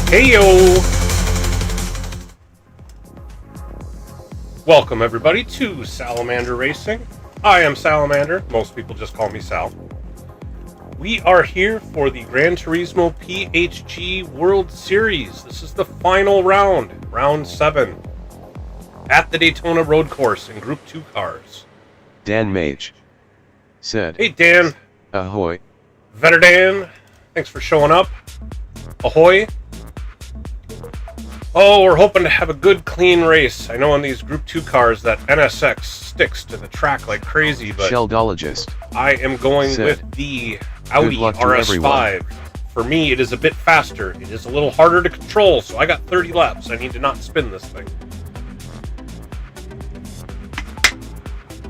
Heyo! Welcome everybody to Salamander Racing. I am Salamander. Most people just call me Sal. We are here for the Gran Turismo PHG World Series. This is the final round, round 7, at the Daytona road course in Group 2 cars. Dan Mage said, "Hey Dan." Ahoy. Vetter Dan, thanks for showing up. Ahoy. Oh, we're hoping to have a good, clean race. I know on these Group 2 cars that NSX sticks to the track like crazy, but Sheldologist I am going with the Audi RS5. For me, it is a bit faster. It is a little harder to control, so I got 30 laps. I need to not spin this thing.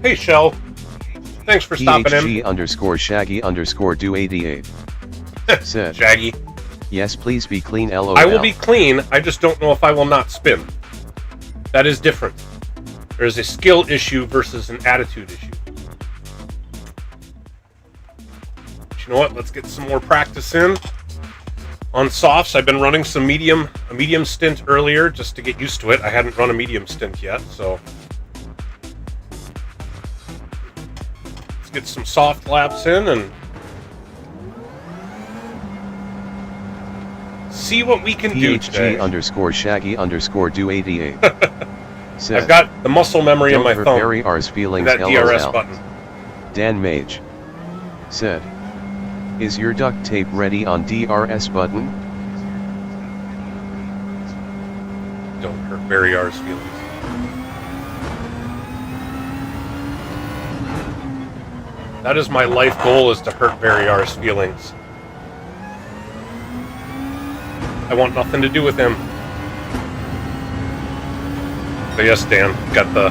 Hey, Shell. Thanks for stopping in. PHG_Shaggy_Do88 said, Shaggy. Yes, please be clean, LOL. I will be clean, I just don't know if I will not spin. That is different. There is a skill issue versus an attitude issue. But you know what? Let's get some more practice in. On softs, I've been running some a medium stint earlier just to get used to it. I hadn't run a medium stint yet, so let's get some soft laps in and see what we can do today. PHG_Shaggy_Do88 said, I've got the muscle memory in my phone. Barry R's feelings, that DRS LOL. button. Dan Mage said, is your duct tape ready on DRS button? Don't hurt Barry R's feelings. That is my life goal, is to hurt Barry R's feelings. I want nothing to do with him. But yes, Dan, got the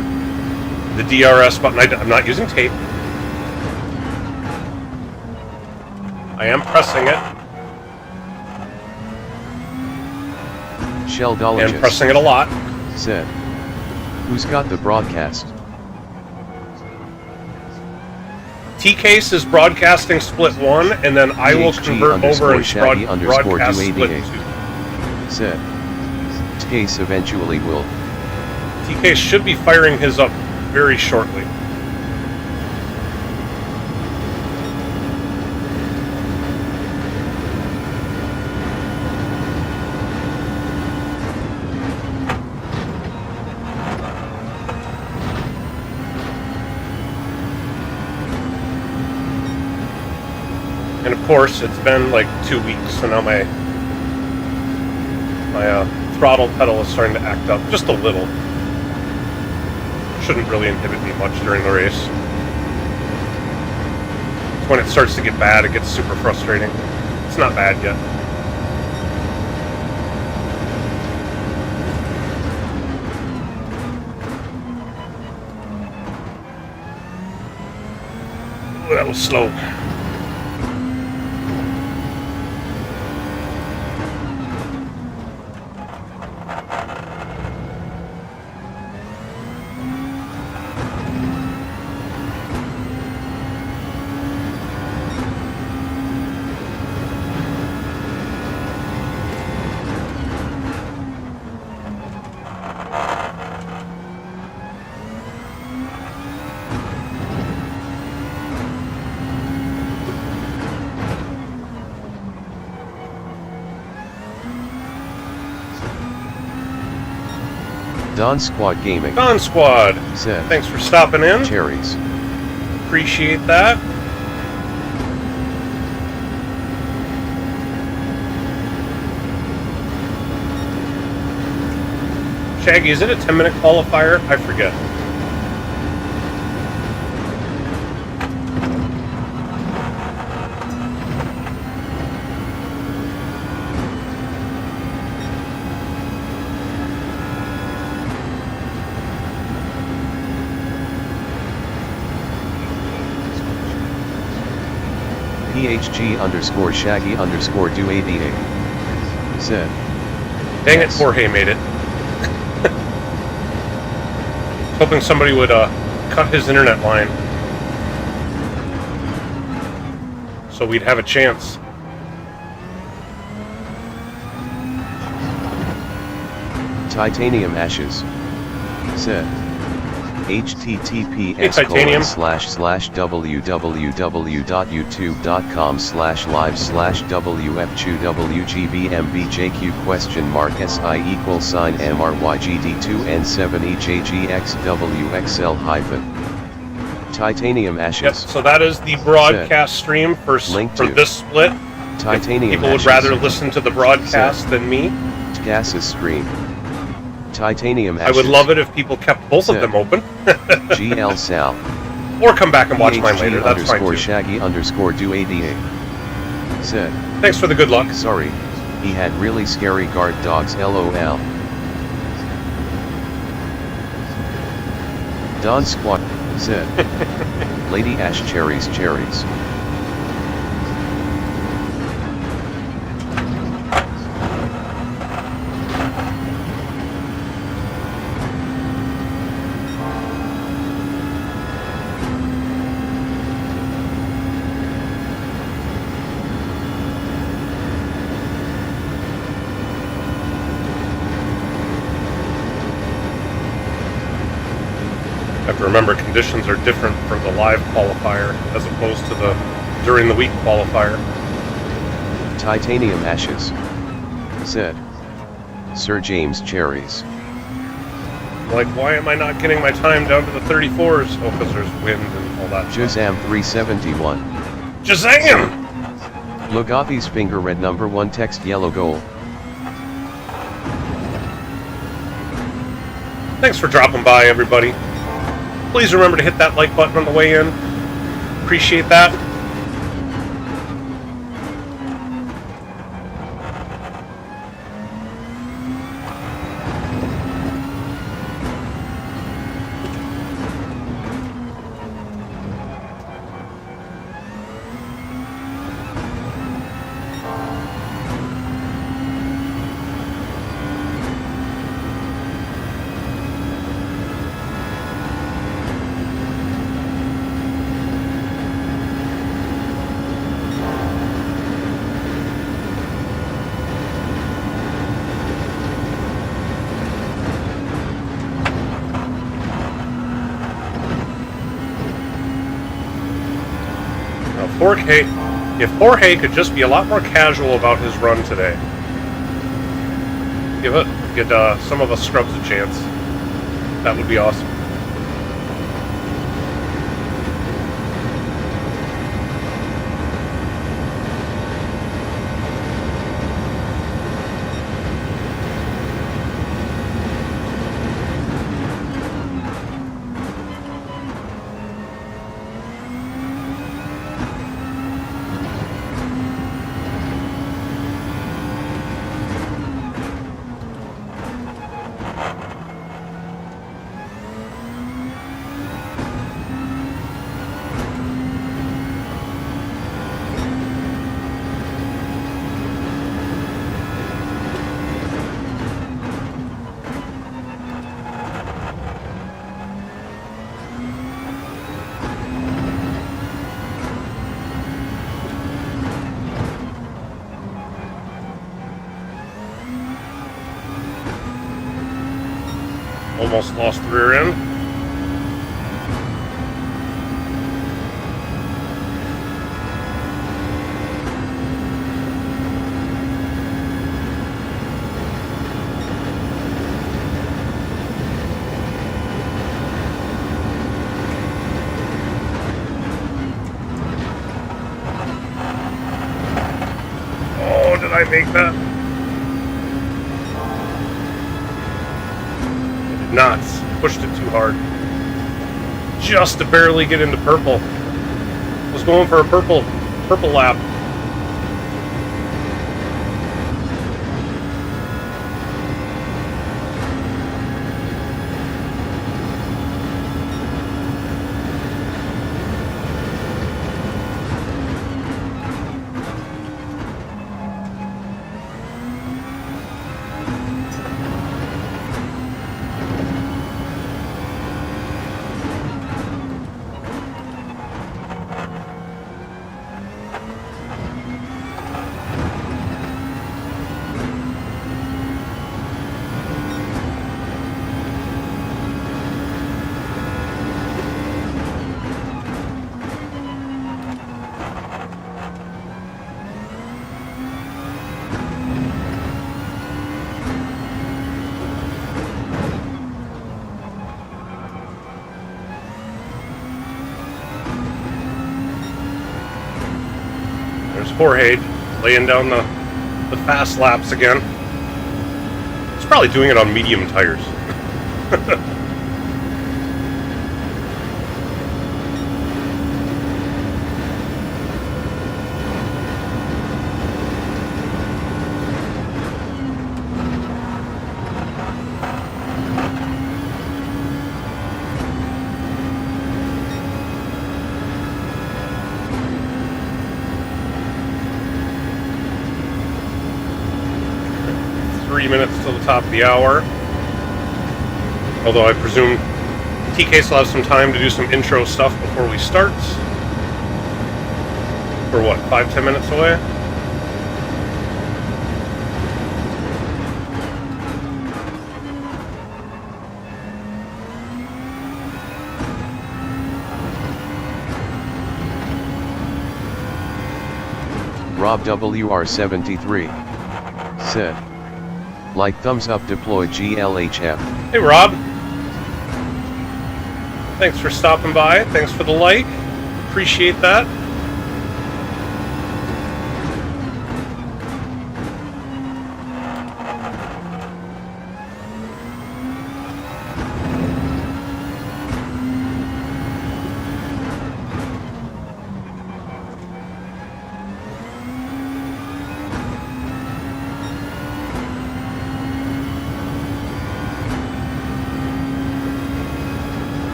DRS button. I'm not using tape. I am pressing it. Sheldologist and pressing it a lot. Said, who's got the broadcast? T-Case is broadcasting split 1, and then I will convert over and broadcast split 2. Said, Case eventually will. T-Case should be firing his up very shortly. And of course, it's been like 2 weeks, so now my throttle pedal is starting to act up just a little. Shouldn't really inhibit me much during the race. It's when it starts to get bad, it gets super frustrating. It's not bad yet. Ooh, that was slow. Don Squad Gaming. Don Squad said, thanks for stopping in. Cherries. Appreciate that. Shaggy, is it a 10-minute qualifier? I forget. PHG_Shaggy_Do88 said, dang it, Jorge made it. Hoping somebody would cut his internet line so we'd have a chance. Titanium Ashes said, Hey, Titanium. www.youtube.com/live/wfqwgb/mb/jq?/MYGD2N7EJGXWXL-. Titanium Ashes. Yep, so that is the broadcast stream for this split. Titanium People would Ashes. rather listen to the broadcast than me. Gases stream. Titanium Ashes. I would love it if people kept both of them open. GL Sal. Or come back and watch mine later, that's fine too. Shaggy_do88 said, thanks for the good luck. sorry, he had really scary guard dogs LOL. Don Squat said, Lady Ash cherries. Have to remember, conditions are different for the live qualifier as opposed to the during the week qualifier. Titanium Ashes said, Sir James cherries. Like, why am I not getting my time down to the 34s? Oh, because there's wind and all that. Jazam 371. Jazam! Logapi's finger red number 1 text yellow goal. Thanks for dropping by, everybody. Please remember to hit that like button on the way in. Appreciate that. If Jorge could just be a lot more casual about his run today. Give some of us scrubs a chance. That would be awesome. Almost lost the rear end. Oh, did I make that? Nuts. Pushed it too hard. Just to barely get into purple. Was going for a purple lap. There's Jorge laying down the fast laps again. He's probably doing it on medium tires. 3 minutes till the top of the hour. Although I presume TK still has some time to do some intro stuff before we start. We're what, 5-10 minutes away? Rob WR73 said, like thumbs up deploy GLHF. Hey Rob. Thanks for stopping by. Thanks for the like. Appreciate that.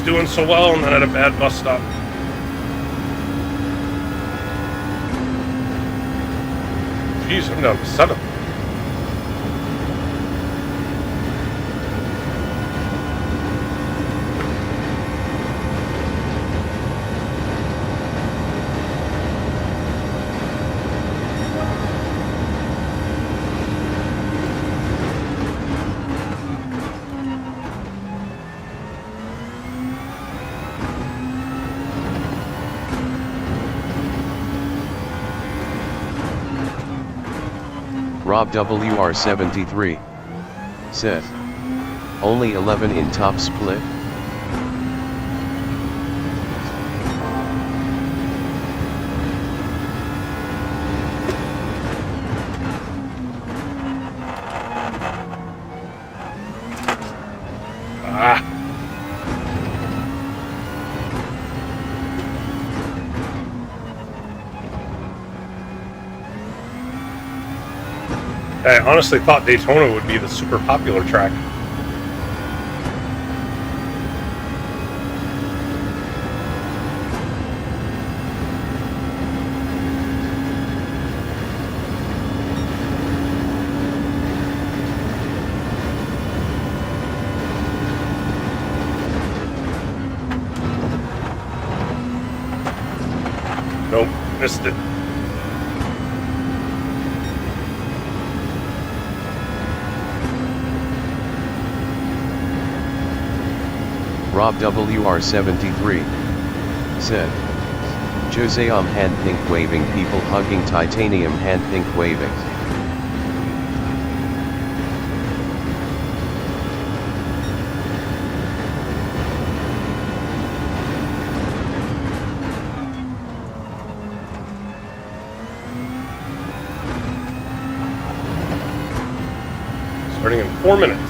Doing so well and then at a bad bus stop. Jeez, I'm down to 7. Rob WR73 said, only 11 in top split? I honestly thought Daytona would be the super popular track. Nope, missed it. Rob WR73 said, Jose hand pink waving, people hugging, titanium hand pink waving. Starting in 4 minutes.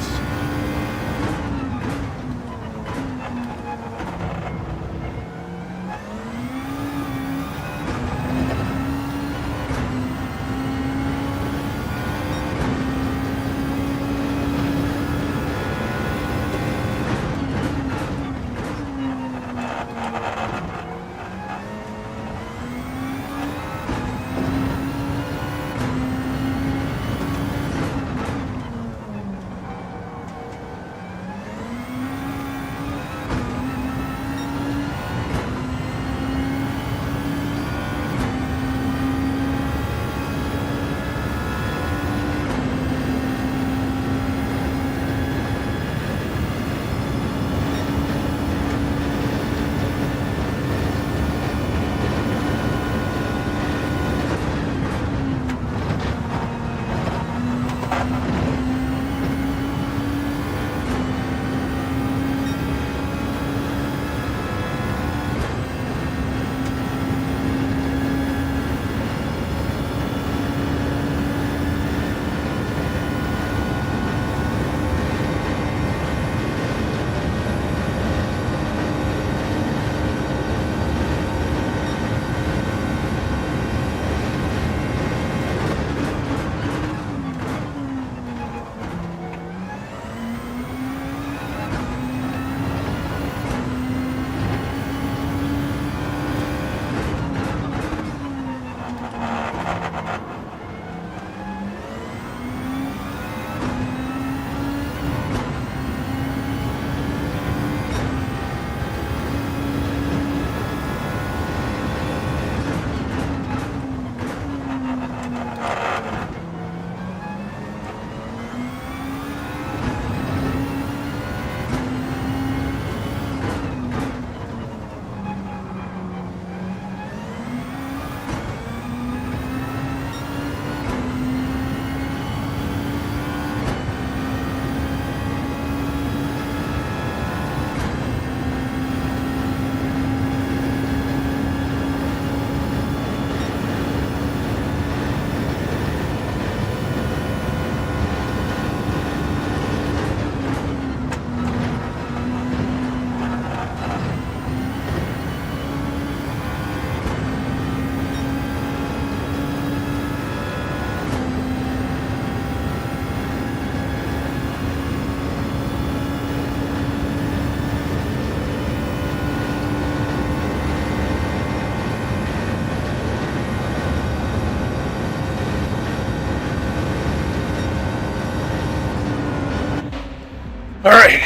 Alright.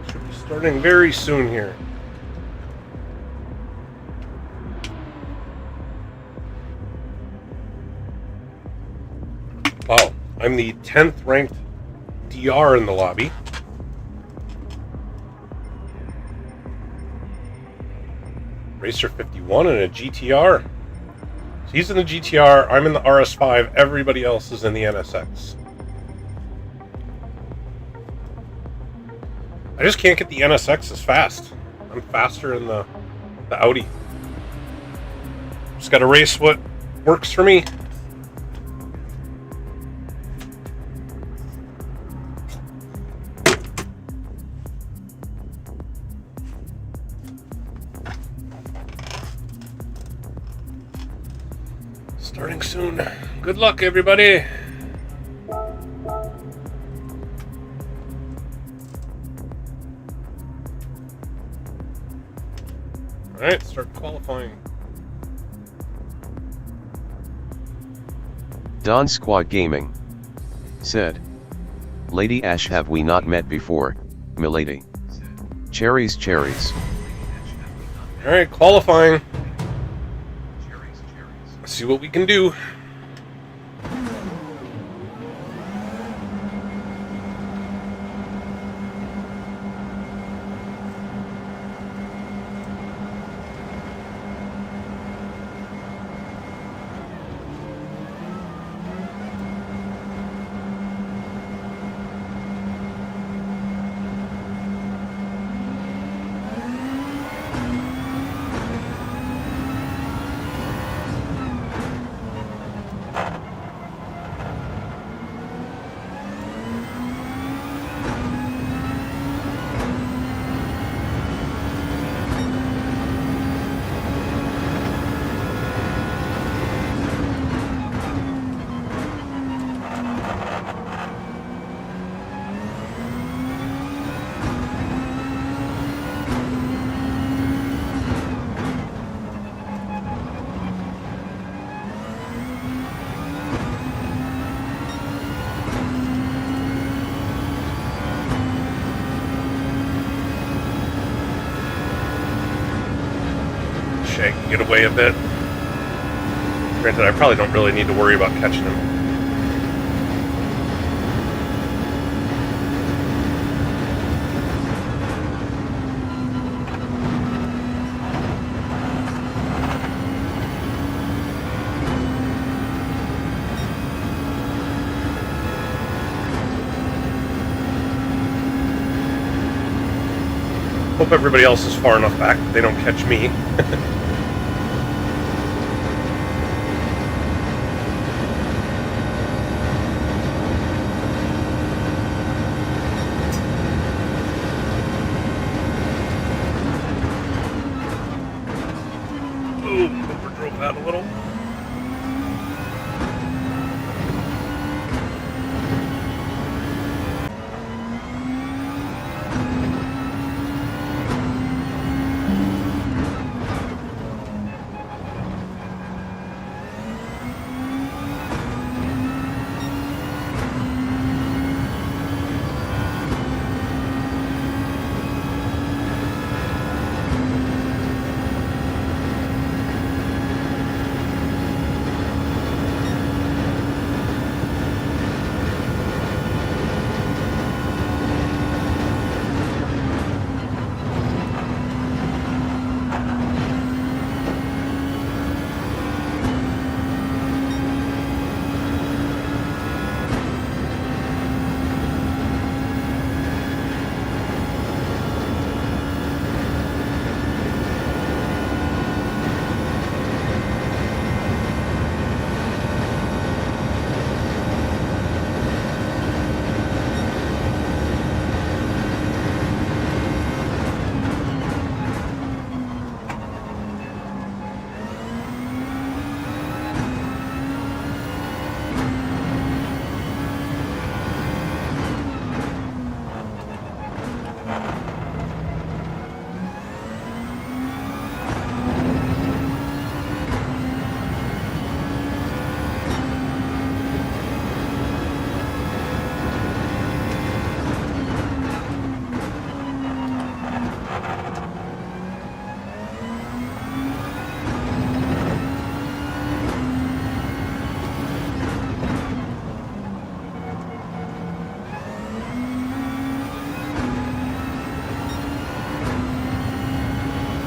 Should be starting very soon here. Wow, I'm the 10th ranked DR in the lobby. Racer 51 and a GTR. So he's in the GTR, I'm in the RS5, everybody else is in the NSX. I just can't get the NSX as fast. I'm faster in the Audi. Just gotta race what works for me. Starting soon. Good luck, everybody. Alright, start qualifying. Don Squad Gaming said, Lady Ash, have we not met before, milady? Cherries, cherries. Alright, qualifying. Let's see what we can do. Get away a bit. Granted, I probably don't really need to worry about catching him. Hope everybody else is far enough back that they don't catch me. Overdrove that a little.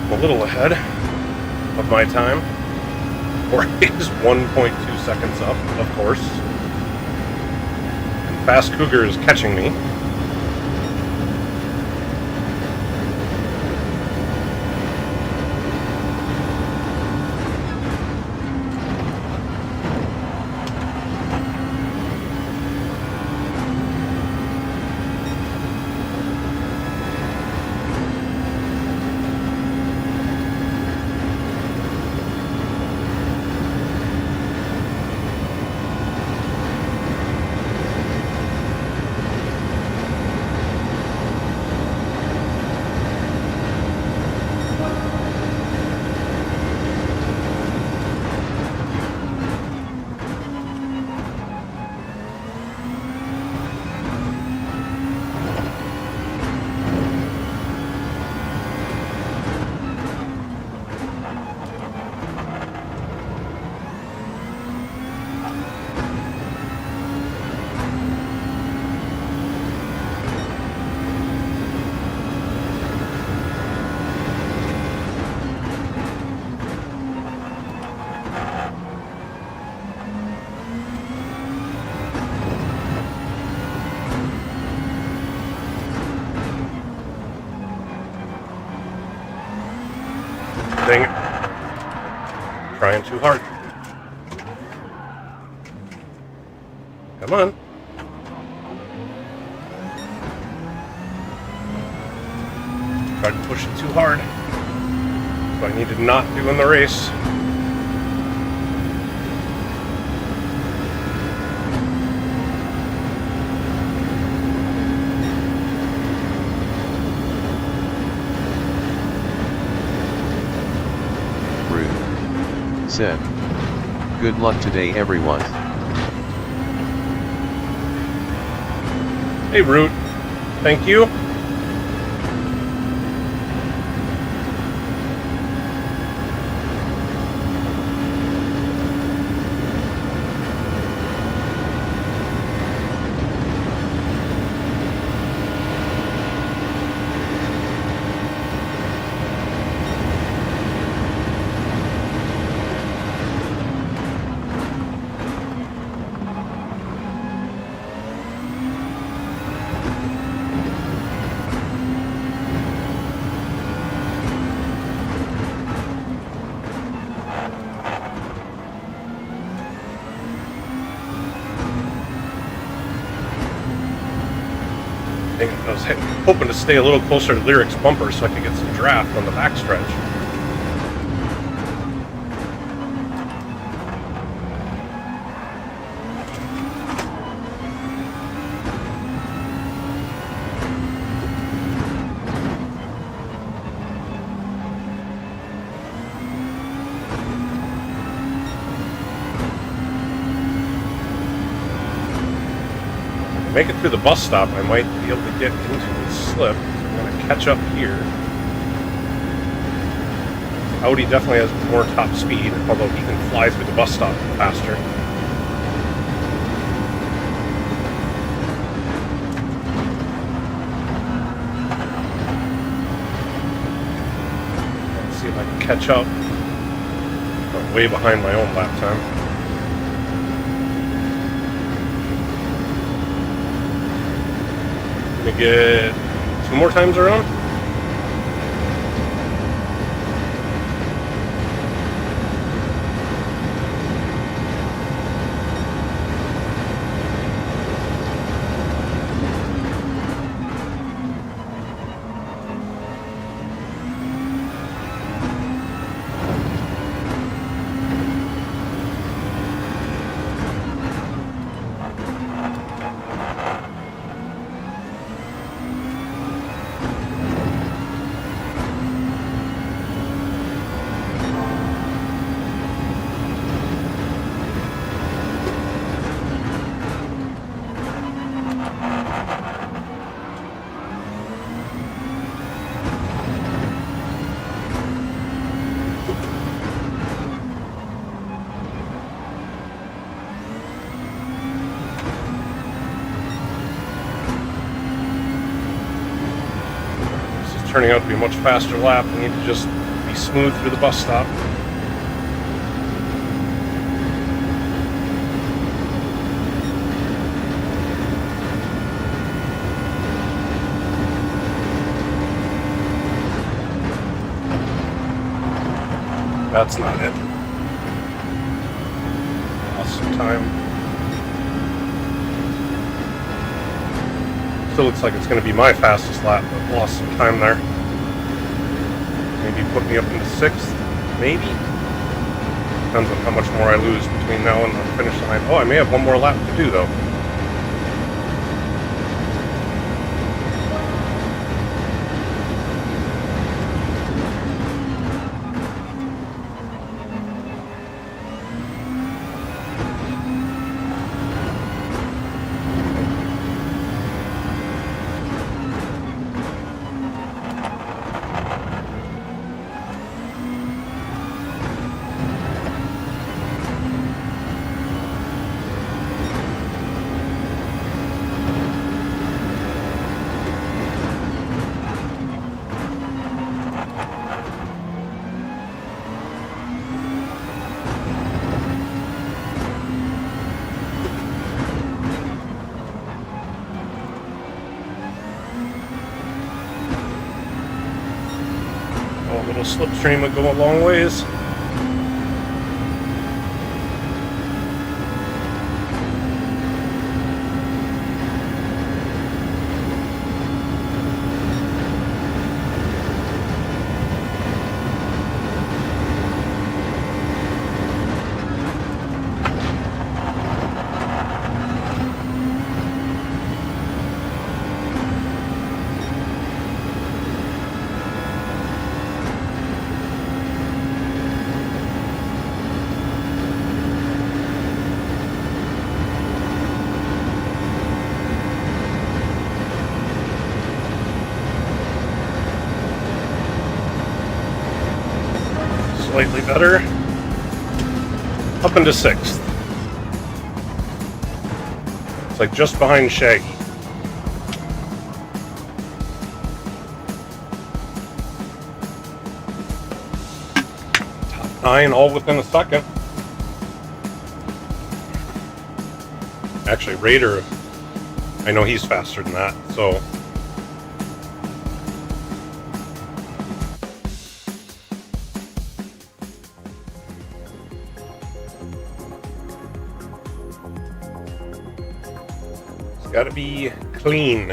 I'm a little ahead of my time. Is 1.2 seconds up, of course. Fast Cougar is catching me. Dang it. Trying too hard. Come on. Tried to push it too hard. So I need to not do in the race. Said. Good luck today, everyone. Hey, Root. Thank you. I was hoping to stay a little closer to Lyric's bumper so I could get some draft on the backstretch. Make it through the bus stop, I might be able to get into the slip. I'm going to catch up here. Audi definitely has more top speed, although he can fly through the bus stop faster. Let's see if I can catch up. I'm way behind my own lap time. Gonna get 2 more times around. Turning out to be a much faster lap. I need to just smooth through the bus stop. That's not it. Lost some time. Still looks like it's going to be my fastest lap, but lost some time there. Maybe put me up into 6th, maybe? Depends on how much more I lose between now and the finish line. Oh, I may have one more lap to do, though. A little slipstream would go a long ways. Slightly better. Up into 6th. It's like just behind Shaggy. Top 9 all within a second. Actually, Raider, I know he's faster than that, so gotta be clean.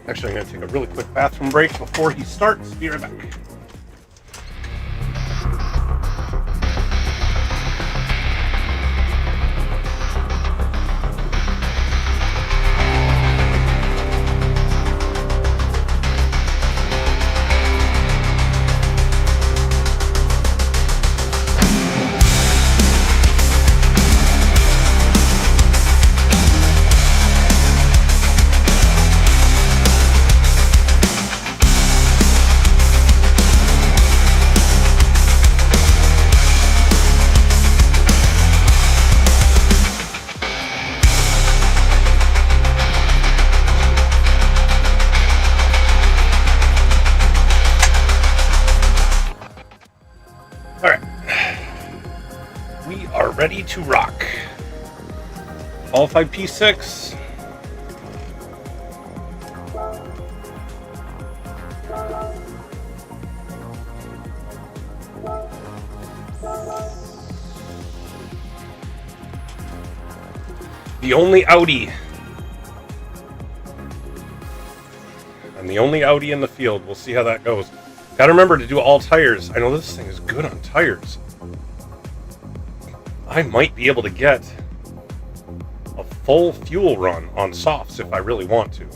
Actually, I'm gonna take a really quick bathroom break before he starts. Be right back. Ready to rock. Qualified P6. The only Audi. And the only Audi in the field. We'll see how that goes. Gotta remember to do all tires. I know this thing is good on tires. I might be able to get a full fuel run on softs if I really want to.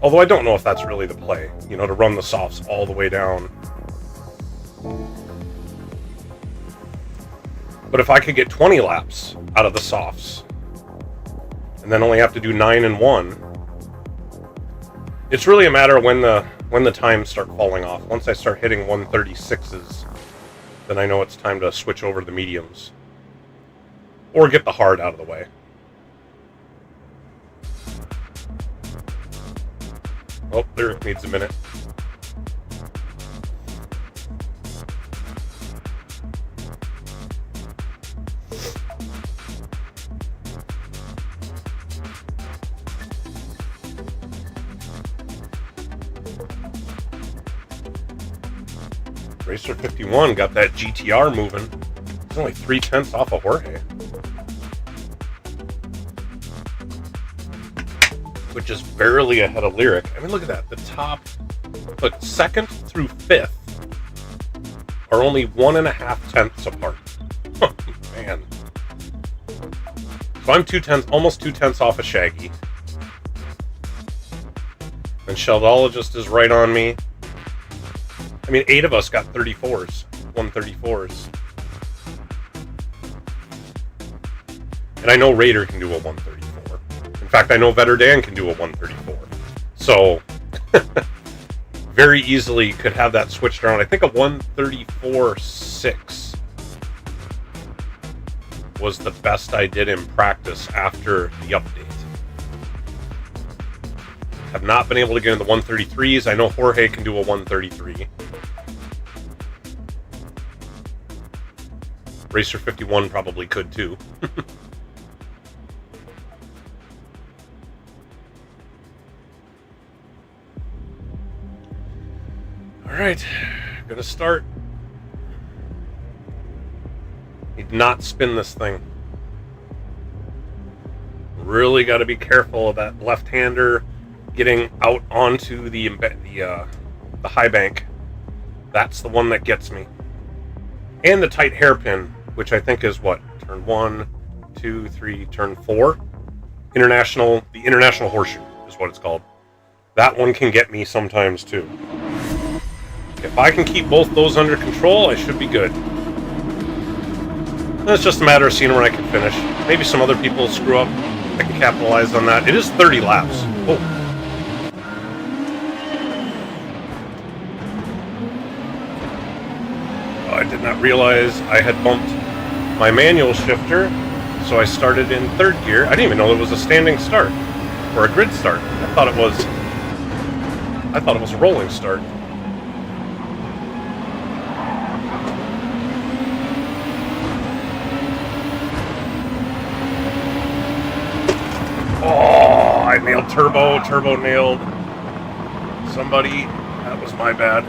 Although I don't know if that's really the play, you know, to run the softs all the way down. But if I could get 20 laps out of the softs, and then only have to do 9 and 1, it's really a matter of when the times start falling off. Once I start hitting 136s, then I know it's time to switch over to the mediums. Or get the hard out of the way. Oh, lyric needs a minute. Racer 51 got that GTR moving. It's only 3/10 off of Jorge. Which is barely ahead of Lyric. I mean, look at that. The top, look, 2nd through 5th are only 1.5 tenths apart. Oh, man. So I'm almost 2/10 off of Shaggy. And Sheldologist is right on me. I mean, 8 of us got 34s, 134s. And I know Raider can do a 134. In fact, I know Vetter Dan can do a 134. So, very easily could have that switched around. I think a 134.6 was the best I did in practice after the update. Have not been able to get in the 133s. I know Jorge can do a 133. Racer 51 probably could too. Alright, gonna start. Need not spin this thing. Really got to be careful of that left-hander getting out onto the high bank. That's the one that gets me. And the tight hairpin, which I think is what? Turn 1, 2, 3, turn 4? The International Horseshoe is what it's called. That one can get me sometimes too. If I can keep both those under control, I should be good. And it's just a matter of seeing where I can finish. Maybe some other people screw up. I can capitalize on that. It is 30 laps. Oh. I did not realize I had bumped my manual shifter, so I started in 3rd gear. I didn't even know it was a standing start or a grid start. I thought it was a rolling start. Oh, I nailed turbo. Turbo nailed somebody. That was my bad.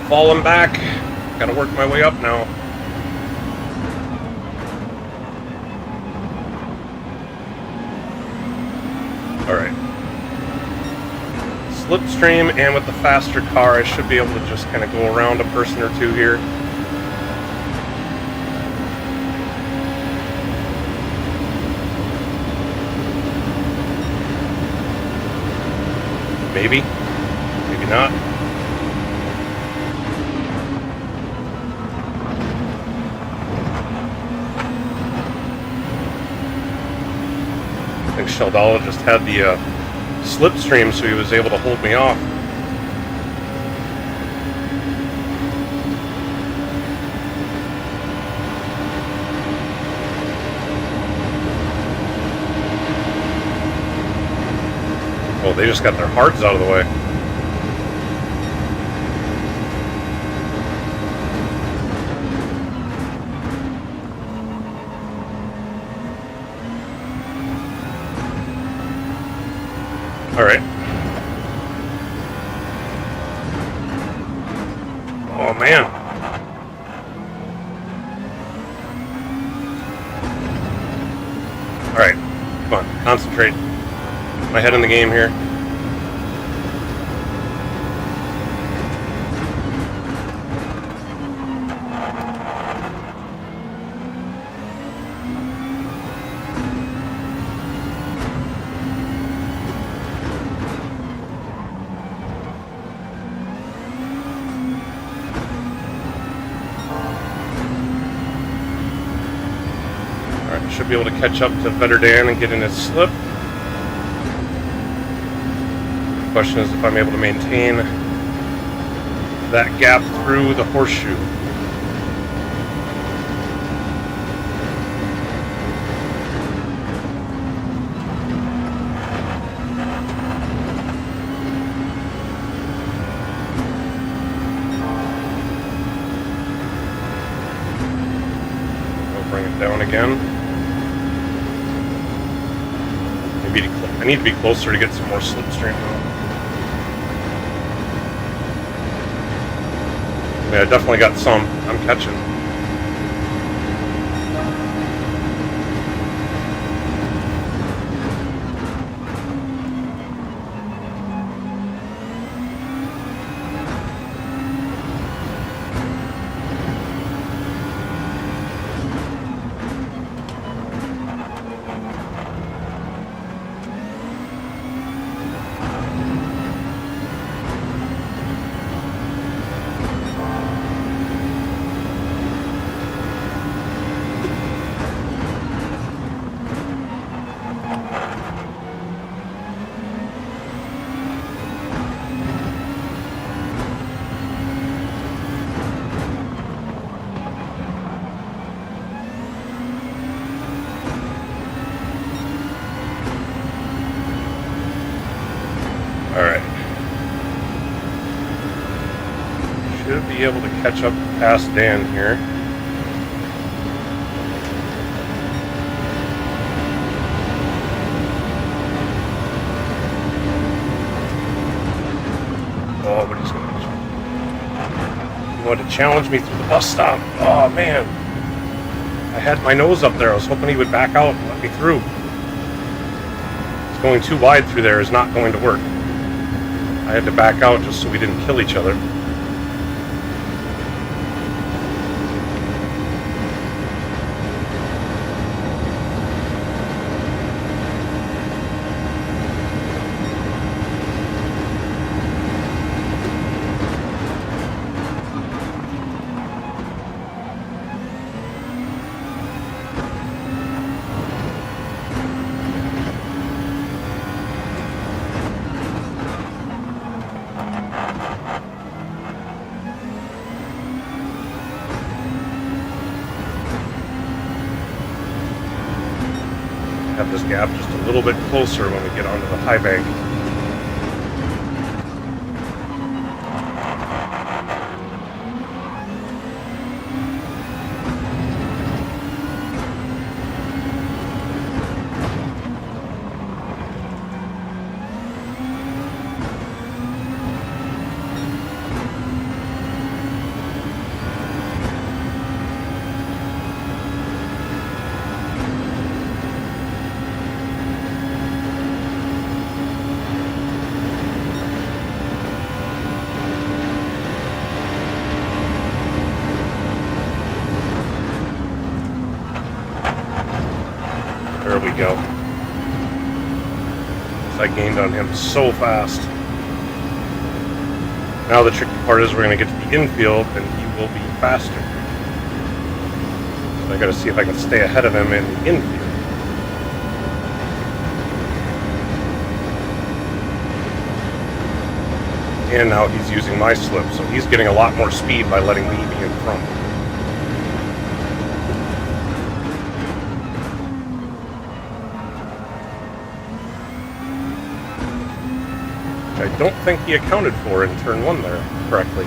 Falling back. Gotta work my way up now. Alright. Slipstream, and with the faster car, I should be able to just kind of go around a person or two here. Maybe. Maybe not. I think Sheldala just had the slipstream, so he was able to hold me off. Oh, they just got their hearts out of the way. All right. Oh, man. All right. Come on. Concentrate. My head in the game here. should be able to catch up to Vetter Dan and get in his slip. The question is if I'm able to maintain that gap through the horseshoe. Down again. Maybe I need to be closer to get some more slipstream. Yeah, I definitely got some. I'm catching. Alright. Should be able to catch up past Dan here. Oh, but he's going to... He wanted to challenge me through the bus stop. Oh, man. I had my nose up there. I was hoping he would back out and let me through. Going too wide through there is not going to work. I had to back out just so we didn't kill each other. Have this gap just a little bit closer when we get onto the high bank. There we go. I gained on him so fast. Now the tricky part is we're going to get to the infield and he will be faster. So I got to see if I can stay ahead of him in the infield. And now he's using my slip, so he's getting a lot more speed by letting me be in front. I don't think he accounted for in turn one there correctly.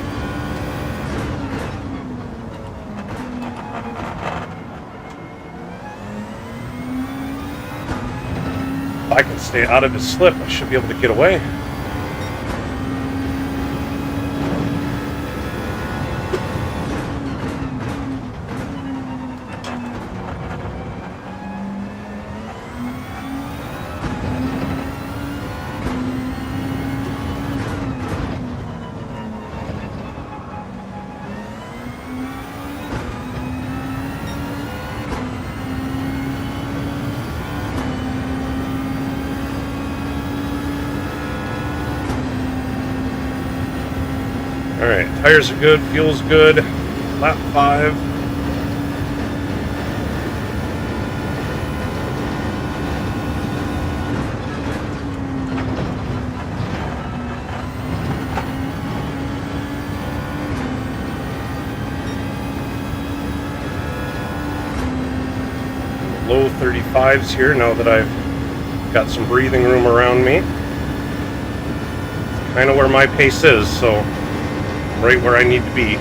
If I can stay out of his slip, I should be able to get away. Alright, tires are good, fuel's good, lap 5. 135s here now that I've got some breathing room around me. Kind of where my pace is, so right where I need to be.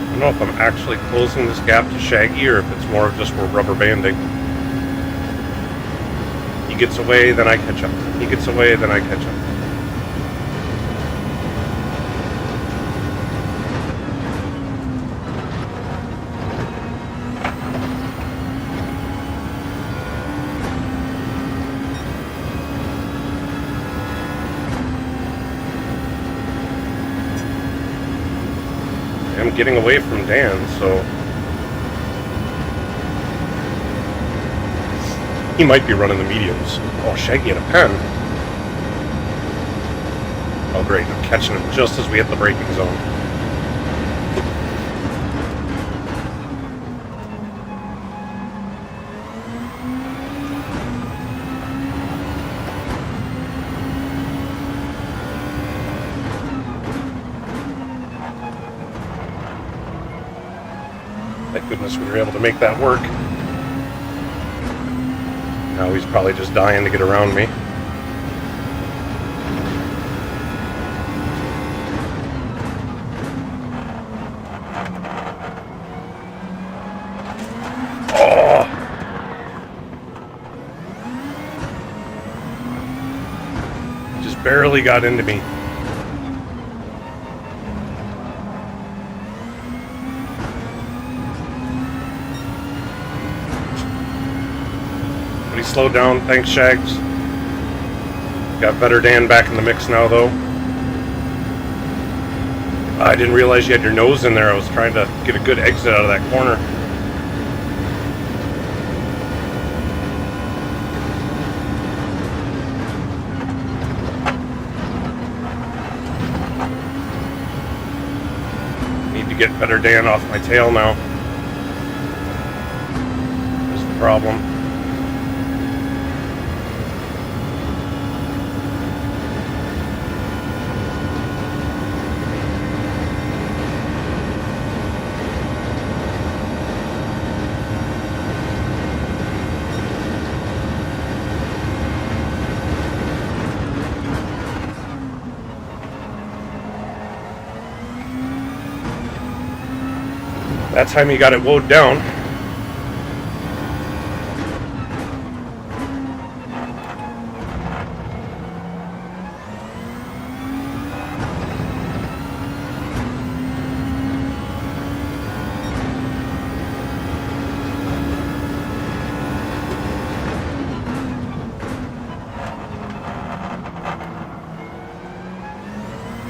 I don't know if I'm actually closing this gap to Shaggy or if it's more of just we're rubber banding. He gets away, then I catch up. He gets away, then I catch up. I'm getting away from Dan, so he might be running the mediums. Oh, Shaggy had a pen. Oh, great. I'm catching him just as we hit the braking zone. Thank goodness we were able to make that work. Now he's probably just dying to get around me. Oh! Just barely got into me. He slowed down. Thanks, Shags. Got better Dan back in the mix now, though. I didn't realize you had your nose in there. I was trying to get a good exit out of that corner. Need to get better Dan off my tail now. That's the problem. That time he got it woed down.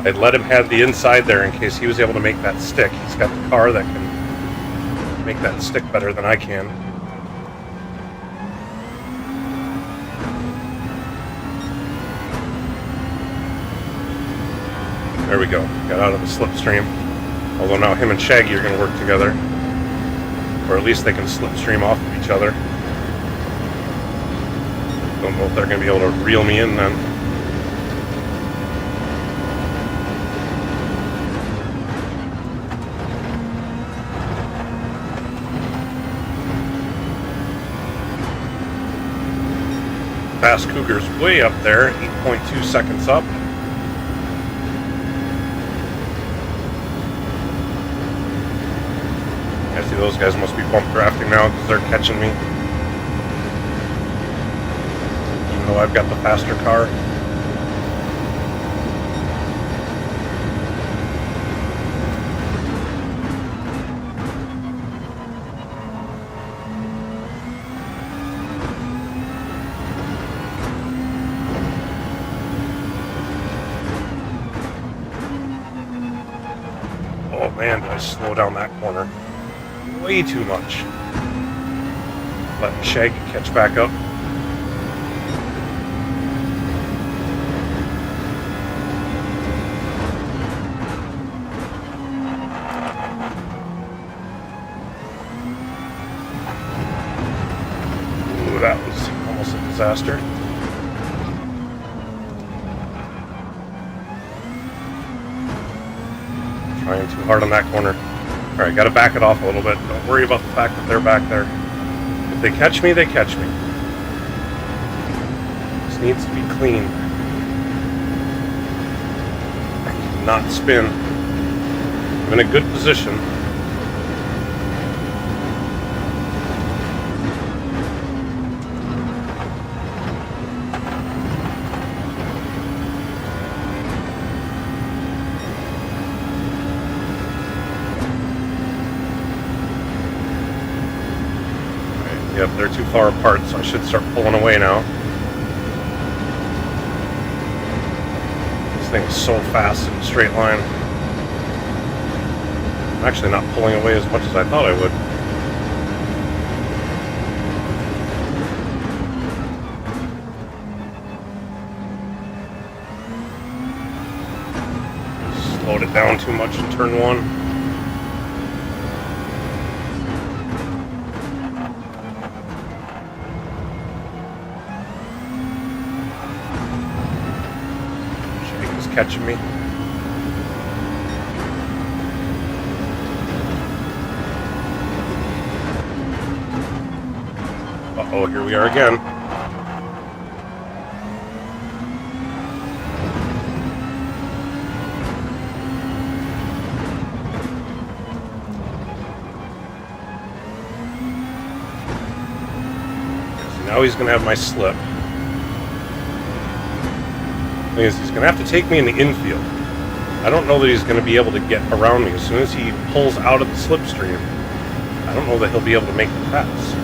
I'd let him have the inside there in case he was able to make that stick. He's got the car that can make that stick better than I can. There we go. Got out of the slipstream. Although now him and Shaggy are going to work together. Or at least they can slipstream off of each other. Don't know if they're going to be able to reel me in then. Fast Cougar's way up there, 8.2 seconds up. I see those guys must be bump drafting now because they're catching me. though I've got the faster car. Oh man, did I slow down that corner way too much. Let Shaggy catch back up. Ooh, that was almost a disaster. Trying too hard on that corner. Alright, gotta back it off a little bit. Don't worry about the fact that they're back there. If they catch me, they catch me. This needs to be clean. Not spin. I'm in a good position. Yep, they're too far apart, so I should start pulling away now. This thing is so fast in a straight line. I'm actually not pulling away as much as I thought I would. Slowed it down too much in turn one. Catching me. Uh-oh, here we are again. So now he's going to have my slip. Is he's going to have to take me in the infield. I don't know that he's going to be able to get around me. As soon as he pulls out of the slipstream, I don't know that he'll be able to make the pass.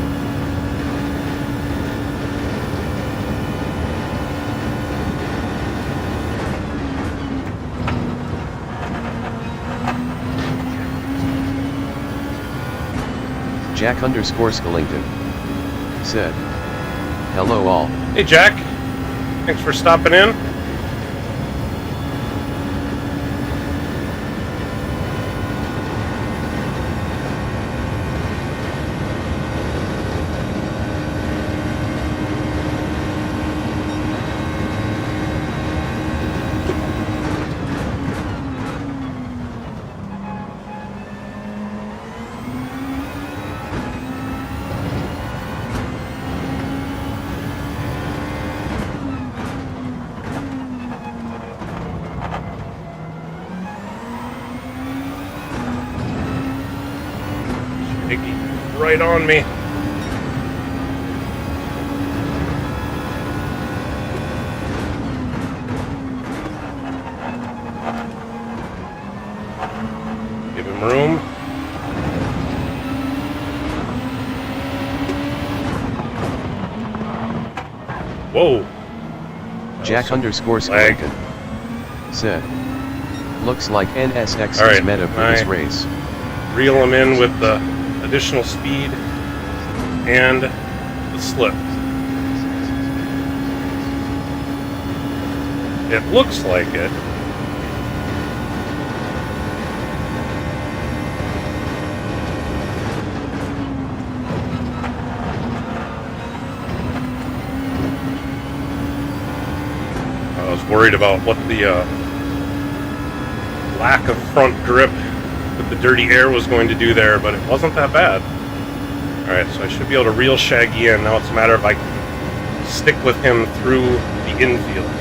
Jack_Skellington said, "Hello all." Hey Jack, thanks for stopping in. Right on me. Give him room. Whoa. Jack_Skellington said, "Looks like NSX is meta for this race." Reel him in with the additional speed and the slip. It looks like it. I was worried about what the lack of front grip with the dirty air was going to do there, but it wasn't that bad. Alright, so I should be able to reel Shaggy in. Now it's a matter of I can stick with him through the infield.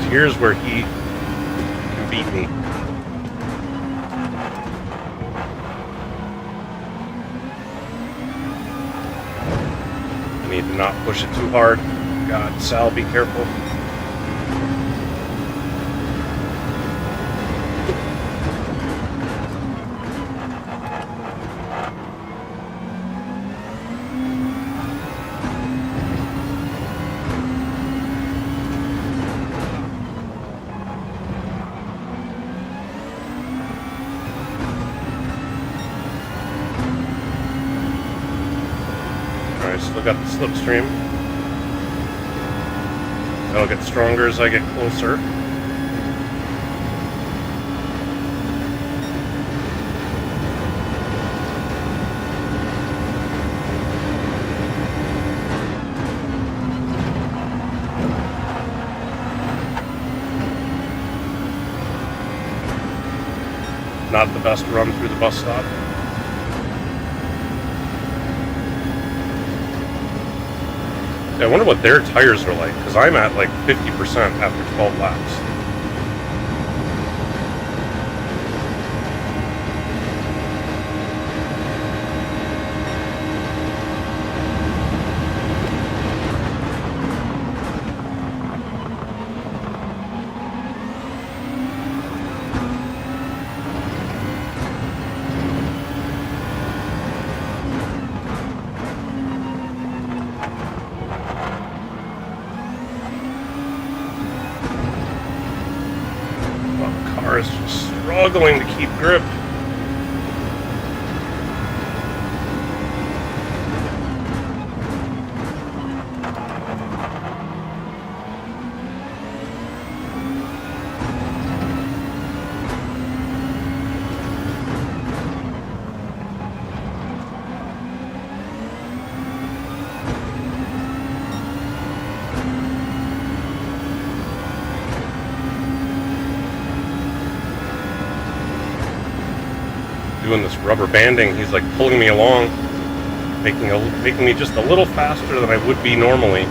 here's where he can beat me. I need to not push it too hard. God, Sal, be careful. Still got the slipstream. That'll get stronger as I get closer. Not the best run through the bus stop. I wonder what their tires are like, because I'm at like 50% after 12 laps. Is just struggling to keep grip. Doing this rubber banding, he's like pulling me along, making me just a little faster than I would be normally.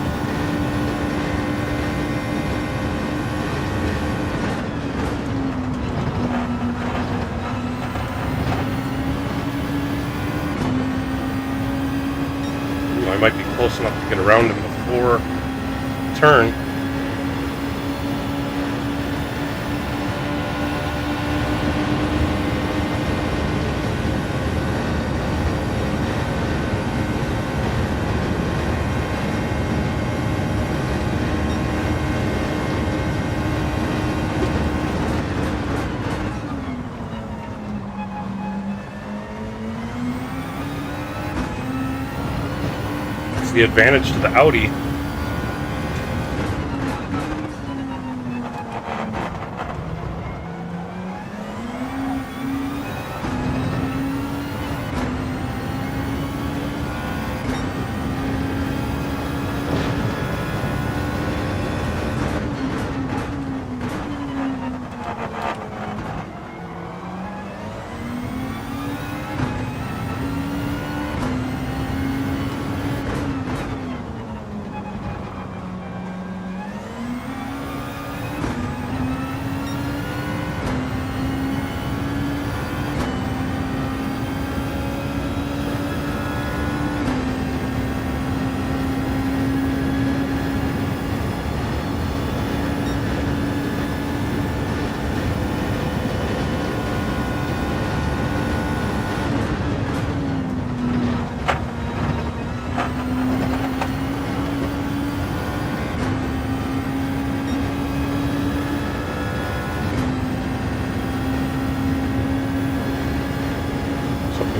Ooh, I might be close enough to get around him before turn. The advantage to the Audi.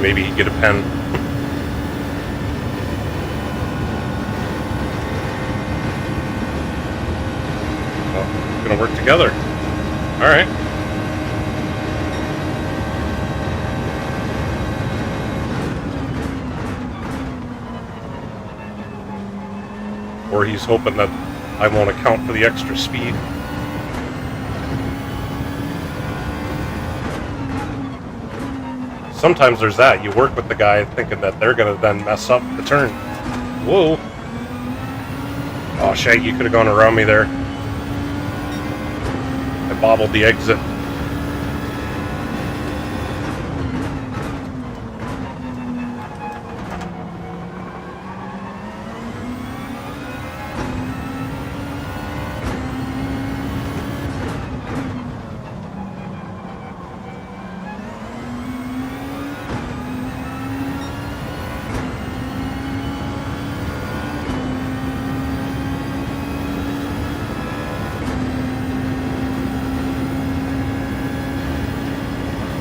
Maybe get a pen. Well, we're gonna work together. All right. Or he's hoping that I won't account for the extra speed. Sometimes there's that. You work with the guy thinking that they're going to then mess up the turn. Whoa. Oh, Shaggy, you could have gone around me there. bobbled the exit.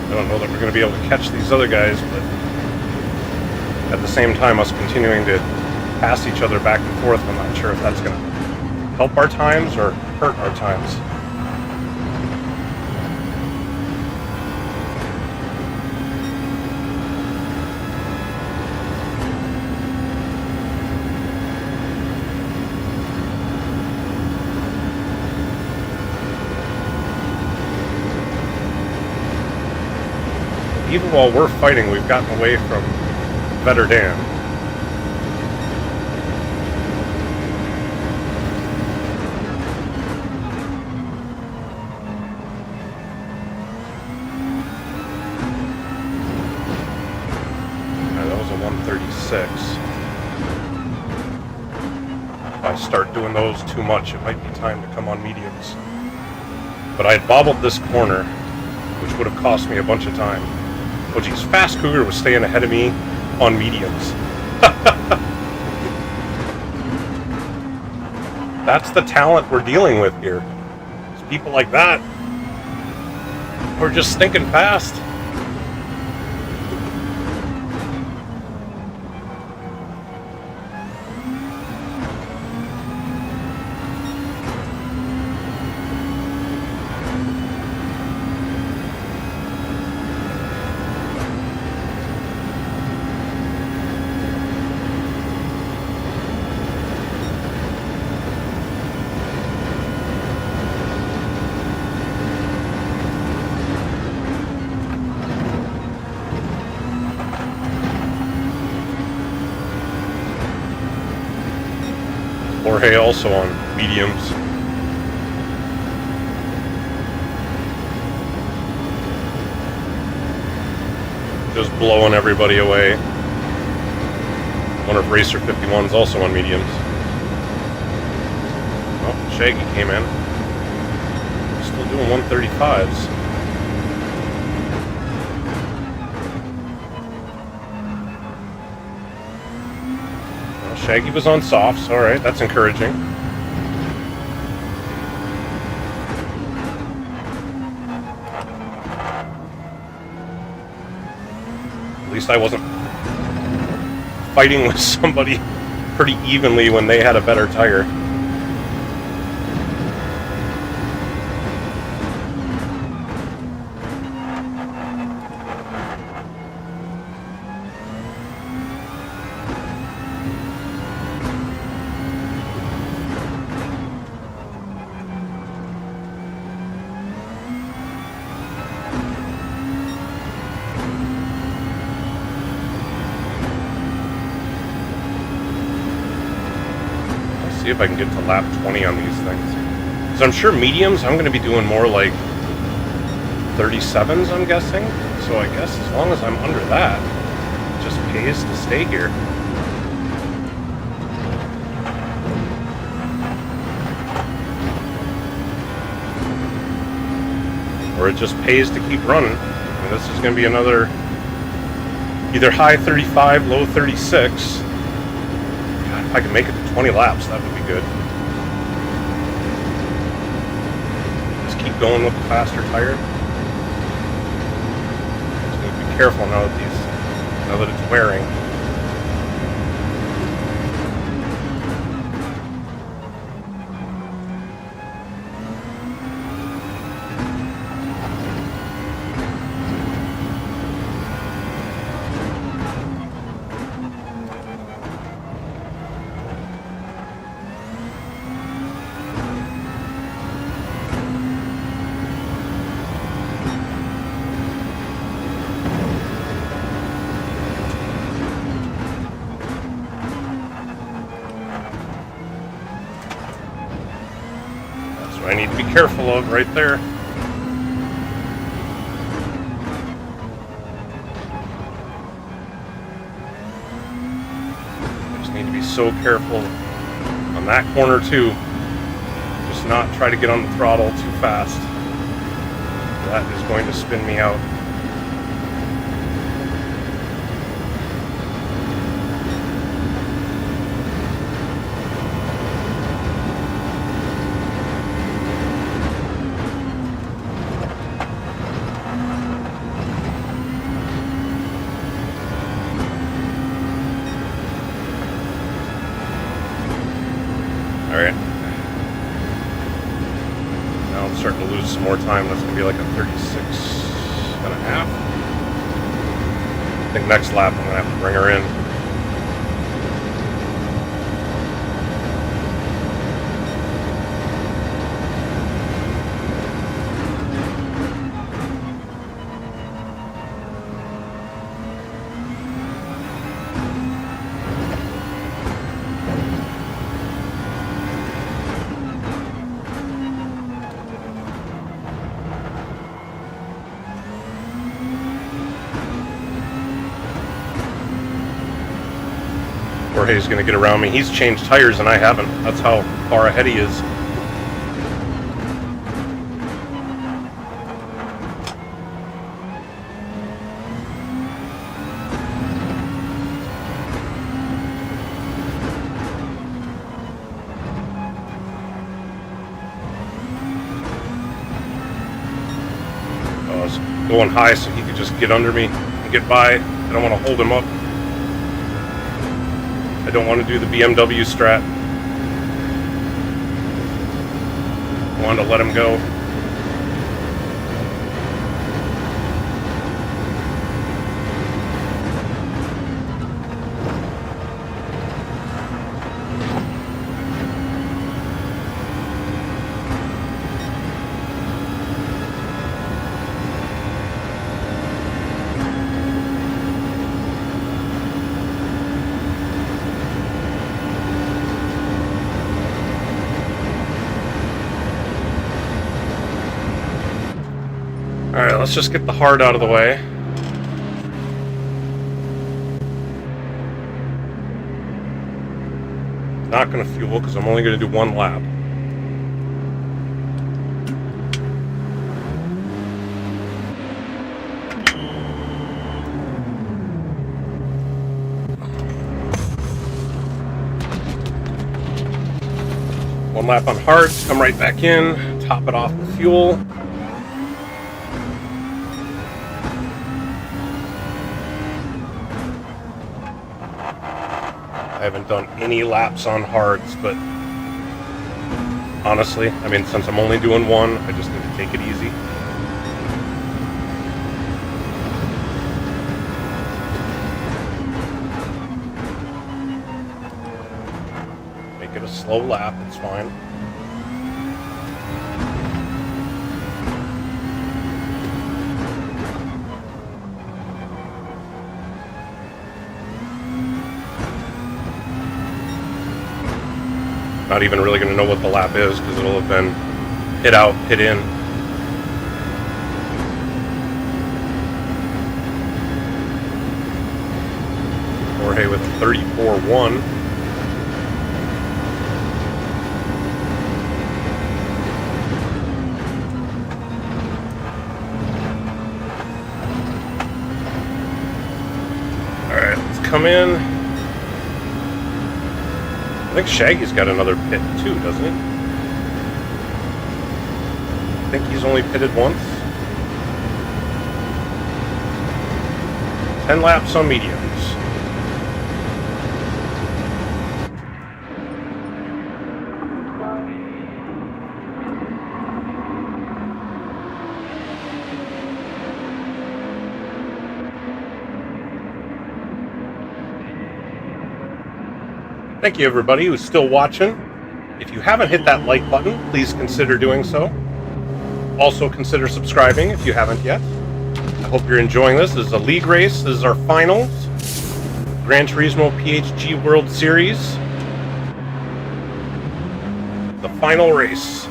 I don't know that we're going to be able to catch these other guys, but at the same time, us continuing to pass each other back and forth, I'm not sure if that's going to help our times or hurt our times. Even while we're fighting, we've gotten away from Better Dan. That was a 136. If I start doing those too much, it might be time to come on mediums. But I had bobbled this corner, which would have cost me a bunch of time. Oh geez, Fast Cougar was staying ahead of me on mediums. That's the talent we're dealing with here. It's people like that. We're just stinking fast. Jorge also on mediums. Just blowing everybody away. One of Racer 51's also on mediums. Oh, Shaggy came in. Still doing 135s. Shaggy was on softs, alright, that's encouraging. At least I wasn't fighting with somebody pretty evenly when they had a better tire. See if I can get to lap 20 on these things. So I'm sure mediums, I'm going to be doing more like 37s, I'm guessing. So I guess as long as I'm under that, it just pays to stay here. Or it just pays to keep running. And this is going to be another either high 35, low 36. God, if I can make it to 20 laps, that would be good. Just keep going with the faster tire. Just need to be careful now that it's wearing. I need to be careful of right there. so careful on that corner too. Just not try to get on the throttle too fast. That is going to spin me out. Alright. Now I'm starting to lose some more time. That's going to be like a 36.5. I think next lap I'm going to have to bring her in. Jorge's going to get around me. He's changed tires and I haven't. That's how far ahead he is. I was going high so he could just get under me and get by. I don't want to hold him up. I don't want to do the BMW strat. I wanted to let him go. Alright, let's just get the hard out of the way. Not going to fuel because I'm only going to do one lap. One lap on hard, come right back in, top it off with fuel. I haven't done any laps on hards, but honestly, I mean, since I'm only doing one, I just need to take it easy. Make it a slow lap, it's fine. Not even really going to know what the lap is because it'll have been hit out, hit in. Jorge with 34.1. Alright, let's come in. I think Shaggy's got another pit too, doesn't he? I think he's only pitted once. 10 laps on mediums. Thank you everybody who's still watching. If you haven't hit that like button, please consider doing so. Also consider subscribing if you haven't yet. I hope you're enjoying this. This is a league race. This is our finals. Gran Turismo PHG World Series. The final race.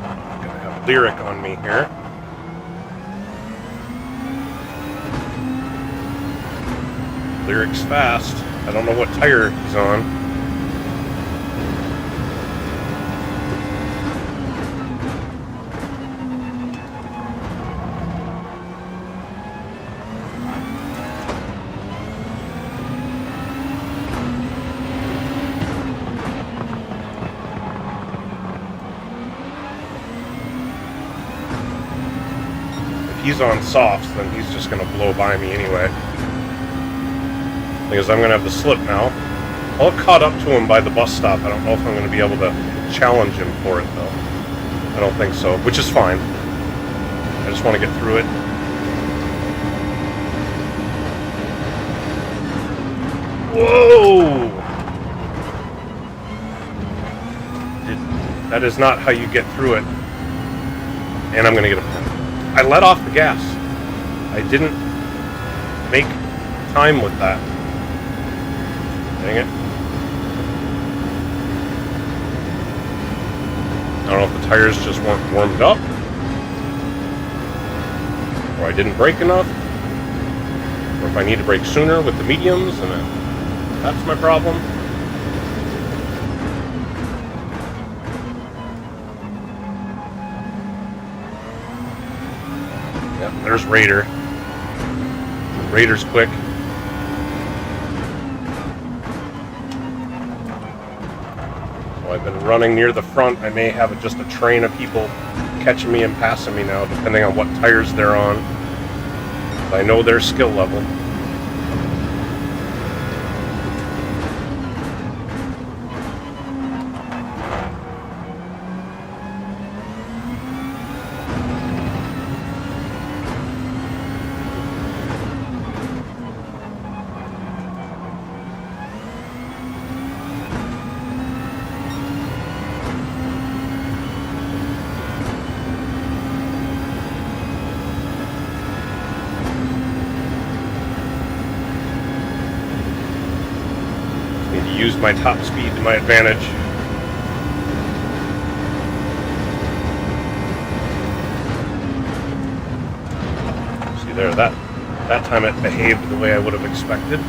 I'm gonna have Lyric on me here. Lyric's fast. I don't know what tire he's on. If he's on softs, then he's just going to blow by me anyway. Because I'm going to have the slip now. I'll have caught up to him by the bus stop. I don't know if I'm going to be able to challenge him for it, though. I don't think so, which is fine. I just want to get through it. Whoa! That is not how you get through it. And I'm going to get a pen. I let off the gas. I didn't make time with that. Dang it. I don't know if the tires just weren't warmed up, or I didn't brake enough, or if I need to brake sooner with the mediums, and that's my problem. Yep, there's Raider. Raider's quick. I've been running near the front. I may have just a train of people catching me and passing me now, depending on what tires they're on. I know their skill level. Use my top speed to my advantage. See there, that time it behaved the way I would have expected.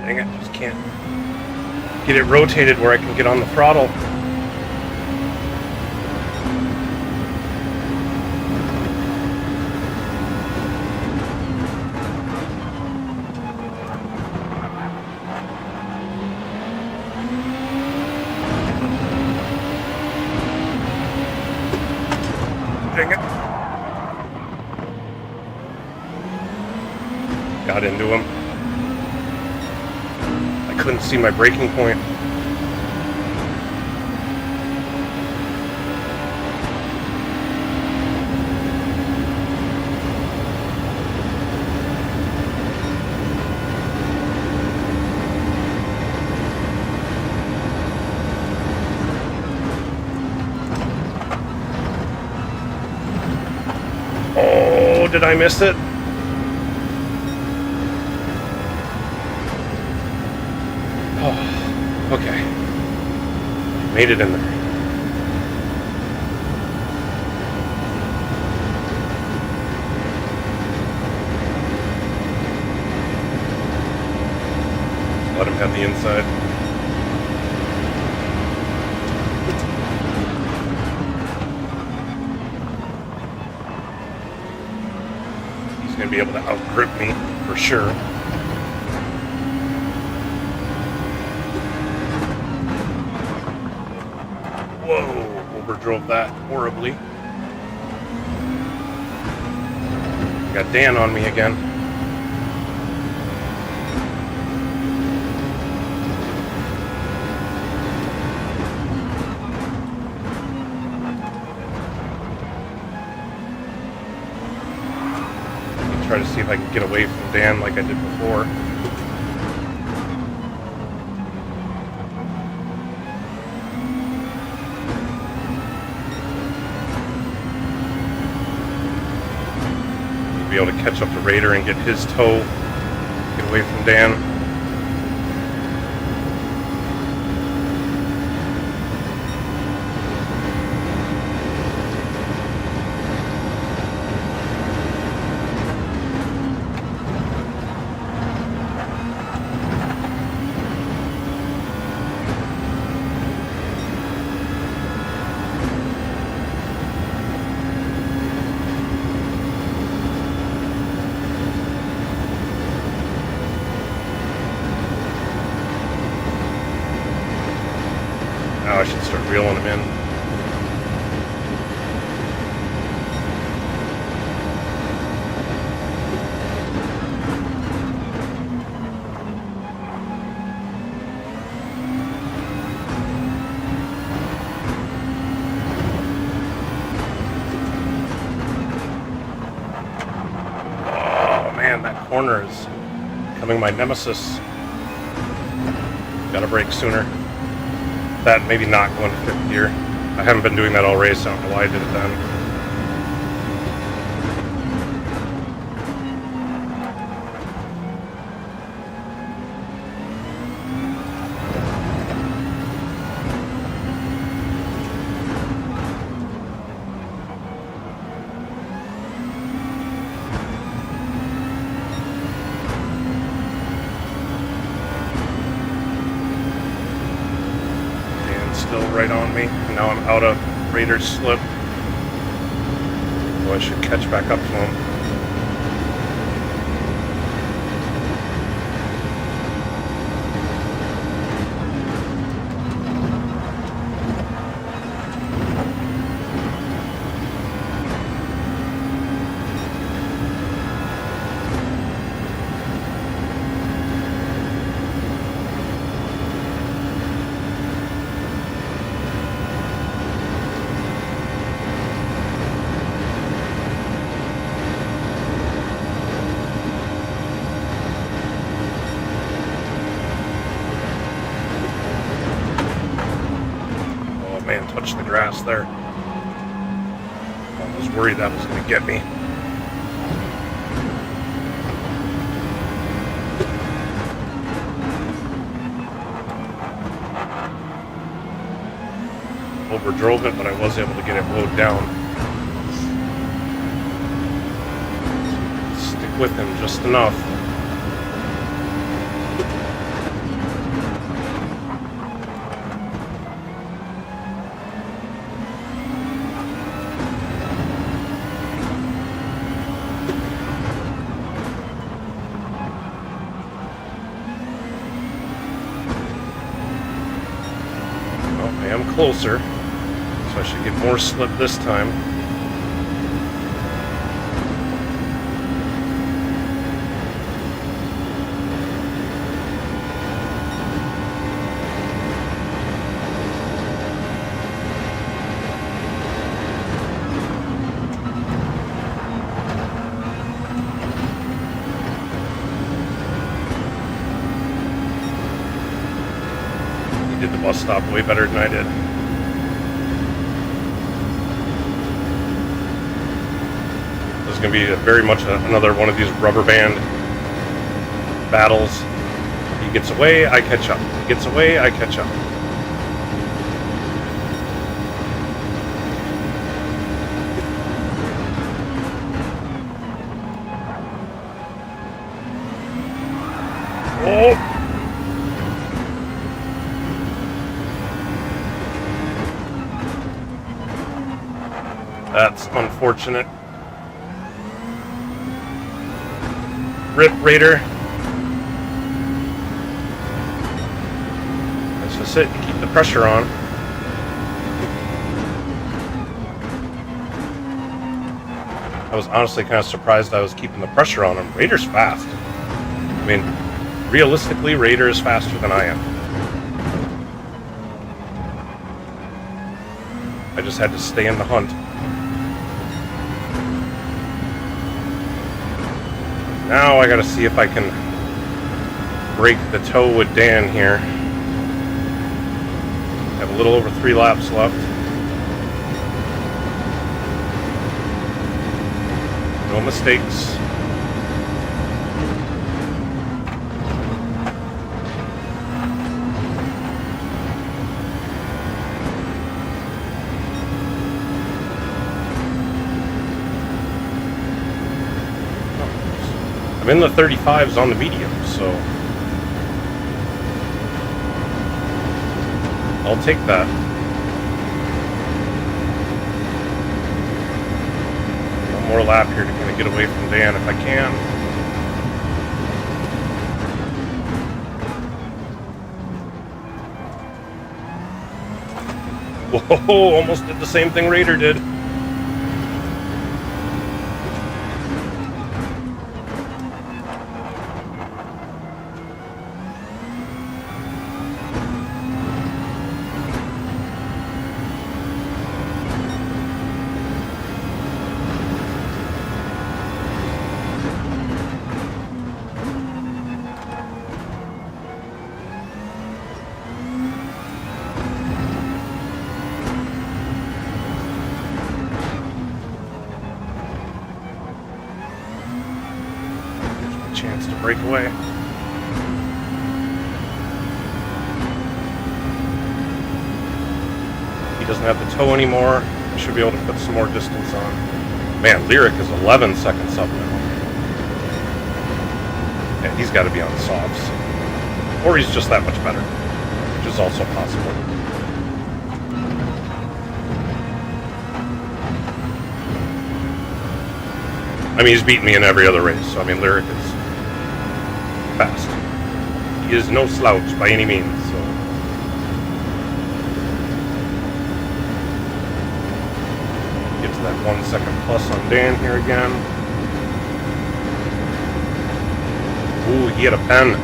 Dang it, just can't get it rotated where I can get on the throttle. Dang it. Got into him. Couldn't see my braking point. Oh, did I miss it? Okay. Made it in there. Let him have the inside. He's going to be able to outgrip me for sure. Whoa, overdrove that horribly. Got Dan on me again. try to see if I can get away from Dan like I did before. Be able to catch up to Raider and get his toe, get away from Dan. I should start reeling him in. Oh man, that corner is becoming my nemesis. Gotta brake sooner. That maybe not going to fifth gear. I haven't been doing that all race, I don't know why I did it then. Still right on me, and now I'm out of Raider's slip. So I should catch back up to him. Man, touched the grass there. I was worried that was going to get me. Overdrove it, but I was able to get it mowed down. Stick with him just enough. I am closer, so I should get more slip this time. Did the bus stop way better than I did. This is going to be very much another one of these rubber band battles. He gets away, I catch up. He gets away, I catch up. Oh! That's unfortunate. Rip Raider. That's just it. You keep the pressure on. I was honestly kind of surprised I was keeping the pressure on him. Raider's fast. I mean, realistically, Raider is faster than I am. I just had to stay in the hunt. Now I gotta see if I can break the toe with Dan here. Have a little over 3 laps left. No mistakes. I'm in the 35s on the medium, so I'll take that. One more lap here to kind of get away from Dan if I can. Whoa, almost did the same thing Raider did. Chance to break away. He doesn't have the toe anymore. I should be able to put some more distance on. Man, Lyric is 11 seconds up now. Yeah, he's got to be on softs. Or he's just that much better, which is also possible. I mean, he's beaten me in every other race, so I mean, Lyric is fast. He is no slouch by any means, so. Get to that 1 second plus on Dan here again. Ooh, he had a pen.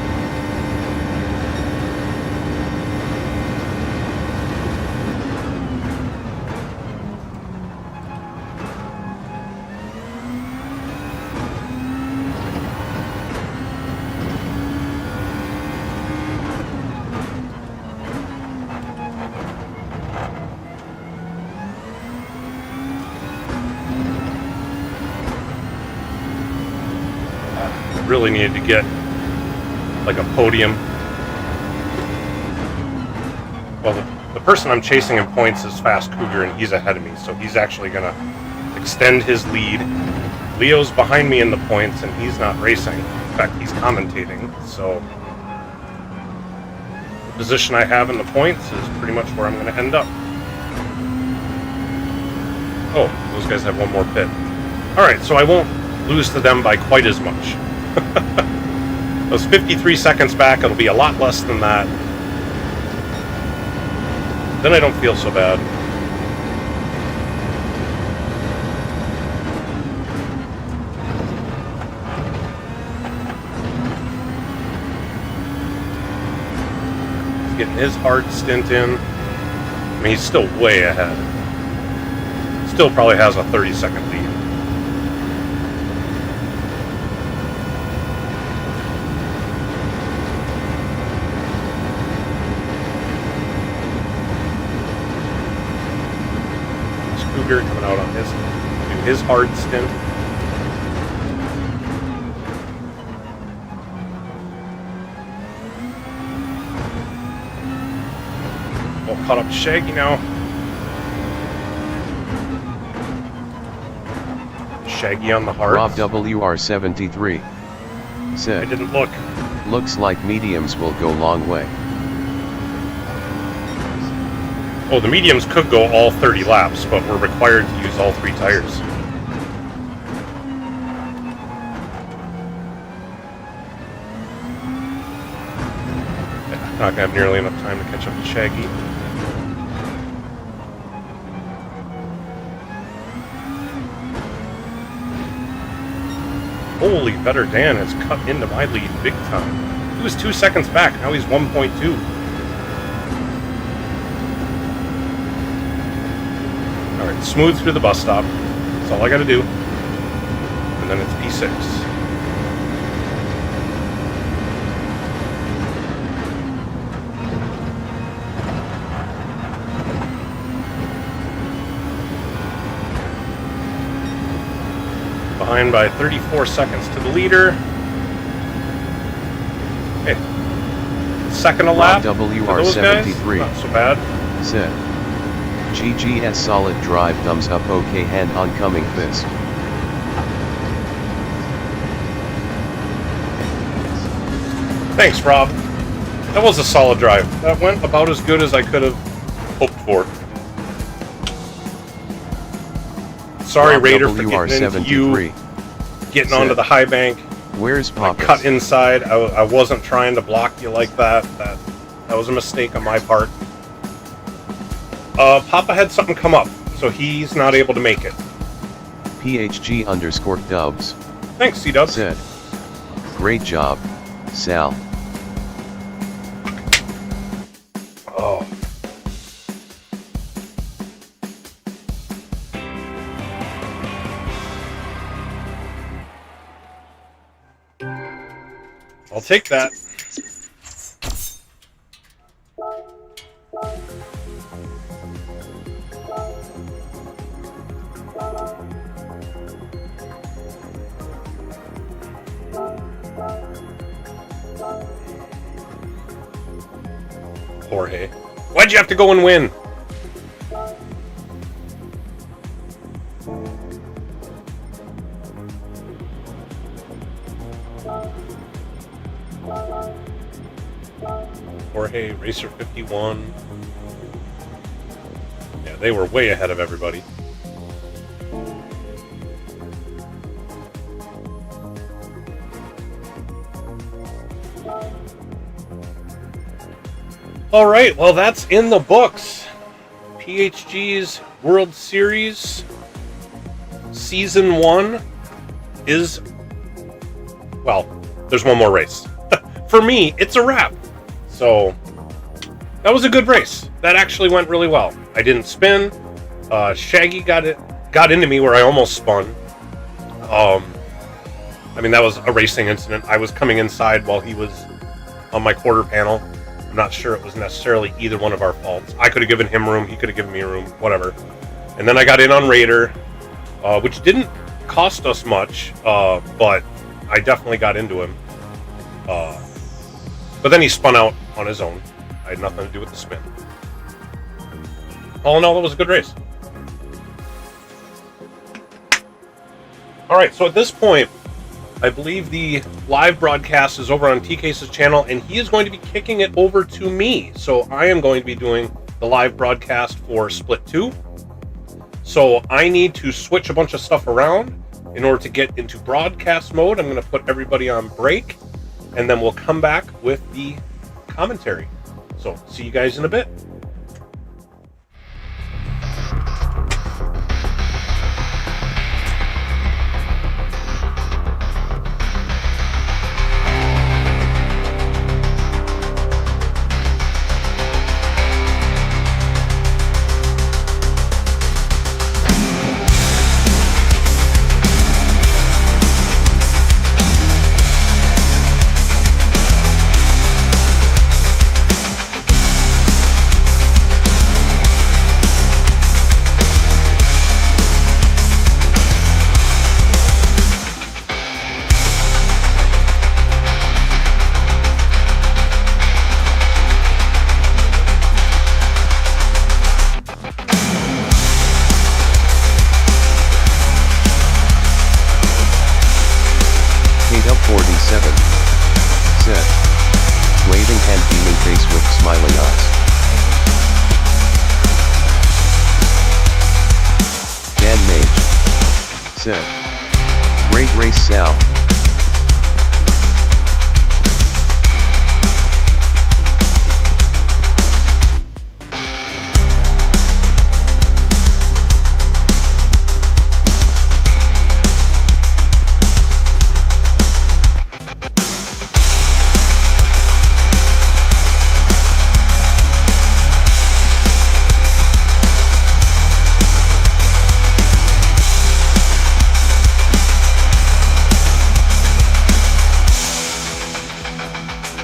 Really needed to get like a podium. Well, the person I'm chasing in points is Fast Cougar, and he's ahead of me, so he's actually going to extend his lead. Leo's behind me in the points, and he's not racing. In fact, he's commentating, so the position I have in the points is pretty much where I'm going to end up. Oh, those guys have one more pit. Alright, so I won't lose to them by quite as much. Those 53 seconds back, it'll be a lot less than that. Then I don't feel so bad. He's getting his hard stint in. I mean, he's still way ahead. Still probably has a 30-second lead. Coming out on his hard stint. Well, caught up to Shaggy now. Shaggy on the hard. Rob WR73 said, I didn't look. Looks like mediums will go long way. Oh, the mediums could go all 30 laps, but we're required to use all 3 tires. Not gonna have nearly enough time to catch up to Shaggy. Holy, Better Dan has cut into my lead big time. He was 2 seconds back, now he's 1.2. Alright, smooth through the bus stop. That's all I gotta do. And then it's P6. behind by 34 seconds to the leader. Hey, second a lap for those guys, not so bad. Said, GGS solid drive, thumbs up, okay, hand on coming fist. Thanks, Rob. That was a solid drive. That went about as good as I could have hoped for. Sorry, Raider, for getting into you, getting onto the high bank. Where's Papa? I cut inside. I wasn't trying to block you like that. That was a mistake on my part. Papa had something come up, so he's not able to make it. PHG_dubs. Thanks, C-Dubs. Said, great job, Sal. Oh. I'll take that. Jorge. Why'd you have to go and win? Jorge, Racer 51. Yeah, they were way ahead of everybody. All right, well, that's in the books. PHG's World Series Season 1 is, well, there's one more race. For me, it's a wrap. So, that was a good race. That actually went really well. I didn't spin. Shaggy got into me where I almost spun. I mean, that was a racing incident. I was coming inside while he was on my quarter panel. I'm not sure it was necessarily either one of our faults. I could have given him room, he could have given me room, whatever. And then I got in on Raider, which didn't cost us much, but I definitely got into him. But then he spun out on his own. I had nothing to do with the spin. All in all, it was a good race. Alright, so at this point, I believe the live broadcast is over on TK's channel, and he is going to be kicking it over to me. So I am going to be doing the live broadcast for Split 2. So I need to switch a bunch of stuff around in order to get into broadcast mode. I'm going to put everybody on break, and then we'll come back with the commentary. So see you guys in a bit. Great race, Sal.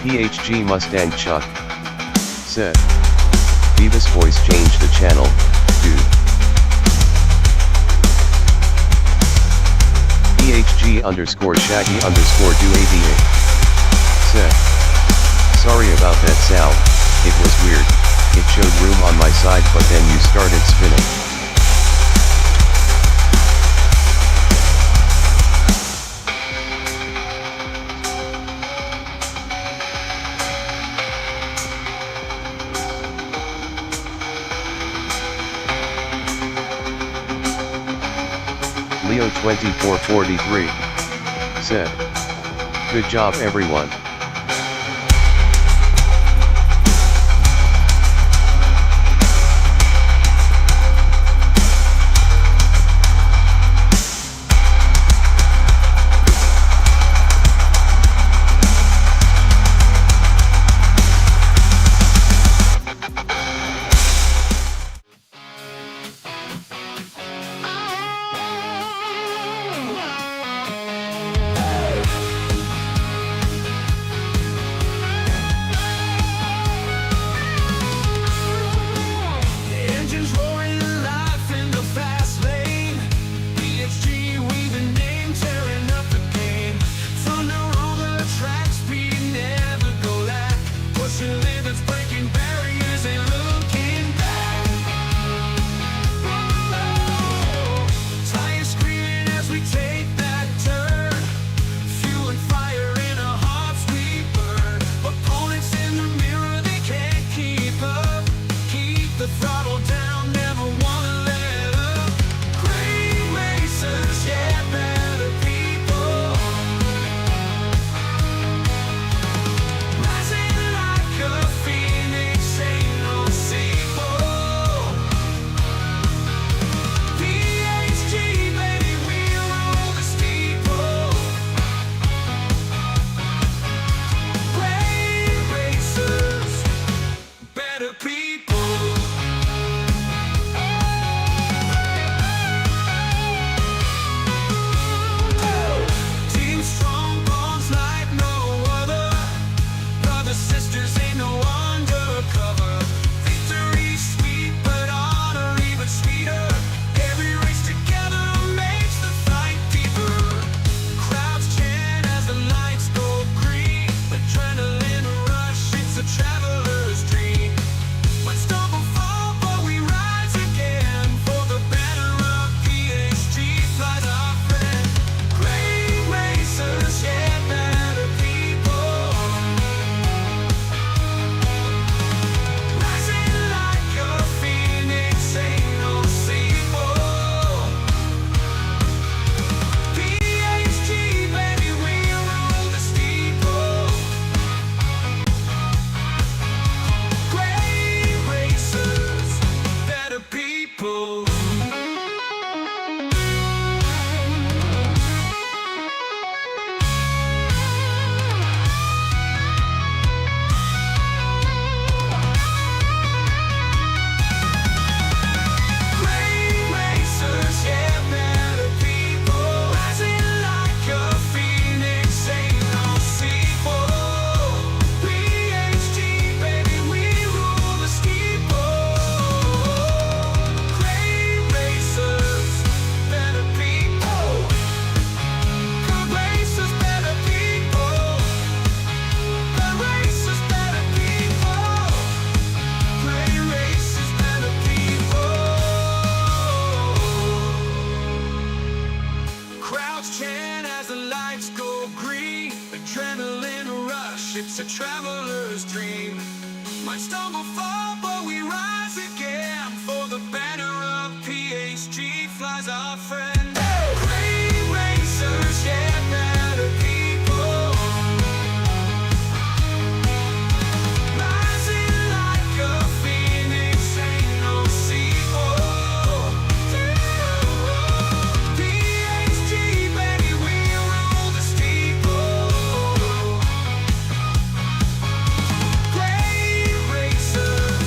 PHG Mustang Chuck said, Beavis voice change the channel, dude. Shaggy_Shaggy_do88. Said. Sorry about that sound, it was weird, it showed room on my side but then you started spinning. Leo2443 said. Good job everyone. It's a traveler's dream. Might stumble, fall, but we rise again. For the banner of PHG flies our friend. Great racers, yeah, better people. Rising like a phoenix, ain't no sequel. PHG, baby, we rule the steeple. Great racers.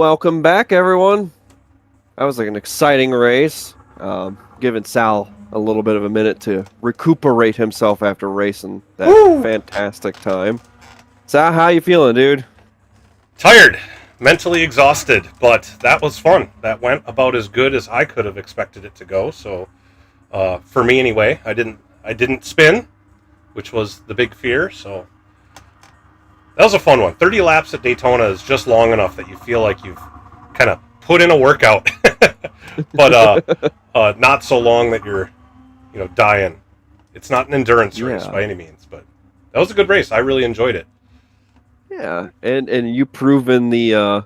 Welcome back, everyone. That was like an exciting race. Giving Sal a little bit of a minute to recuperate himself after racing that fantastic time. Sal, how you feeling, dude? Tired, mentally exhausted, but that was fun. That went about as good as I could have expected it to go. So, for me anyway, I didn't spin, which was the big fear. So that was a fun one. 30 laps at Daytona is just long enough that you feel like you've kind of put in a workout, but not so long that you're, dying. It's not an endurance race by any means, but that was a good race. I really enjoyed it. Yeah, and you proven the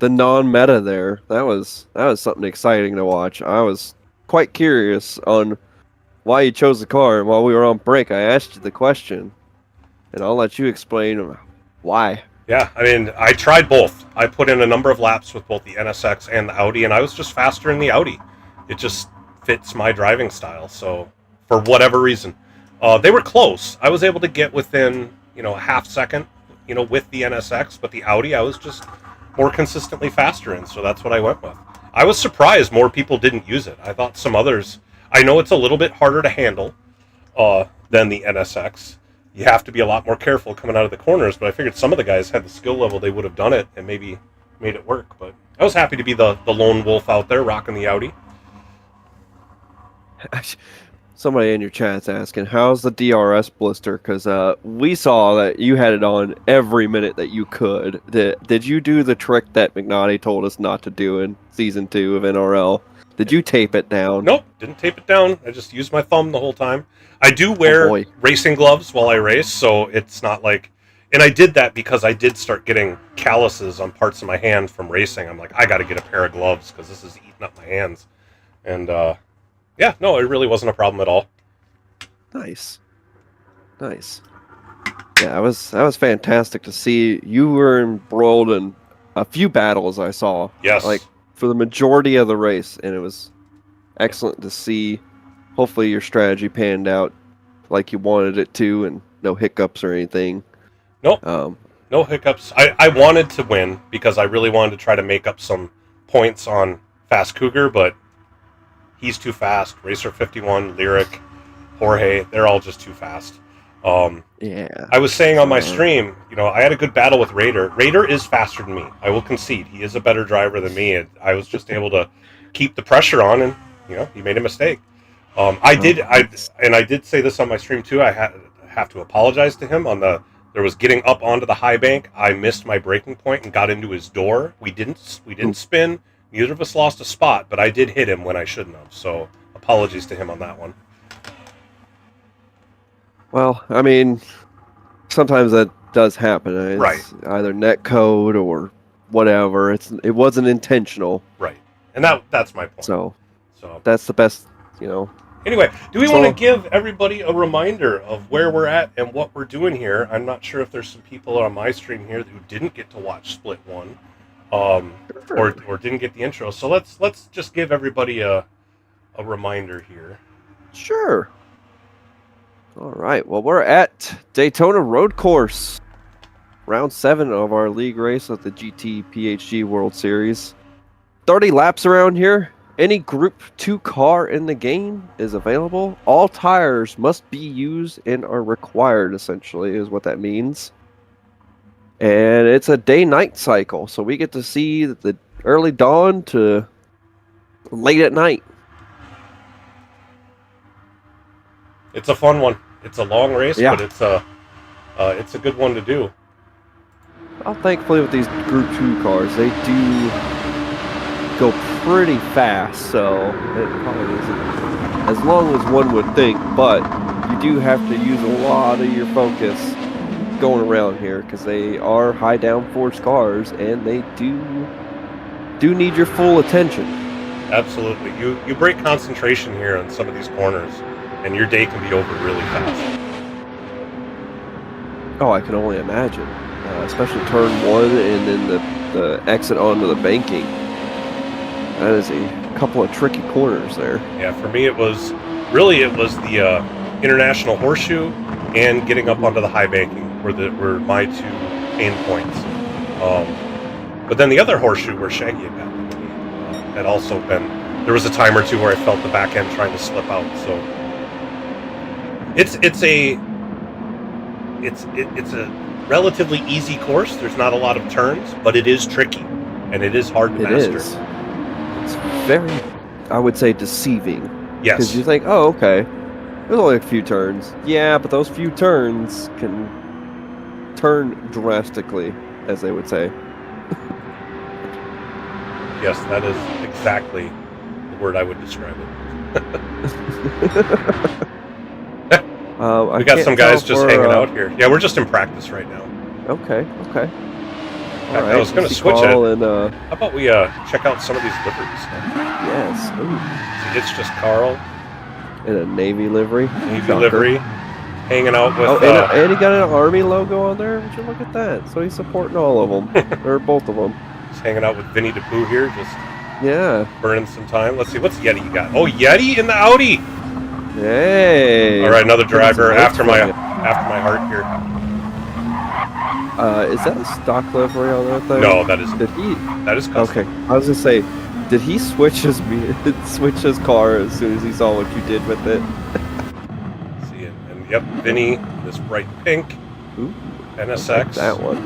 non-meta there. That was something exciting to watch. I was quite curious on why you chose the car, and while we were on break, I asked you the question, and I'll let you explain why. Yeah, I mean, I tried both. I put in a number of laps with both the NSX and the Audi, and I was just faster in the Audi. It just fits my driving style, so for whatever reason. They were close. I was able to get within, a half second, with the NSX, but the Audi I was just more consistently faster in, so that's what I went with. I was surprised more people didn't use it. I thought some others... I know it's a little bit harder to handle than the NSX. You have to be a lot more careful coming out of the corners, but I figured some of the guys had the skill level, they would have done it and maybe made it work. But I was happy to be the lone wolf out there rocking the Audi. Somebody in your chat's asking, how's the DRS blister? Because we saw that you had it on every minute that you could. Did you do the trick that McNaughty told us not to do in Season 2 of NRL? Did you tape it down? Nope, didn't tape it down. I just used my thumb the whole time. I do wear racing gloves while I race, so it's not like... And I did that because I did start getting calluses on parts of my hand from racing. I'm like, I got to get a pair of gloves because this is eating up my hands. And, yeah, no, it really wasn't a problem at all. Nice. Yeah, that was fantastic to see. You were embroiled in a few battles I saw. Yes. Like, for the majority of the race, and it was excellent to see. Hopefully your strategy panned out like you wanted it to, and no hiccups or anything. Nope. No hiccups. I wanted to win because I really wanted to try to make up some points on Fast Cougar, but he's too fast. Racer 51, Lyric, Jorge, they're all just too fast. Yeah. I was saying on my stream, I had a good battle with Raider. Raider is faster than me. I will concede. He is a better driver than me. And I was just able to keep the pressure on, and, he made a mistake. I did say this on my stream too. I have to apologize to him there was getting up onto the high bank. I missed my braking point and got into his door. We didn't spin. Neither of us lost a spot, but I did hit him when I shouldn't have. So apologies to him on that one. Well, I mean, sometimes that does happen. It's right. Either net code or whatever. It wasn't intentional. Right. And that's my point. So that's the best, Anyway, do we want to give everybody a reminder of where we're at and what we're doing here? I'm not sure if there's some people on my stream here who didn't get to watch Split 1 or didn't get the intro. So let's just give everybody a reminder here. Sure. All right. Well, we're at Daytona Road Course. Round 7 of our league race of the GTPHG World Series. 30 laps around here. Any Group 2 car in the game is available. All tires must be used and are required, essentially, is what that means. And it's a day-night cycle, so we get to see the early dawn to late at night. It's a fun one. It's a long race, yeah. But it's a good one to do. Well, thankfully with these Group 2 cars, they do go pretty fast, so it probably isn't as long as one would think, but you do have to use a lot of your focus going around here because they are high downforce cars and they do need your full attention. Absolutely. You break concentration here on some of these corners and your day can be over really fast. Oh, I can only imagine, especially turn 1 and then the exit onto the banking. That is a couple of tricky corners there. Yeah, for me it was the International Horseshoe and getting up onto the high banking were my two pain points. But then the other horseshoe where Shaggy had gotten the lead, had also been. There was a time or two where I felt the back end trying to slip out. So it's a relatively easy course. There's not a lot of turns, but it is tricky and it is hard to master. It is. It's very, I would say, deceiving. Yes. Because you think, oh, okay, there's only a few turns. Yeah, but those few turns can turn drastically, as they would say. Yes, that is exactly the word I would describe it. We got some guys just hanging out here. Yeah, we're just in practice right now. Okay. All I right. was going to switch it. And, How about we check out some of these liveries? yes. Ooh. See, it's just Carl. In a Navy livery. Navy livery. Hanging out with... and he got an Army logo on there. Would you look at that? So he's supporting all of them. Or both of them. He's hanging out with Vinny DePoo here, just burning some time. Let's see, what's Yeti you got? Oh, Yeti in the Audi! Hey! All right, another driver after my heart here. Is that a stock livery on that thing? No, that is custom. Okay, I was gonna say, did he switch his car as soon as he saw what you did with it? See, and yep, Vinny, this bright pink. Ooh, NSX. I like that one.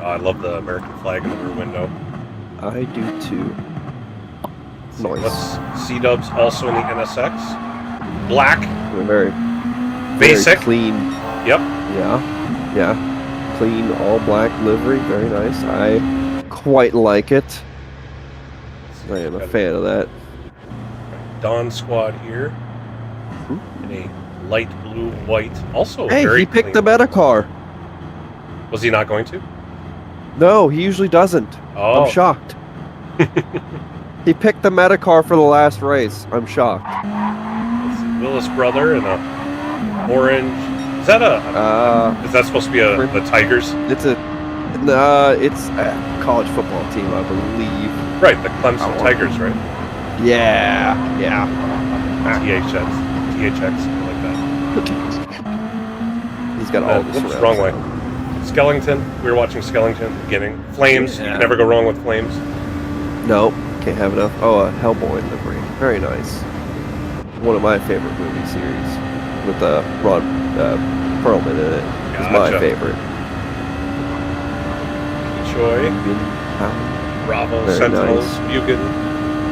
I love the American flag in the rear window. I do too. Nice. C-dubs also in the NSX. Black. Very basic. Very clean. Yep. Yeah. Clean, all black livery. Very nice. I quite like it. I am a fan of that. Dawn Squad here. In a light blue white. Also hey, very he picked clean. the meta car. Was he not going to? No, he usually doesn't. Oh. I'm shocked. He picked the meta car for the last race. I'm shocked. Let's see, Willis brother in a orange. Is that is that supposed to be the Tigers? It's a college football team, I believe. Right, the Clemson Tigers, right? Yeah. THX, something like that. He's got all this. Whoops, wrong way. Skellington. We were watching Skellington at the beginning. Flames. Yeah. You can never go wrong with Flames. Nope. Can't have enough. Oh, a Hellboy livery. Very nice. One of my favorite movie series with Ron Perlman in it. It's my favorite. Choi. Bravo. Very Sentinels. nice. Mugen.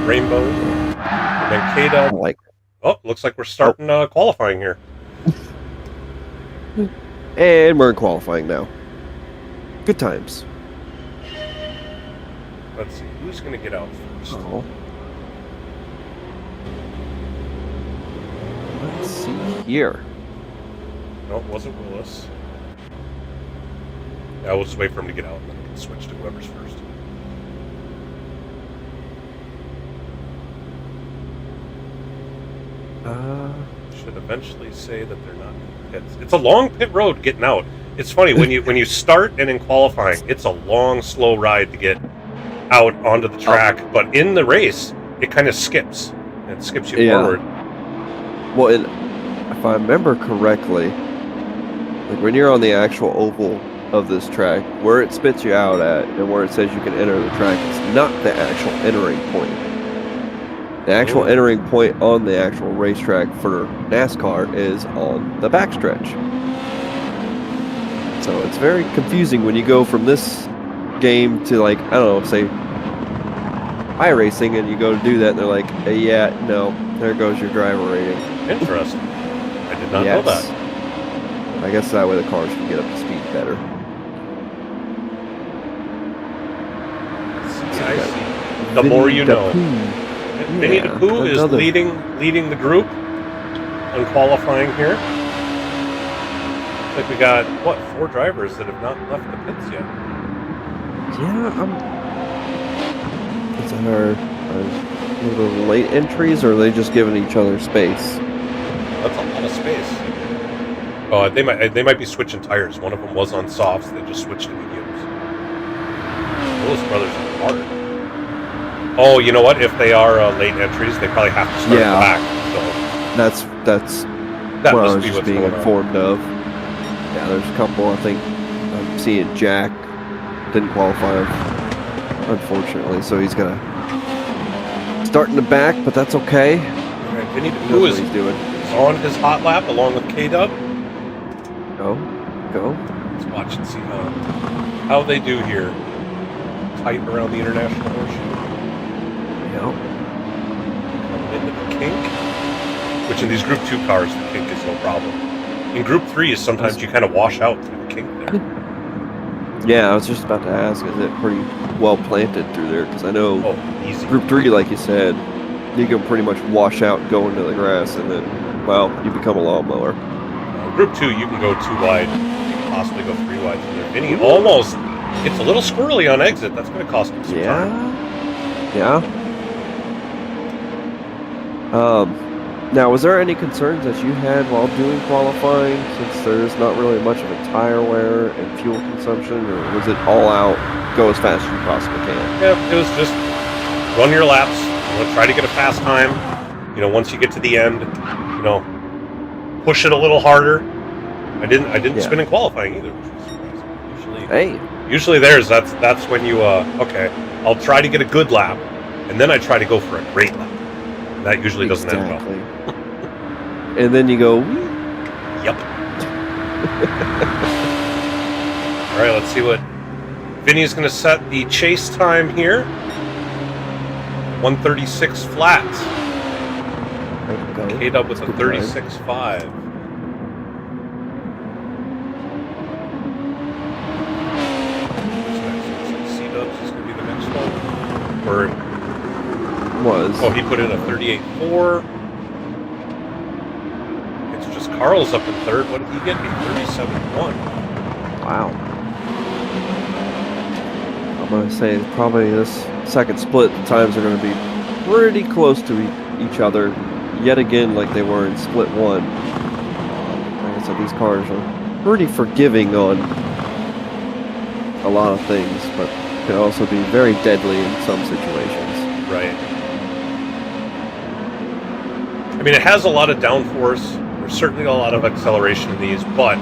Rainbow. And then K-Dub. Oh, looks like we're starting qualifying here. And we're in qualifying now. Good times. Let's see, who's going to get out first? Oh. Let's see here. No, it wasn't Willis. Yeah, we'll just wait for him to get out and then we can switch to whoever's first. Should eventually say that they're not in pits. It's a long pit road getting out. It's funny when you start and in qualifying, it's a long, slow ride to get out onto the track. But in the race, it kind of skips. It skips you forward. Well, if I remember correctly, like when you're on the actual oval of this track, where it spits you out at and where it says you can enter the track, it's not the actual entering point. The actual entering point on the actual racetrack for NASCAR is on the backstretch. So it's very confusing when you go from this game to, like, I don't know, say iRacing, and you go to do that and they're like, hey, yeah, no, there goes your driver rating. Interesting. I did not know that. I guess that way the cars can get up to speed better. I see. The more you know. Vinny DePoo is leading the group on qualifying here. Looks like we got, 4 drivers that have not left the pits yet. Yeah, is that our late entries, or are they just giving each other space? That's a lot of space. Oh, they might be switching tires. One of them was on softs. They just switched to mediums. Those brothers are hard. Oh, you know what? If they are late entries, they probably have to start at the back. So that's what I was just being informed of. Yeah, there's a couple. I think I'm seeing Jack didn't qualify unfortunately. So he's gonna start in the back, but that's okay. All right, Vinny, He who knows is what he's doing. on his hot lap along with K-Dub? Go. Let's watch and see how they do here. Tight around the international ocean. Yep. Coming into the kink. Which in these Group 2 cars, the kink is no problem. In Group 3 is sometimes you kind of wash out through the kink there. Yeah, I was just about to ask, is it pretty well planted through there? Because I know Easy. Group 3, like you said, you can pretty much wash out and go into the grass, and then, well, you become a lawnmower. Group 2, you can go 2 wide. You can possibly go 3 wide from there. Vinny almost gets a little squirrely on exit. That's going to cost him some time. Yeah. Now, was there any concerns that you had while doing qualifying, since there's not really much of a tire wear and fuel consumption, or was it all out, go as fast as you possibly can? Yeah, it was just run your laps. Try to get a fast time. Once you get to the end, push it a little harder. I didn't spin in qualifying either, which was surprising. Usually there's that's when you okay, I'll try to get a good lap, and then I try to go for a great lap. That usually doesn't end well. And then you go, yep. All right, let's see what Vinny's going to set the chase time here. 136 flat. K-Dub with a 36.5. C-Dubs is going to be the next one. He put in a 38.4. It's just Carl's up in third. What did he get? 37.1. Wow. I'm going to say probably this second split, the times are going to be pretty close to each other yet again, like they were in split 1. Like I said, these cars are pretty forgiving on a lot of things, but can also be very deadly in some situations. Right. I mean, it has a lot of downforce. There's certainly a lot of acceleration in these, but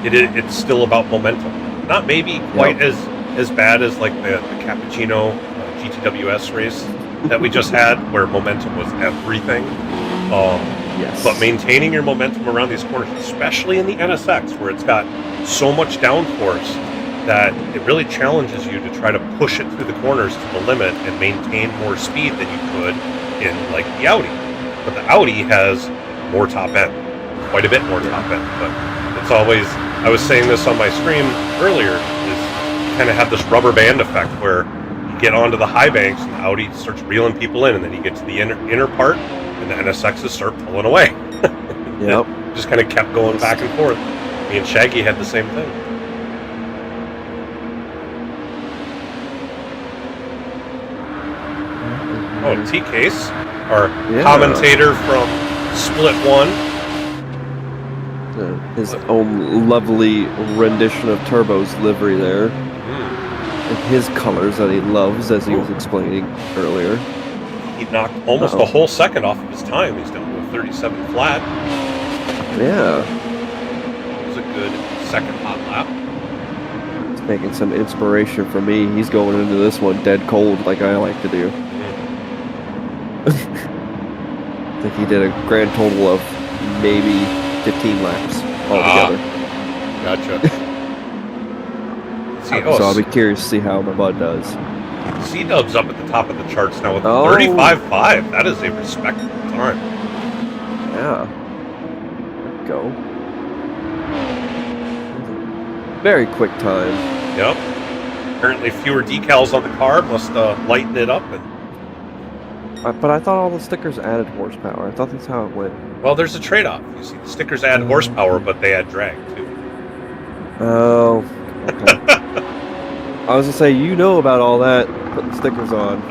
it's still about momentum. Not maybe quite as bad as like the Cappuccino GTWS race that we just had, where momentum was everything. Yes. But maintaining your momentum around these corners, especially in the NSX, where it's got so much downforce that it really challenges you to try to push it through the corners to the limit and maintain more speed than you could in like the Audi. But the Audi has more top end, quite a bit more top end. But it's always, I was saying this on my stream earlier, is you kind of have this rubber band effect where you get onto the high banks and the Audi starts reeling people in, and then you get to the inner part and the NSXs start pulling away. Yep. Just kind of kept going back and forth. Me and Shaggy had the same thing. Oh, T-Case, our commentator from Split 1. His own lovely rendition of Turbo's livery there. And his colors that he loves, as he was explaining earlier. He knocked almost a whole second off of his time. He's down to a 37 flat. Yeah. It was a good second hot lap. He's making some inspiration for me. He's going into this one dead cold like I like to do. I think he did a grand total of maybe 15 laps altogether. Gotcha. So I'll be curious to see how the Bud does. C-Dub's up at the top of the charts now with 35.5. That is a respectable time. Yeah. Go. Very quick time. Yep. Apparently fewer decals on the car must lighten it up. But I thought all the stickers added horsepower. I thought that's how it went. Well, there's a trade-off. You see, the stickers add horsepower, but they add drag, too. Oh, okay. I was going to say, you know about all that, putting stickers on,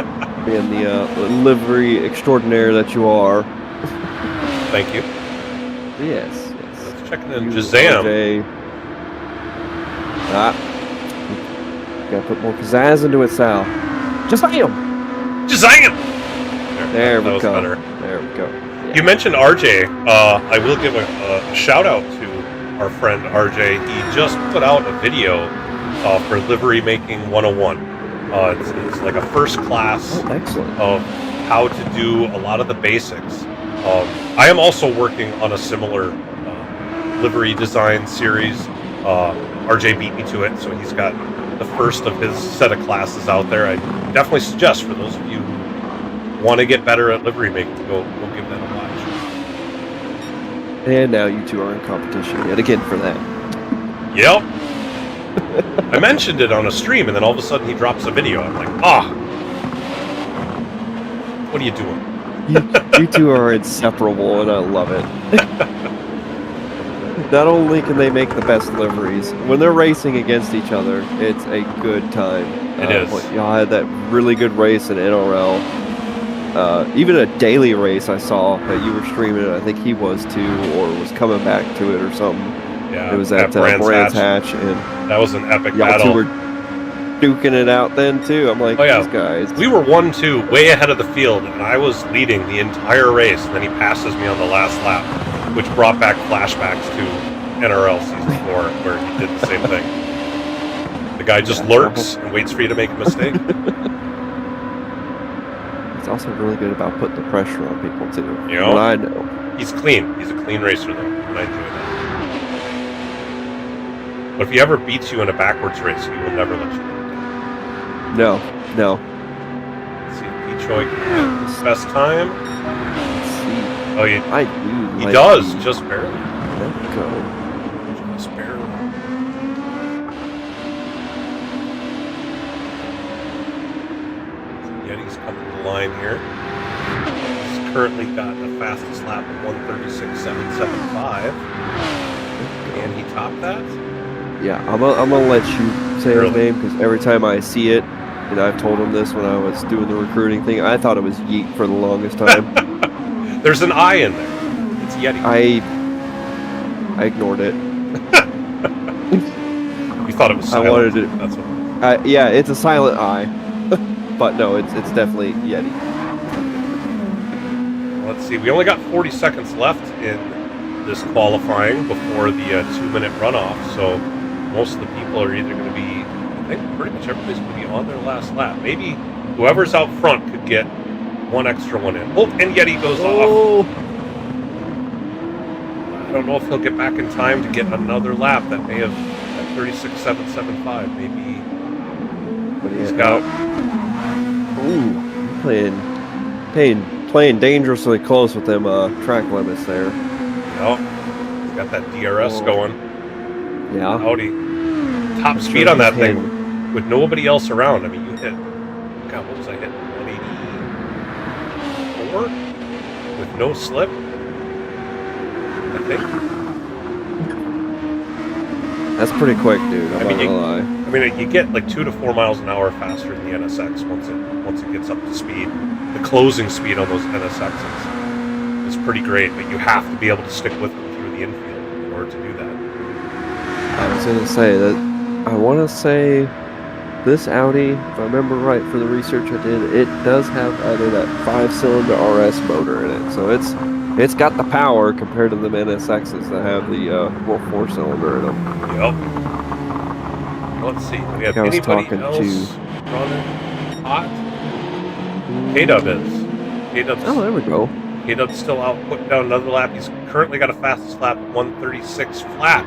being the livery extraordinaire that you are. Thank you. Yes. Let's check in Shazam. Gotta put more pizzazz into it, Sal. Shazam! Shazam! There we go. Better. There we go. Yeah. You mentioned RJ. I will give a shout out to our friend RJ. He just put out a video for Livery Making 101. It's like a first class Excellent. of how to do a lot of the basics. I am also working on a similar livery design series. RJ beat me to it, so he's got the first of his set of classes out there. I definitely suggest for those of you who want to get better at livery making to go give that a watch. And now you two are in competition yet again for that. Yep. I mentioned it on a stream, and then all of a sudden he drops a video. I'm like, what are you doing? You two are inseparable, and I love it. Not only can they make the best liveries, when they're racing against each other, it's a good time. It is. Y'all had that really good race in NRL. Even a daily race I saw that you were streaming, I think he was too, or was coming back to it or something. Yeah, it was at Brands Hatch, and that was an epic y'all battle. two were duking it out then too. I'm like, these guys. We were 1-2, way ahead of the field, and I was leading the entire race, and then he passes me on the last lap, which brought back flashbacks to NRL Season 4, where he did the same thing. The guy just lurks and waits for you to make a mistake. He's also really good about putting the pressure on people too. You know? What I know. He's clean. He's a clean racer, though, and I enjoy that. But if he ever beats you in a backwards race, he will never let you win. No. Let's see if P-Choi can get his best time. Let's see. Oh, he does, just barely. There we go. Just barely. Yeti's coming to the line here. He's currently got the fastest lap of 1:36.775. Can he top that? Yeah, I'm gonna let you say his name, because every time I see it, and I've told him this when I was doing the recruiting thing, I thought it was Yeet for the longest time. There's an I in there. It's Yeti. I ignored it. You thought it was silent. I wanted it. That's what. Yeah, it's a silent I. But no, it's definitely Yeti. Let's see. We only got 40 seconds left in this qualifying before the 2-minute runoff, so most of the people are either going to be, I think pretty much everybody's going to be on their last lap. Maybe whoever's out front could get one extra one in. Oh, and Yeti goes off. I don't know if he'll get back in time to get another lap. That may have at 36.775. Maybe he's got. Ooh, playing dangerously close with them track limits there. Oh, he's got that DRS going. Yeah. Howdy. Top speed on that thing with nobody else around. I mean, you hit. God, what was I hitting? 184 with no slip. I think. That's pretty quick, dude. I'm not gonna lie. I mean, you get like 2 to 4 miles an hour faster than the NSX once it gets up to speed. The closing speed on those NSXs is pretty great, but you have to be able to stick with them through the infield in order to do that. I was gonna say that. I want to say this Audi, if I remember right for the research I did, it does have either that 5-cylinder RS motor in it, so it's got the power compared to the NSXs that have the 4-cylinder in them. Yep. Let's see. Do we have anybody else running hot? K-Dub is. K-Dub's, oh, there we go. K-Dub's still out putting down another lap. He's currently got a fastest lap of 1:36 flat.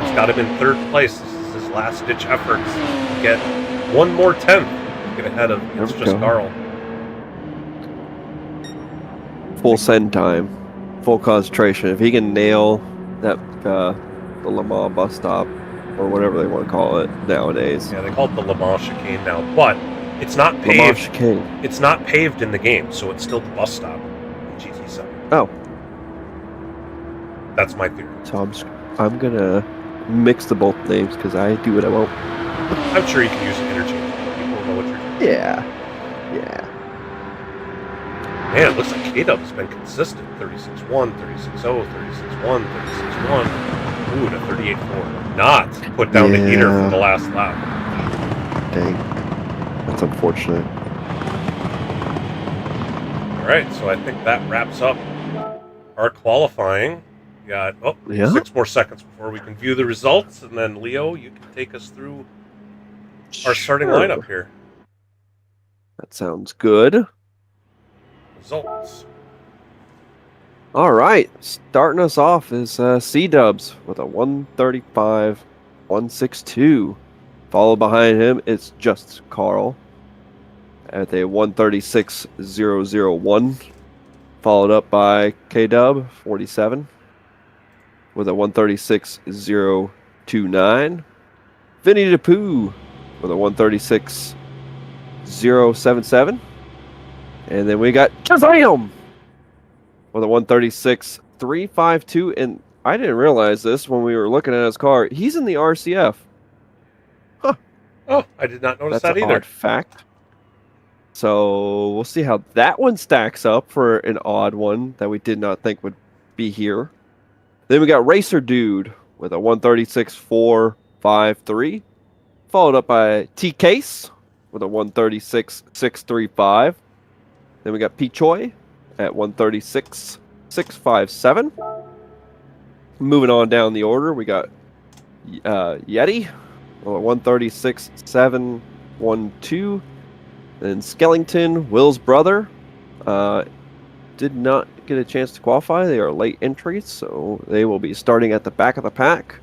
It's got him in 3rd place. This is his last-ditch efforts to get one more 10th to get ahead of It's Just Carl. Full send time. Full concentration. If he can nail that the Le Mans bus stop, or whatever they want to call it nowadays. Yeah, they call it the Le Mans chicane now, but it's not paved. Le Mans chicane. It's not paved in the game, so it's still the bus stop in GT7. Oh. That's my theory. So I'm gonna mix the both names because I do what I want. I'm sure you can use it interchangeably. People will know what you're doing. Yeah. Man, it looks like K-Dub has been consistent. 36.1, 36.0, 36.1, 36.1. Ooh, to 38.4. Not put down the heater for the last lap. Dang. That's unfortunate. All right, so I think that wraps up our qualifying. We got 6 more seconds before we can view the results, and then Leo, you can take us through our starting lineup here. That sounds good. Results. All right, starting us off is C-Dubs with a 135.162. Followed behind him, it's Just Carl at a 136.001. Followed up by K-Dub, 47, with a 136.029. Vinny the Pooh with a 136.077. And then we got Shazam with a 136.352. And I didn't realize this when we were looking at his car. He's in the RCF. Huh. Oh, I did not notice That's that an either. odd fact. So we'll see how that one stacks up for an odd one that we did not think would be here. Then we got Racer Dude with a 136.453. Followed up by T-Case with a 136.635. Then we got P-Choi at 136.657. Moving on down the order, we got Yeti with a 136.712. Then Skellington, Will's brother, did not get a chance to qualify. They are late entries, so they will be starting at the back of the pack.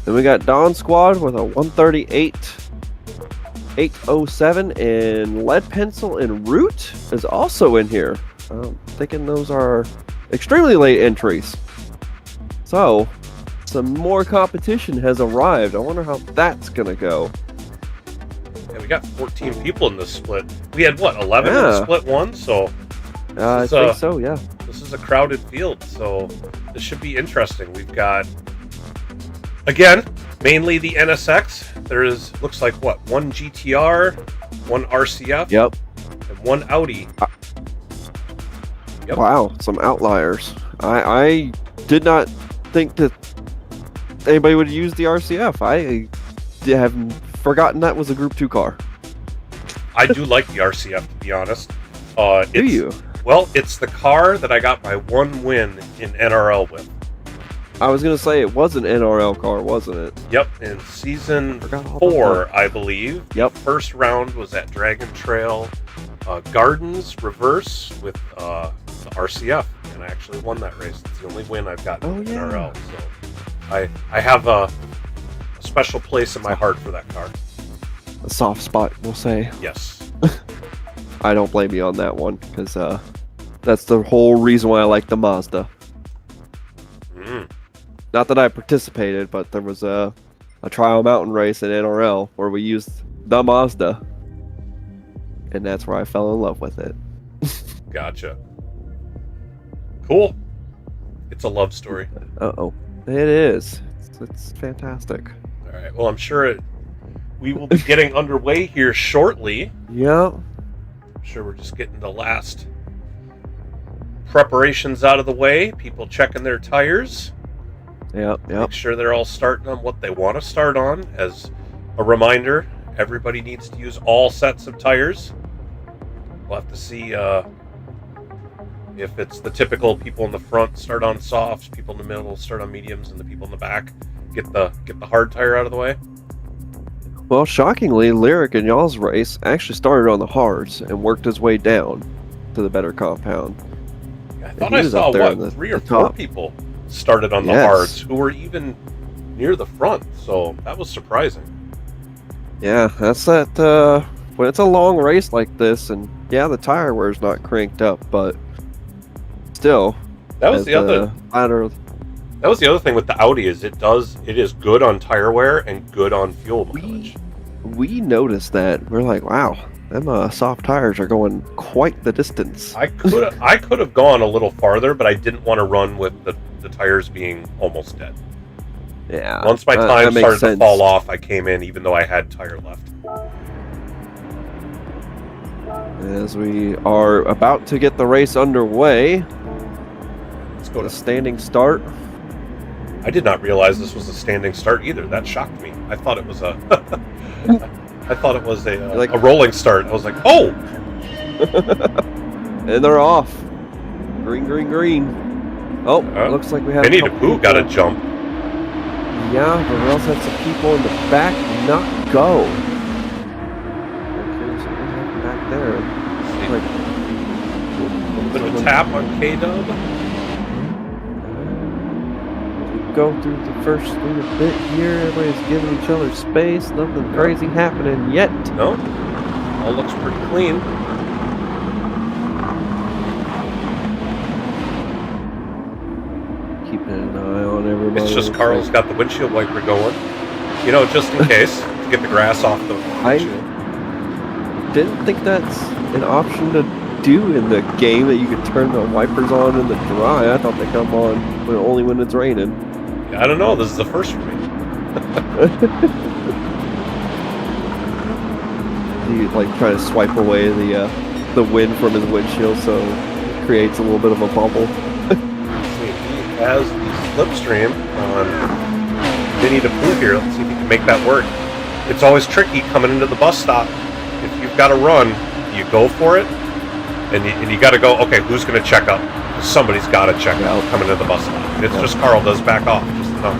Then we got Dawn Squad with a 138.807, and Lead Pencil and Root is also in here. I'm thinking those are extremely late entries. So, some more competition has arrived. I wonder how that's going to go. Yeah, we got 14 people in this split. We had, what, 11 in split one? So I think so, yeah. This is a crowded field, so this should be interesting. We've got, again, mainly the NSX. There is, looks like, what, one GTR, one RCF, Yep. and one Audi. Yep. Wow, some outliers. I did not think that anybody would use the RCF. I have forgotten that was a Group 2 car. I do like the RCF, to be honest. Do you? Well, it's the car that I got my one win in NRL with. I was going to say it was an NRL car, wasn't it? Yep, in season Forgot all 4, about I believe. Yep. First round was at Dragon Trail Gardens Reverse with the RCF, and I actually won that race. It's the only win I've gotten in NRL. So I have a special place in my heart for that car. A soft spot, we'll say. Yes. I don't blame you on that one, because that's the whole reason why I like the Mazda. Not that I participated, but there was a trial mountain race in NRL where we used the Mazda, and that's where I fell in love with it. Gotcha. Cool. It's a love story. Uh-oh. It is. It's fantastic. All right. Well, I'm sure we will be getting underway here shortly. Yeah. I'm sure we're just getting the last preparations out of the way. People checking their tires. Yep. Make sure they're all starting on what they want to start on. As a reminder, everybody needs to use all sets of tires. We'll have to see if it's the typical people in the front start on softs, people in the middle start on mediums, and the people in the back get the hard tire out of the way. Well, shockingly, Lyric in y'all's race actually started on the hards and worked his way down to the better compound. I thought I saw, what, 3 or 4 people started on the hards who were even near the front, so that was surprising. Yeah, that's that, when it's a long race like this, and yeah, the tire wear's not cranked up, but still. That was the other thing with the Audi, is it is good on tire wear and good on fuel mileage. We noticed that. We're like, wow, them soft tires are going quite the distance. I could have gone a little farther, but I didn't want to run with the tires being almost dead. Yeah. Once my time started to fall off, I came in even though I had tire left. As we are about to get the race underway, let's go to standing start. I did not realize this was a standing start either. That shocked me. I thought it was a a rolling start. I was like, oh! And they're off. Green, green, green. Oh, looks like we have Vinny the Pooh got a jump. Yeah, but we also had some people in the back not go. I'm curious what happened back there. Bit of a tap on K-Dub. Go through the first little bit here. Everybody's giving each other space. Nothing crazy happening yet. No. All looks pretty clean. Keeping an eye on everybody. It's just Carl's got the windshield wiper going. You know, just in case, to get the grass off the windshield. I didn't think that's an option to do in the game, that you could turn the wipers on in the dry. I thought they come on only when it's raining. I don't know. This is the first for me. You like try to swipe away the wind from his windshield, so it creates a little bit of a bubble. He has the slipstream on Vinny to Pooh here. Let's see if he can make that work. It's always tricky coming into the bus stop. If you've got to run, you go for it, and you got to go. Okay, who's going to check up? Somebody's got to check out coming into the bus stop. It's just Carl does back off just enough.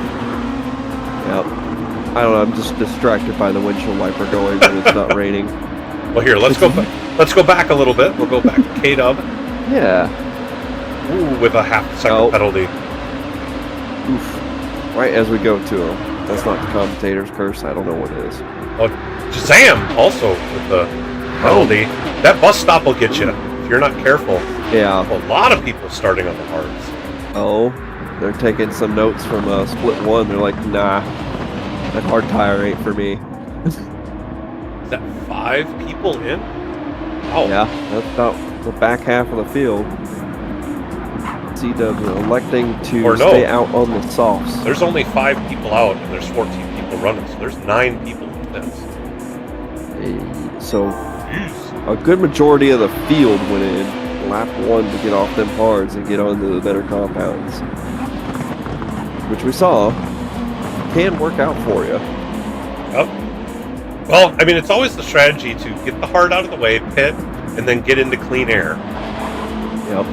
Yep. I don't know. I'm just distracted by the windshield wiper going when it's not raining. Well, here, let's go. Let's go back a little bit. We'll go back to K-Dub. Yeah. Ooh, with a half-second penalty. Oof. Right as we go to him. That's not the commentator's curse. I don't know what it is. Oh, Shazam! Also with the penalty. That bus stop will get you if you're not careful. Yeah. A lot of people starting on the hards. Oh, they're taking some notes from Split 1. They're like, nah, that hard tire ain't for me. Is that 5 people in? Oh. Yeah, that's about the back half of the field. CW electing to stay out on the softs. There's only 5 people out, and there's 14 people running, so there's 9 people in this. So, a good majority of the field went in lap 1 to get off them hards and get onto the better compounds, which we saw can work out for you. Yep. Well, I mean, it's always the strategy to get the hard out of the way, pit, and then get into clean air. Yep.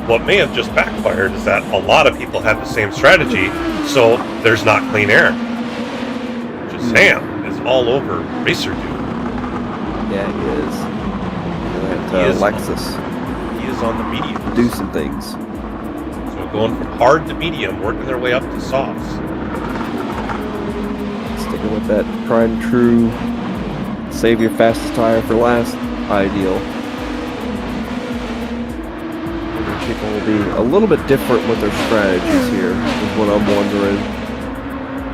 What may have just backfired is that a lot of people had the same strategy, so there's not clean air. Shazam is all over Racer Dude. Yeah, he is. He is Lexus. He is on the medium. Producing things. So going from hard to medium, working their way up to softs. Sticking with that tried and true, save your fastest tire for last ideal. People will be a little bit different with their strategies here, is what I'm wondering.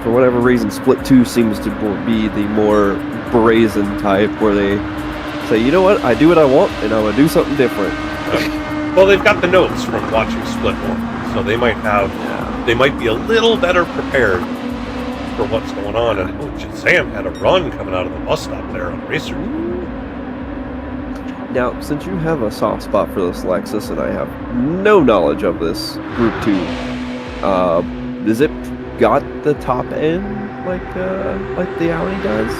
For whatever reason, Split 2 seems to be the more brazen type, where they say, you know what, I do what I want, and I'm going to do something different. Well, they've got the notes from watching Split 1, so they might have, they might be a little better prepared for what's going on. And Shazam had a run coming out of the bus stop there on Racer. Now, since you have a soft spot for this Lexus, and I have no knowledge of this Group 2, is it got the top end like the Audi does?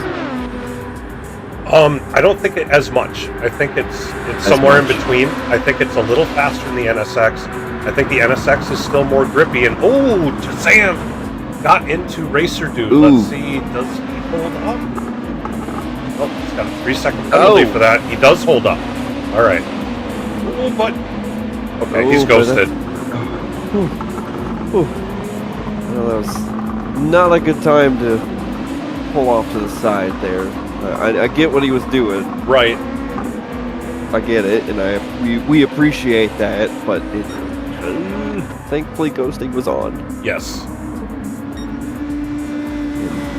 I don't think it as much. I think it's somewhere in between. I think it's a little faster than the NSX. I think the NSX is still more grippy. And Shazam got into Racer Dude. Ooh. Let's see, does he hold up? Oh, he's got a 3-second penalty for that. He does hold up. All right. Oh, but okay, he's ghosted. Well, that was not a good time to pull off to the side there. I get what he was doing. Right. I get it, and we appreciate that, but thankfully ghosting was on. Yes.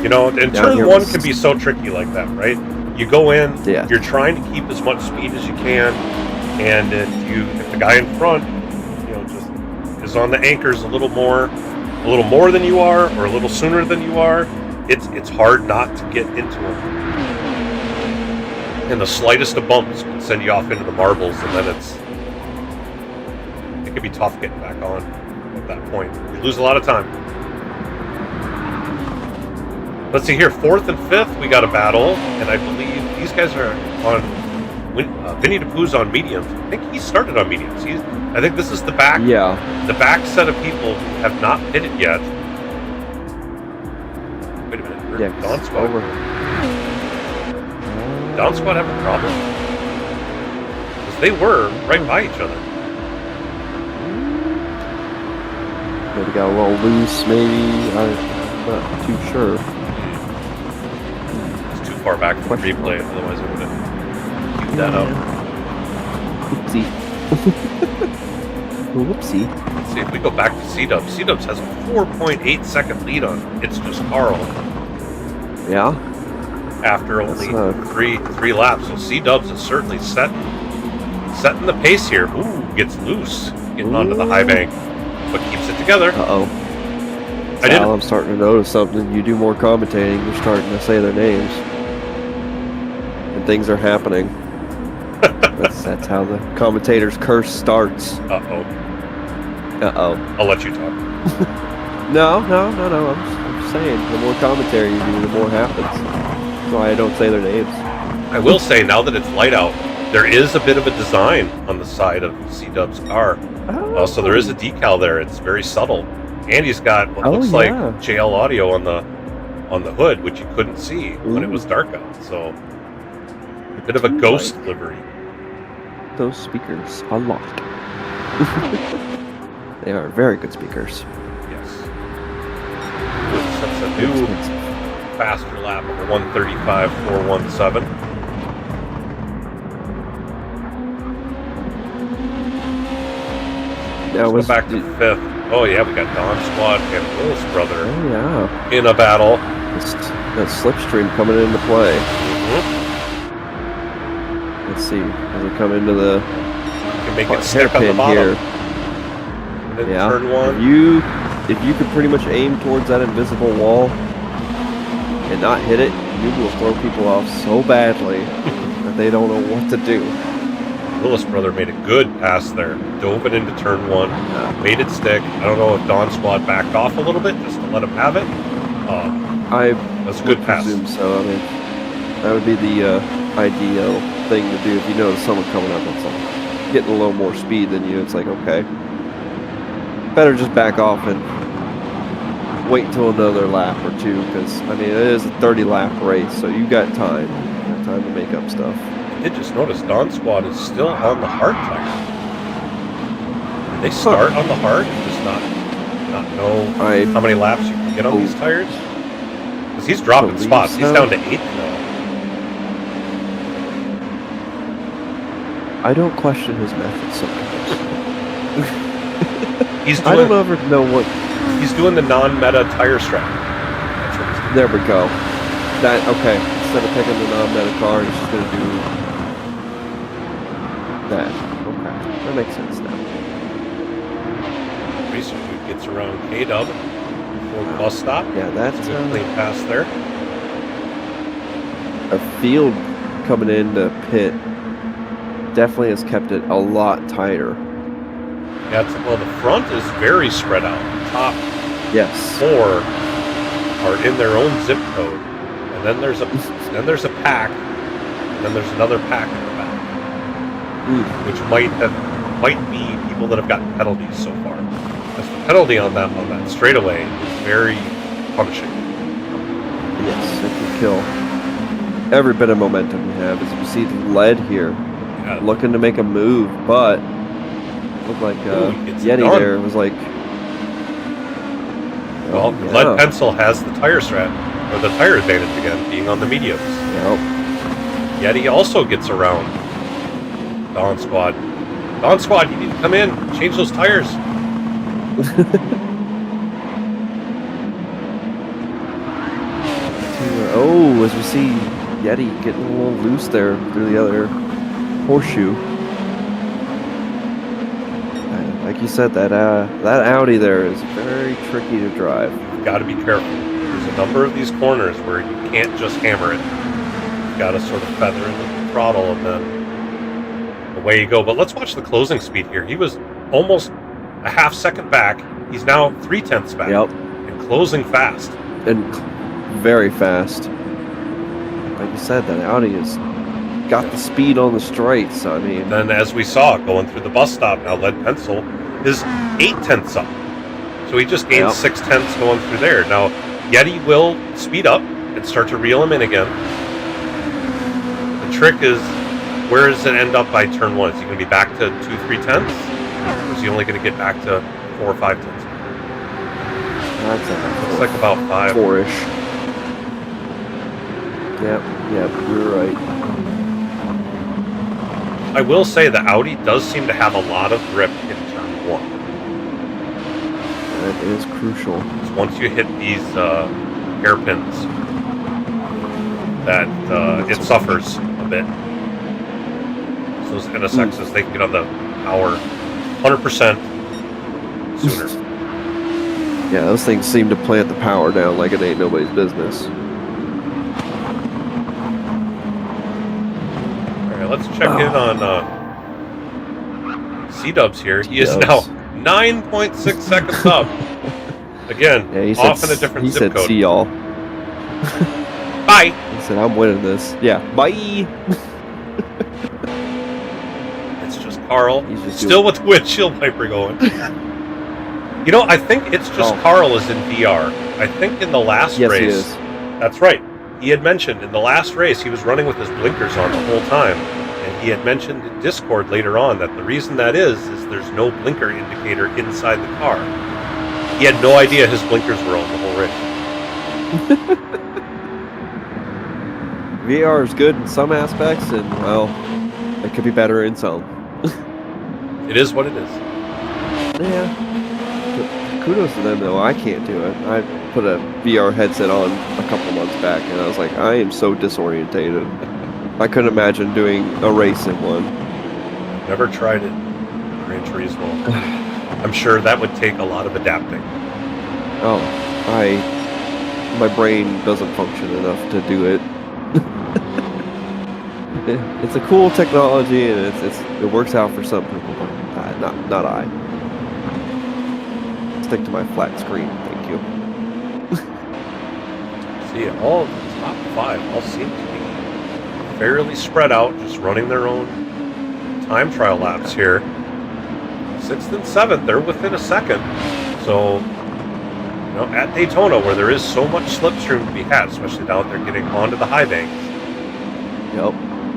You know, and turn 1 can be so tricky like that, right? You go in, you're trying to keep as much speed as you can, and if the guy in front, just is on the anchors a little more than you are, or a little sooner than you are, it's hard not to get into him. And the slightest of bumps can send you off into the marbles, and then it can be tough getting back on at that point. You lose a lot of time. Let's see here, 4th and 5th, we got a battle, and I believe these guys are on. Vinny DePoo's on mediums. I think he started on mediums. I think this is the back. Yeah. The back set of people who have not pitted yet. Wait a minute. Yeah. Dawn Squad. Dawn Squad have a problem? Because they were right by each other. Maybe got a little loose, maybe. I'm not too sure. It's too far back from the replay, otherwise I would have queued that up. Oopsie. Whoopsie. Let's see, if we go back to C-Dubs, C-Dubs has a 4.8 second lead on It's Just Carl Yeah. after only three laps. So C-Dubs is certainly setting the pace here. Ooh, gets loose, getting onto the high bank, but keeps it together. Uh-oh. Sal, I'm starting to notice something. You do more commentating, you're starting to say their names. And things are happening. That's how the commentator's curse starts. Uh-oh. Uh-oh. I'll let you talk. No. I'm just saying, the more commentary you do, the more happens. That's why I don't say their names. I will say, now that it's light out, there is a bit of a design on the side of C-Dub's car. So there is a decal there. It's very subtle. And he's got what looks like JL audio on the hood, which you couldn't see when it was dark out. So a bit of a ghost livery. Those speakers a lot. They are very good speakers. Yes. That's a new faster lap of 1:35.417. Now Let's go back to fifth. Oh yeah, we got Don Squad and Willis brother in a battle. That slipstream coming into play. Let's see, as we come into the can make it stick on the bottom here. Yeah, turn one. If you could pretty much aim towards that invisible wall and not hit it, you will throw people off so badly that they don't know what to do. Willis brother made a good pass there. Dove it into turn one, made it stick. I don't know if Don Squad backed off a little bit just to let him have it. That's a good pass. I presume so. I mean, that would be the ideal thing to do if you notice someone coming up that's like getting a little more speed than you. It's like, okay, better just back off and wait until another lap or two, because I mean it is a 30-lap race, so you got time to make up stuff. I did just notice Don Squad is still on the hard tire. Did they start on the hard? Just not know how many laps you can get on these tires? Because he's dropping spots. He's down to 8th now. I don't question his methods sometimes. I don't ever know what... He's doing the non-meta tire strap. There we go. Okay. Instead of picking the non-meta car, he's just going to do that. Okay. That makes sense now. Racer dude gets around K-Dub before the bus stop. Yeah, that's a clean pass there. A field coming into pit definitely has kept it a lot tighter. Yeah, well, the front is very spread out. The top 4 are in their own zip code, and then there's a pack, and then there's another pack in the back, which might be people that have gotten penalties so far. Because the penalty on that straightaway is very punishing. Yes, it can kill every bit of momentum you have. As you see the lead here, looking to make a move, but looked like Yeti there was like... Well, Lead Pencil has the tire strap, or the tire advantage again, being on the mediums. Yep. Yeti also gets around Don Squad. Don Squad, you need to come in, change those tires. As we see Yeti getting a little loose there through the other horseshoe. Like you said, that Audi there is very tricky to drive. You've got to be careful. There's a number of these corners where you can't just hammer it. You've got to sort of feather in the throttle and then away you go. But let's watch the closing speed here. He was almost a half second back. He's now 0.3 back. Yep. And closing fast. And very fast. Like you said, that Audi has got the speed on the straights. I mean, then as we saw going through the bus stop, now Lead Pencil is 0.8 up, so he just gained 0.6 going through there. Now Yeti will speed up and start to reel him in again. The trick is, where does it end up by turn 1? Is he going to be back to 2 3/10, or is he only going to get back to 4 or 5/10? Looks like about 5. 4-ish. Yep, you're right. I will say the Audi does seem to have a lot of grip in turn 1. That is crucial. So once you hit these hairpins, that it suffers a bit. So those NSXs, they can get on the power 100% sooner. Yeah, those things seem to plant the power down like it ain't nobody's business. Alright, let's check in on C-Dubs here. He is now 9.6 seconds up. Again, Yeah, off in a different zip code. See y'all. Bye! He said, I'm winning this. Yeah, bye! It's just Carl. He's just Still with the windshield wiper going. You know, I think it's just Carl is in VR. I think in the last race... Yes, he is. That's right. He had mentioned in the last race he was running with his blinkers on the whole time. And he had mentioned in Discord later on that the reason that is there's no blinker indicator inside the car. He had no idea his blinkers were on the whole race. VR is good in some aspects, and, well, it could be better in some. It is what it is. Yeah. Kudos to them, though. I can't do it. I put a VR headset on a couple months back, and I was like, I am so disorientated. I couldn't imagine doing a race in one. Never tried it. Gran Turismo. I'm sure that would take a lot of adapting. Oh, my brain doesn't function enough to do it. It's a cool technology, and it works out for some people, but not I. Stick to my flat screen, thank you. See, all of the top 5 all seem to be fairly spread out, just running their own time trial laps here. 6th and 7th, they're within a second. So, you know, at Daytona, where there is so much slipstream to be had, especially now that they're getting onto the high banks. Yep.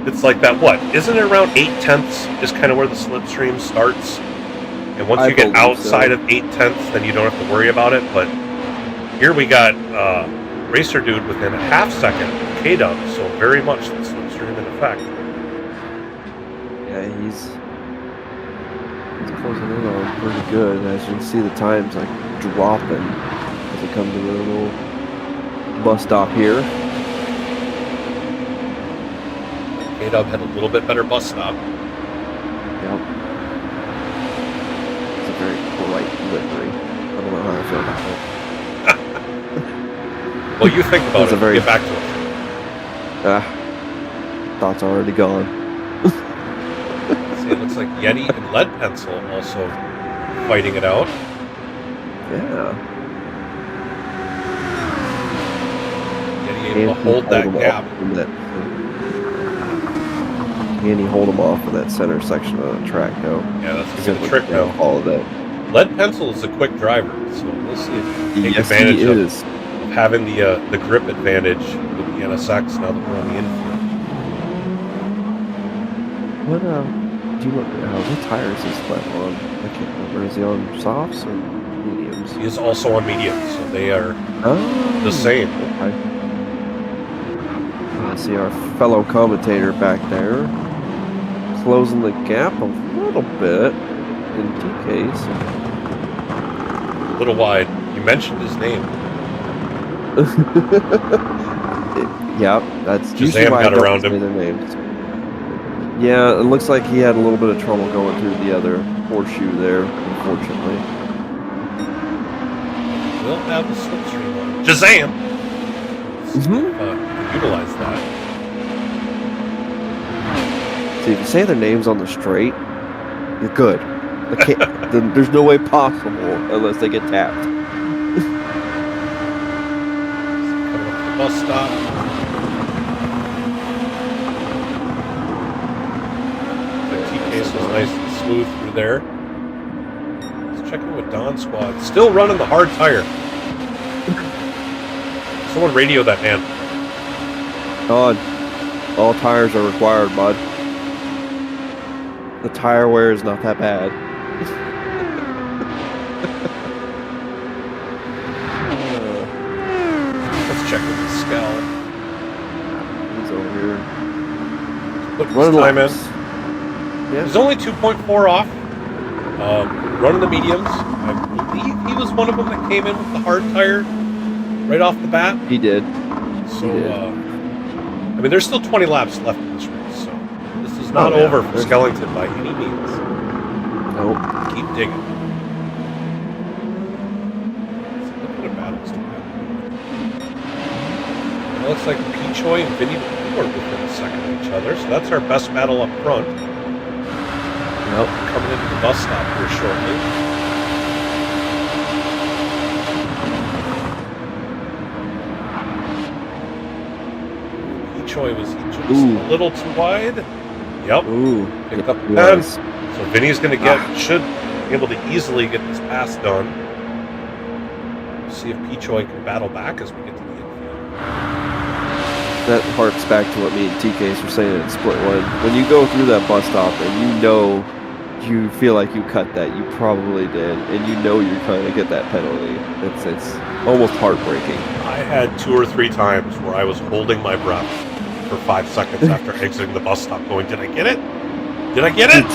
It's like that, what? Isn't it around 8/10 is kind of where the slipstream starts? And once you get outside of 8/10, then you don't have to worry about it. But here we got Racer Dude within a half second of K-Dub, so very much the slipstream in effect. Yeah, he's closing in on pretty good. As you can see, the time's like dropping as it comes to the little bus stop here. K-Dub had a little bit better bus stop. Yep. It's a very polite livery. I don't know how I feel about it. Well, you think about it. Get back to it. Thoughts already gone. See, it looks like Yeti and Lead Pencil also fighting it out. Yeah. Yeti able to hold that gap. Can he hold him off in that center section of the track, though? Yeah, that's the trick now. All of that. Lead Pencil is a quick driver, so we'll see if he can take advantage he is. of having the grip advantage with the NSX now that we're on the infield. What do you look what tires is Clem on? I can't remember. Is he on softs or mediums? He is also on mediums, so they are the same. Okay. I see our fellow commentator back there closing the gap a little bit in TK's. A little wide. You mentioned his name. Yeah, that's Shazam usually why got I don't around say him. their names. Yeah, it looks like he had a little bit of trouble going through the other horseshoe there, unfortunately. We'll have the slipstream on. Shazam! Utilize that. See, if you say their names on the straight, you're good. There's no way possible unless they get tapped. Coming up to the bus stop. The T-case was nice and smooth through there. Let's check in with Don Squad. Still running the hard tire. Someone radio that man. Don, all tires are required, bud. The tire wear is not that bad. Running time in. laps. Yeah. He's only 2.4 off. Running the mediums. I believe he was one of them that came in with the hard tire right off the bat. He did. So, I mean, there's still 20 laps left in this race, so this is not yeah. over for Skellington by any means. Nope. Keep digging. Look at the battles to happen. It looks like Pichoy and Vinny are within a second of each other, so that's our best battle up front. Yep. Coming into the bus stop here shortly. Pichoy was just a little too wide. Yep. Ooh. Picked up the Nice. So Vinny's going to should be able to easily get this pass done. See if Pichoy can battle back as we get to the infield. That harks back to what me and TKs were saying in split one. When you go through that bus stop and you feel like you cut that, you probably did, and you know you're trying to get that penalty. It's almost heartbreaking. I had 2 or 3 times where I was holding my breath for 5 seconds after exiting the bus stop going, did I get it? Did I get it?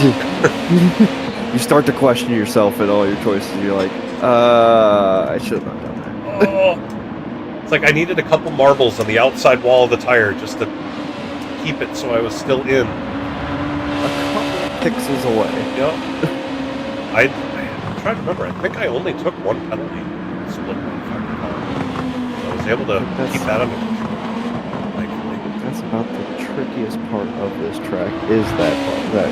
You start to question yourself and all your choices. And you're like, I should have not done that. Oh. It's like I needed a couple marbles on the outside wall of the tire just to keep it so I was still in. A couple pixels away. Yep. I'm trying to remember. I think I only took 1 penalty. Split one, if I recall. So I was able to keep that under control. Thankfully. That's about the trickiest part of this track is that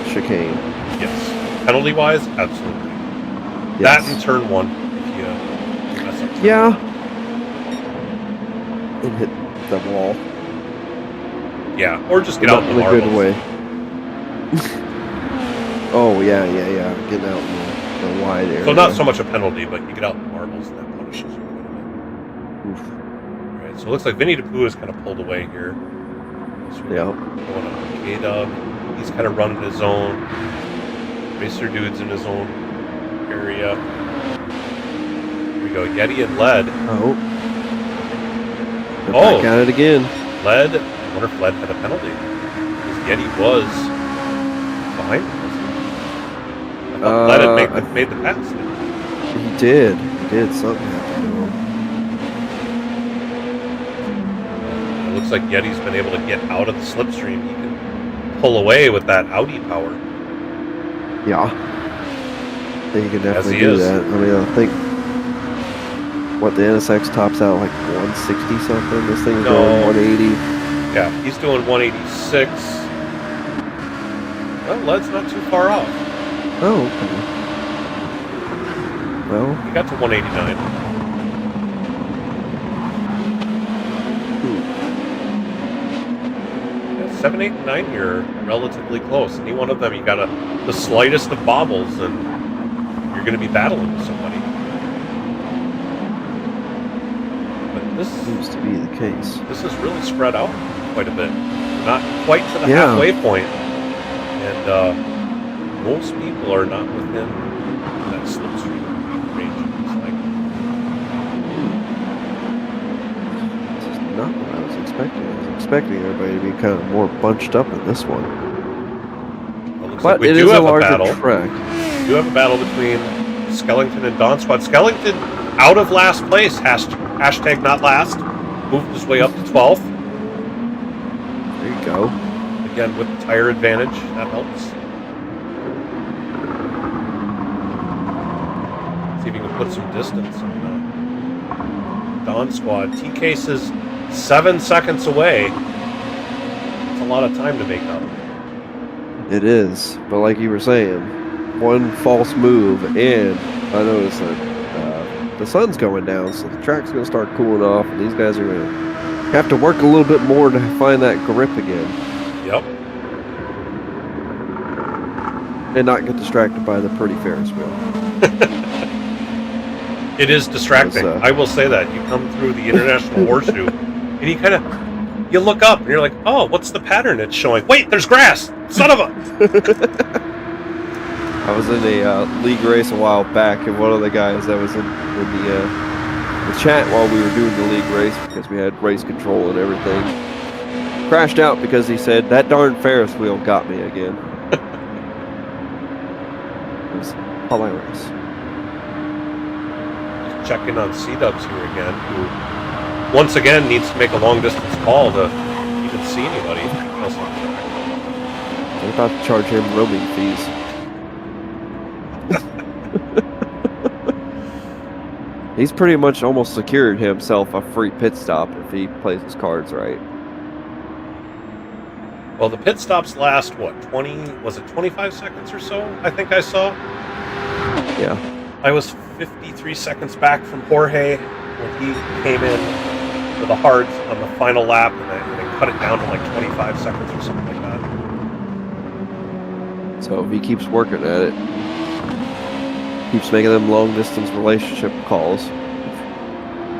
chicane. Yes. Penalty-wise, absolutely. Yes. That in turn 1. If you mess up. Yeah. And hit the wall. Yeah, or just get out in the in a marbles. good way. Oh yeah. Getting out in the wide area. So not so much a penalty, but you get out in the marbles and that punishes you. Oof. Right, so it looks like Vinny DePoo is kind of pulled away here. So we're Yeah. going on K-Dub. He's kind of running his own. Racer Dude's in his own area. Here we go. Yeti and Led. Oh. They're back at it again. Led. I wonder if Led had a penalty. Because Yeti was behind him, wasn't he? I thought Led had made the pass. He did. Something happened to him. It looks like Yeti's been able to get out of the slipstream. He can pull away with that Audi power. Yeah. He can definitely he do is. that. I mean, I think the NSX tops out like 160 something. This thing's going 180. Yeah, he's doing 186. Well, Led's not too far off. Oh, okay. Well, He got to 189. Yeah, 7, 8, and 9 here are relatively close. Any one of them, you got the slightest of bobbles, and you're going to be battling with somebody. This seems to be the case. This is really spread out quite a bit. Not quite to the Yeah. halfway point. And most people are not within that slipstream range. It's like. This is not what I was expecting. I was expecting everybody to be kind of more bunched up in this one. Well, looks But like we it do is a have larger battle. track. We do have a battle between Skellington and Dawn Squad. Skellington out of last place. Hashtag not last. Moved his way up to 12th. There you go. Again, with the tire advantage, that helps. See if you can put some distance on the Dawn Squad. T-Case is 7 seconds away. It's a lot of time to make up. It is. But like you were saying, one false move, and I noticed that the sun's going down, so the track's going to start cooling off, and these guys are going to have to work a little bit more to find that grip again. Yep. And not get distracted by the pretty Ferris wheel. It is distracting. I will say that. You come through the International Horseshoe, and you look up, and you're like, oh, what's the pattern it's showing? Wait, there's grass! Son of a... I was in a league race a while back, and one of the guys that was in the chat while we were doing the league race, because we had race control and everything, crashed out because he said, that darn Ferris wheel got me again. It was hilarious. Just checking on C-Dubs here again, who once again needs to make a long distance call to even see anybody else on the track. They're about to charge him roaming fees. He's pretty much almost secured himself a free pit stop if he plays his cards right. Well, the pit stops last, what, 25 seconds or so, I think I saw? Yeah. I was 53 seconds back from Jorge when he came in for the hards on the final lap, and they cut it down to like 25 seconds or something like that. So if he keeps working at it, keeps making them long-distance relationship calls.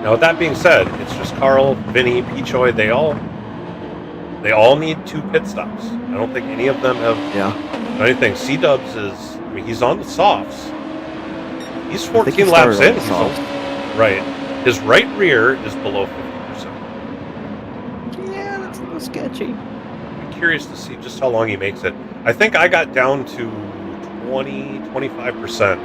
Now, with that being said, it's just Carl, Vinny, Pichoy, they all need 2 pit stops. I don't think any of them have done anything. C-Dubs is, I mean, he's on the softs. He's 14 laps in. Right. His right rear is below 50%. Yeah, that's a little sketchy. I'm curious to see just how long he makes it. I think I got down to 25%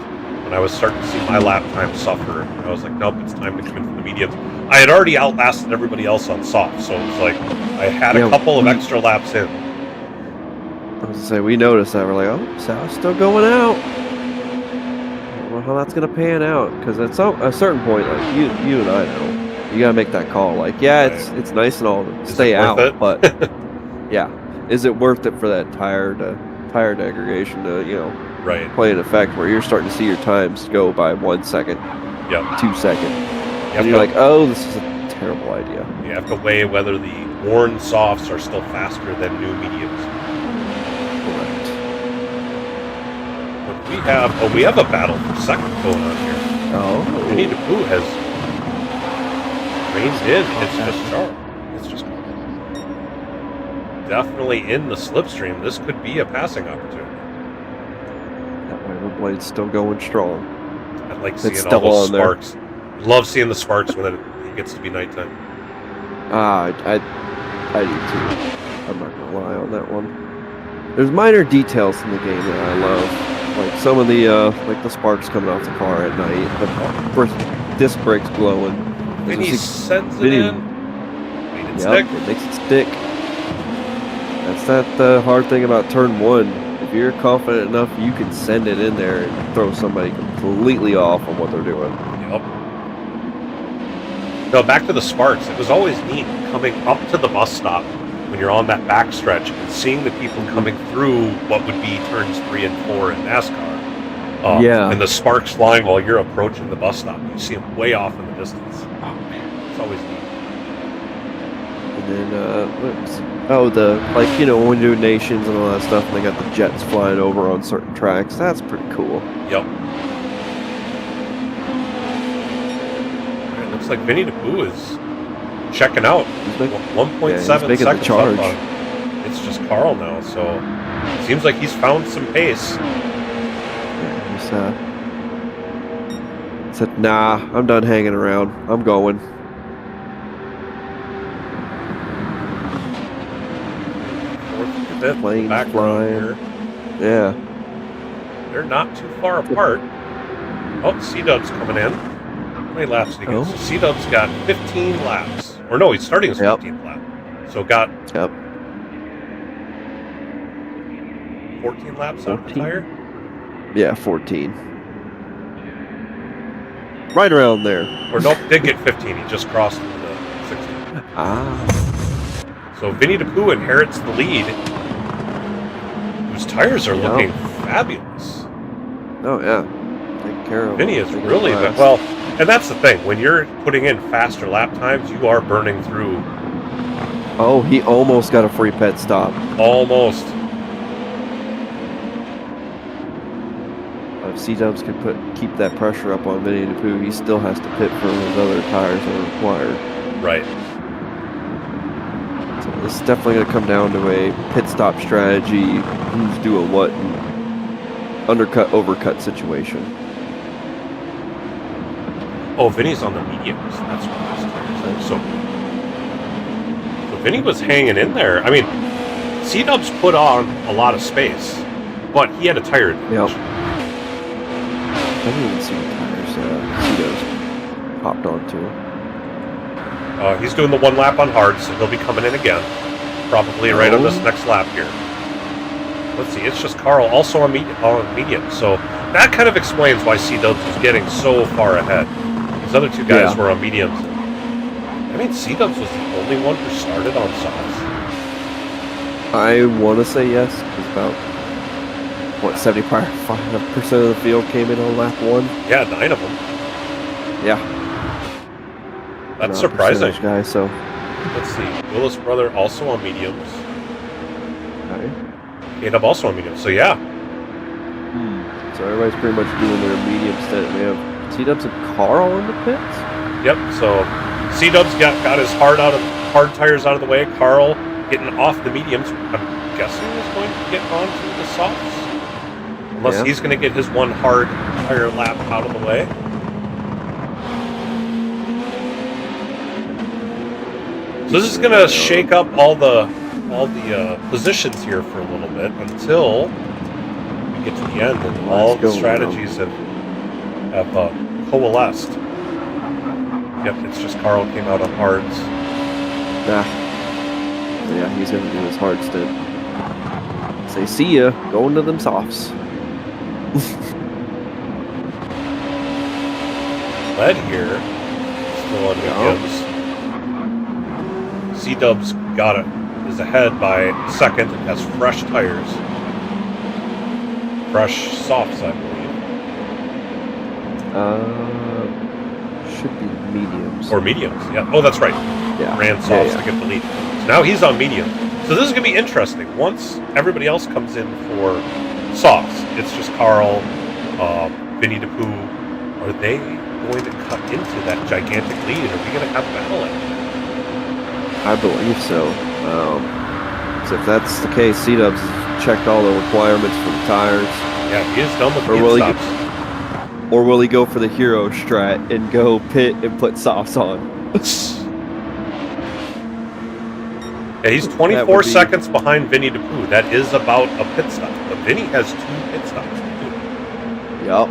when I was starting to see my lap time suffer. And I was like, nope, it's time to come in for the mediums. I had already outlasted everybody else on soft, so it was like I had a couple of extra laps in. I was gonna say, we noticed that. We're like, oh, Sal's still going out. I don't know how that's gonna pan out, because at a certain point, like you and I know, you gotta make that call. Like, yeah, it's nice and all to stay out, but yeah, is it worth it for that tire degradation to play an effect where you're starting to see your times go by 1 second, 2 seconds, and you're like, oh, this is a terrible idea. You have to weigh whether the worn softs are still faster than new mediums. Correct. But we have a battle for second going on here. Oh. Vinny DePoo has reined in. It's just definitely in the slipstream. This could be a passing opportunity. Blade's still going strong. I like seeing all those sparks. Love seeing the sparks when it gets to be nighttime. I do too. I'm not gonna lie on that one. There's minor details in the game that I love, like some of the like the sparks coming off the car at night, the disc brakes glowing. And he sends it in. It makes it stick. That's the hard thing about turn 1. If you're confident enough, you can send it in there and throw somebody completely off on what they're doing. Yep. No, back to the sparks. It was always neat coming up to the bus stop when you're on that back stretch and seeing the people coming through what would be turns 3 and 4 in NASCAR. And the sparks flying while you're approaching the bus stop. You see them way off in the distance. Oh, man. It's always neat. And then, when you do nations and all that stuff, and they got the jets flying over on certain tracks. That's pretty cool. Yep. It looks like Vinny DePoo is checking out. 1.7 seconds charge. up. It's just Carl now, so it seems like he's found some pace. Yeah, he said, nah, I'm done hanging around. I'm going. Planes flying. Yeah. They're not too far apart. Oh, C-Dub's coming in. How many laps did he get? So C-Dub's got 15 laps. Or no, he's starting his 15th lap. So got 14 laps on the tire? Yeah, 14. Right around there. Or nope, did get 15. He just crossed into 16. So Vinny DePoo inherits the lead. Whose tires are looking fabulous. Oh, yeah. Take care of Vinny is really bad. Well, and that's the thing. When you're putting in faster lap times, you are burning through. Oh, he almost got a free pit stop. Almost. If C-Dubs can keep that pressure up on Vinny DePoo, he still has to pit for those other tires that are required. Right. So this is definitely going to come down to a pit stop strategy, who's doing what, and undercut, overcut situation. Oh, Vinny's on the mediums. That's what this tires are. So Vinny was hanging in there. I mean, C-Dubs put on a lot of space, but he had a tire advantage. Yep. I didn't even see the tires. C-Dubs popped onto him. He's doing the 1 lap on hard, so he'll be coming in again. Probably right on this next lap here. Let's see, it's just Carl also on medium. So that kind of explains why C-Dubs was getting so far ahead. These other two guys were on mediums. I mean, C-Dubs was the only one who started on softs. I want to say yes, because about, 75% of the field came in on lap 1? Yeah, 9 of them. Yeah. That's surprising. Guy, so. Let's see, Willis brother also on mediums. Okay. K-Dub also on mediums, so yeah. So everybody's pretty much doing their medium set. We have C-Dubs and Carl in the pits? Yep, so C-Dubs got his hard tires out of the way. Carl getting off the mediums. I'm guessing is going to get onto the softs. Unless he's going to get his 1 hard tire lap out of the way. So this is going to shake up all the positions here for a little bit until we get to the end and all the strategies have coalesced. Yep, it's just Carl came out on hards. Yeah, he's going to do his hard stint. Say, see ya, going to them softs. Led here, still on mediums. C-Dubs is ahead by second and has fresh tires. Fresh softs, I believe. Should be mediums. Or mediums, yeah. Oh, that's right. Yeah. Ran softs to get the lead. So now he's on medium. So this is going to be interesting. Once everybody else comes in for softs, it's just Carl, Vinny DePoo. Are they going to cut into that gigantic lead? Are we going to have battle it? I believe so. So if that's the case, C-Dubs checked all the requirements for the tires. Yeah, he is done with the stops. Or will he go for the hero strat and go pit and put softs on? Yeah, he's 24 seconds behind Vinny DePoo. That is about a pit stop. But Vinny has 2 pit stops to do. Yep.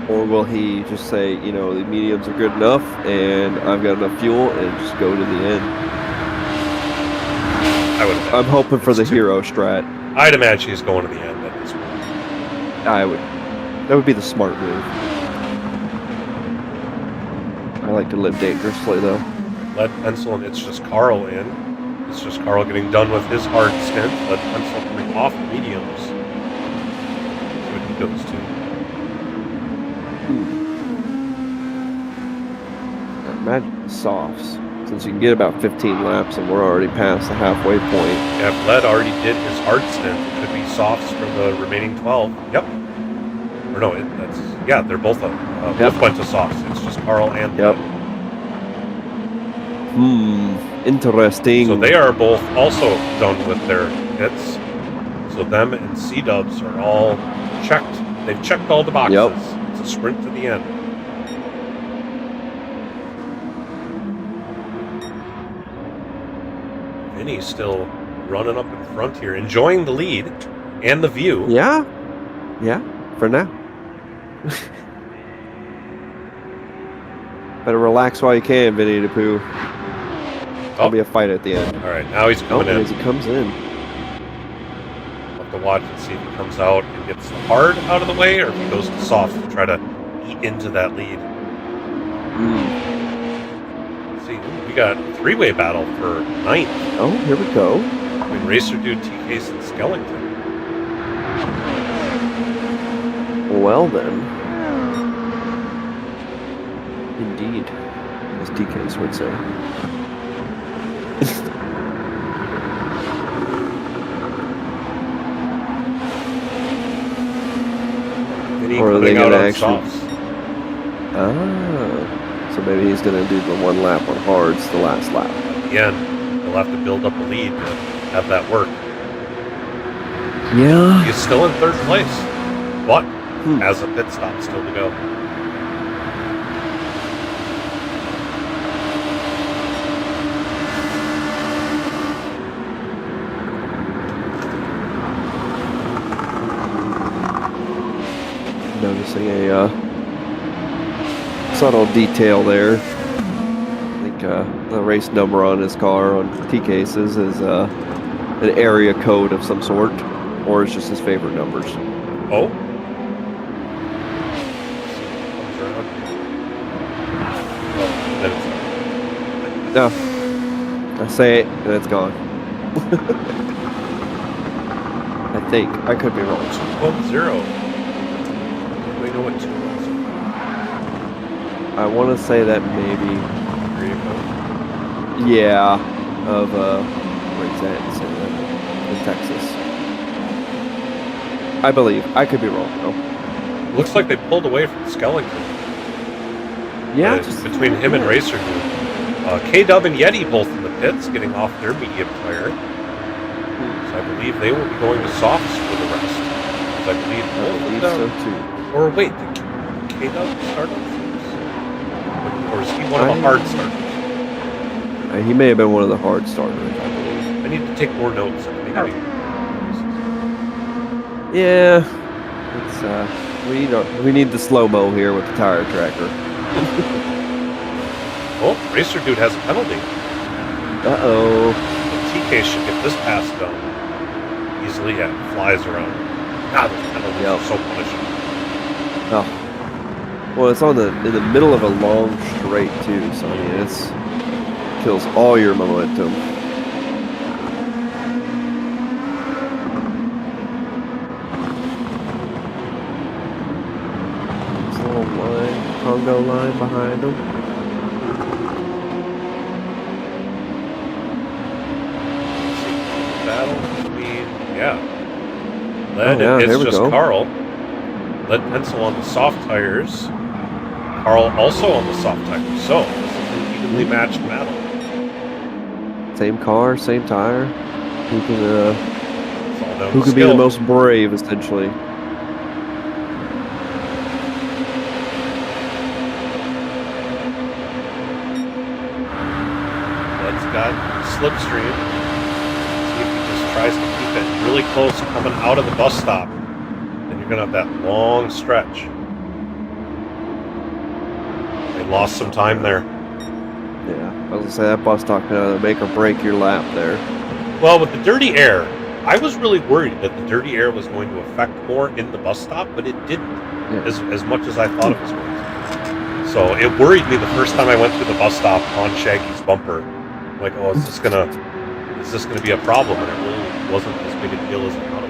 Or will he just say, the mediums are good enough and I've got enough fuel and just go to the end? I'm hoping for the hero strat. I'd imagine he's going to the end at this point. That would be the smart move. I like to live dangerously, though. Lead pencil, and it's just Carl in. It's just Carl getting done with his hard stint. Lead pencil coming off the mediums. See what he goes to. Imagine softs. Since you can get about 15 laps and we're already past the halfway point. Yeah, if Led already did his hard stint, it could be softs for the remaining 12. Yep. Or no, they're both both went to softs. It's just Carl and Led. Interesting. So they are both also done with their hits. So them and C-Dubs are all checked. They've checked all the boxes. Yep. It's a sprint to the end. Vinny's still running up in front here, enjoying the lead and the view. Yeah, for now. Better relax while you can, Vinny DePoo. There'll be a fight at the end. All right, now he's coming in. As he comes in. We'll have to watch and see if he comes out and gets the hard out of the way, or if he goes to soft to try to eat into that lead. See, we got a 3-way battle for 9th. Oh, here we go. Between Racer Dude, TK's, and Skellington. Well then. Indeed. As TK's would say. Or are they going to actually... so maybe he's going to do the 1 lap on hards, the last lap. Again, he'll have to build up a lead to have that work. Yeah. He's still in 3rd place, but has a pit stop still to go. Noticing a subtle detail there. I think the race number on his car on T cases is an area code of some sort, or it's just his favorite numbers. Oh. No. I say it, and it's gone. I think. I could be wrong. 2.0. We know what 2 is. I want to say that maybe. There you go. Yeah. Of, where's that? In Texas. I believe. I could be wrong, though. Looks like they pulled away from Skellington. Yeah. Just between him and Racer Dude. K-Dub and Yeti both in the pits, getting off their medium tire. So I believe they will be going to softs for the rest. I believe both of them. So too. Or wait, did K-Dub start on first? Or is he one of the hard starters? He may have been one of the hard starters, I believe. I need to take more notes at the beginning. Yeah. It's, we need the slow-mo here with the tire tracker. Oh, Racer Dude has a penalty. Uh-oh. The TK should get this pass done easily. Yeah, flies around. God, those penalties are so punishing. Oh. Well, it's in the middle of a long straight, too, so I mean, it's kills all your momentum. This little line, Congo line behind him. Battle between, Lead here we just go. Carl. Lead Pencil on the soft tires. Carl also on the soft tires. So, this is an evenly matched battle. Same car, same tire. Who can be skill. the most brave, essentially? Lead's got slipstream. See if he just tries to keep it really close coming out of the bus stop. Then you're going to have that long stretch. They lost some time there. Yeah, I was gonna say that bus stop can make or break your lap there. Well, with the dirty air, I was really worried that the dirty air was going to affect more in the bus stop, but it didn't as much as I thought it was going to. So it worried me the first time I went through the bus stop on Shaggy's bumper. I'm like, oh, is this gonna be a problem? And it really wasn't as big a deal as I thought it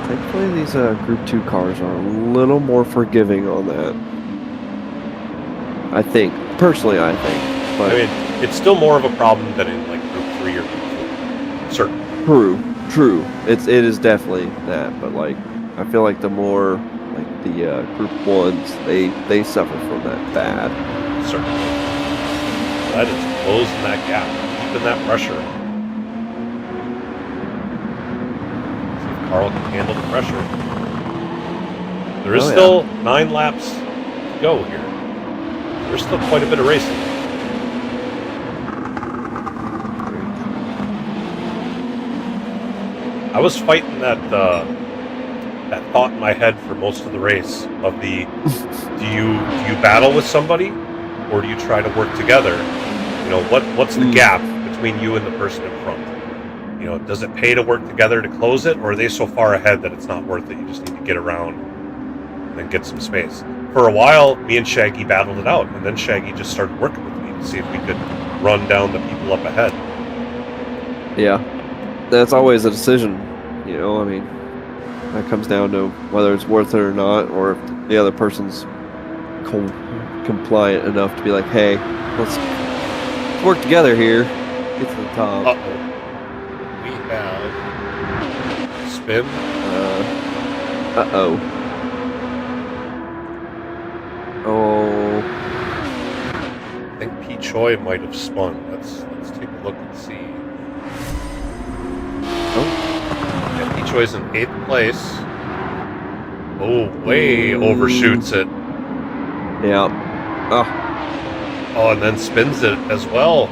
was. Thankfully, these Group 2 cars are a little more forgiving on that. I think. Personally, I think. But I mean, it's still more of a problem than in like Group 3 or Group 4. Certainly. True. It is definitely that, but like I feel like the more like the Group 1s, they suffer from that bad. Certainly. That is closing that gap, keeping that pressure. See if Carl can handle the pressure. There is still 9 laps to go here. There's still quite a bit of racing. I was fighting that thought in my head for most of the race of the do you battle with somebody or do you try to work together? You know, what's the gap between you and the person in front? You know, does it pay to work together to close it, or are they so far ahead that it's not worth it? You just need to get around and then get some space. For a while, me and Shaggy battled it out, and then Shaggy just started working with me to see if we could run down the people up ahead. Yeah, that's always a decision, you know, I mean, that comes down to whether it's worth it or not, or if the other person's compliant enough to be like, hey, let's work together here, get to the top. Uh-oh. We have spin. Uh-oh. Oh. I think P. Choi might have spun. Let's take a look and see. Oh. Yeah, P. Choi's in 8th place. Oh, way overshoots it. Yeah. Oh, and then spins it as well.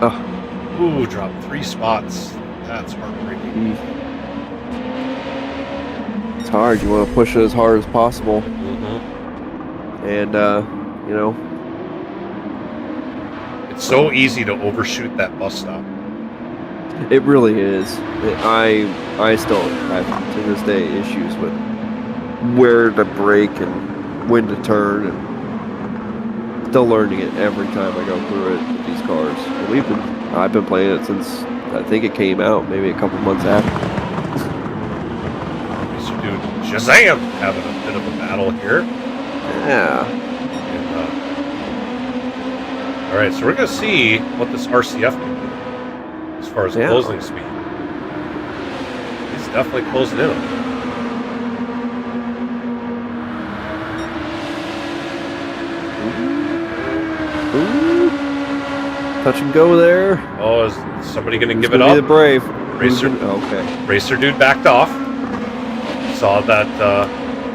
Oh. Ooh, dropped 3 spots. That's heartbreaking. It's hard. You want to push it as hard as possible. And, you know. It's so easy to overshoot that bus stop. It really is. I still have, to this day, issues with where to brake and when to turn, and still learning it every time I go through it with these cars. And I've been playing it since I think it came out, maybe a couple months after. Mr. Dude Shazam having a bit of a battle here. Yeah. And, all right, so we're gonna see what this RCF can do as far as closing speed. He's definitely closing in on it. Ooh. Touch and go there. Oh, is somebody going to give it Be up? the brave. Racer, okay. Racer dude backed off. Saw that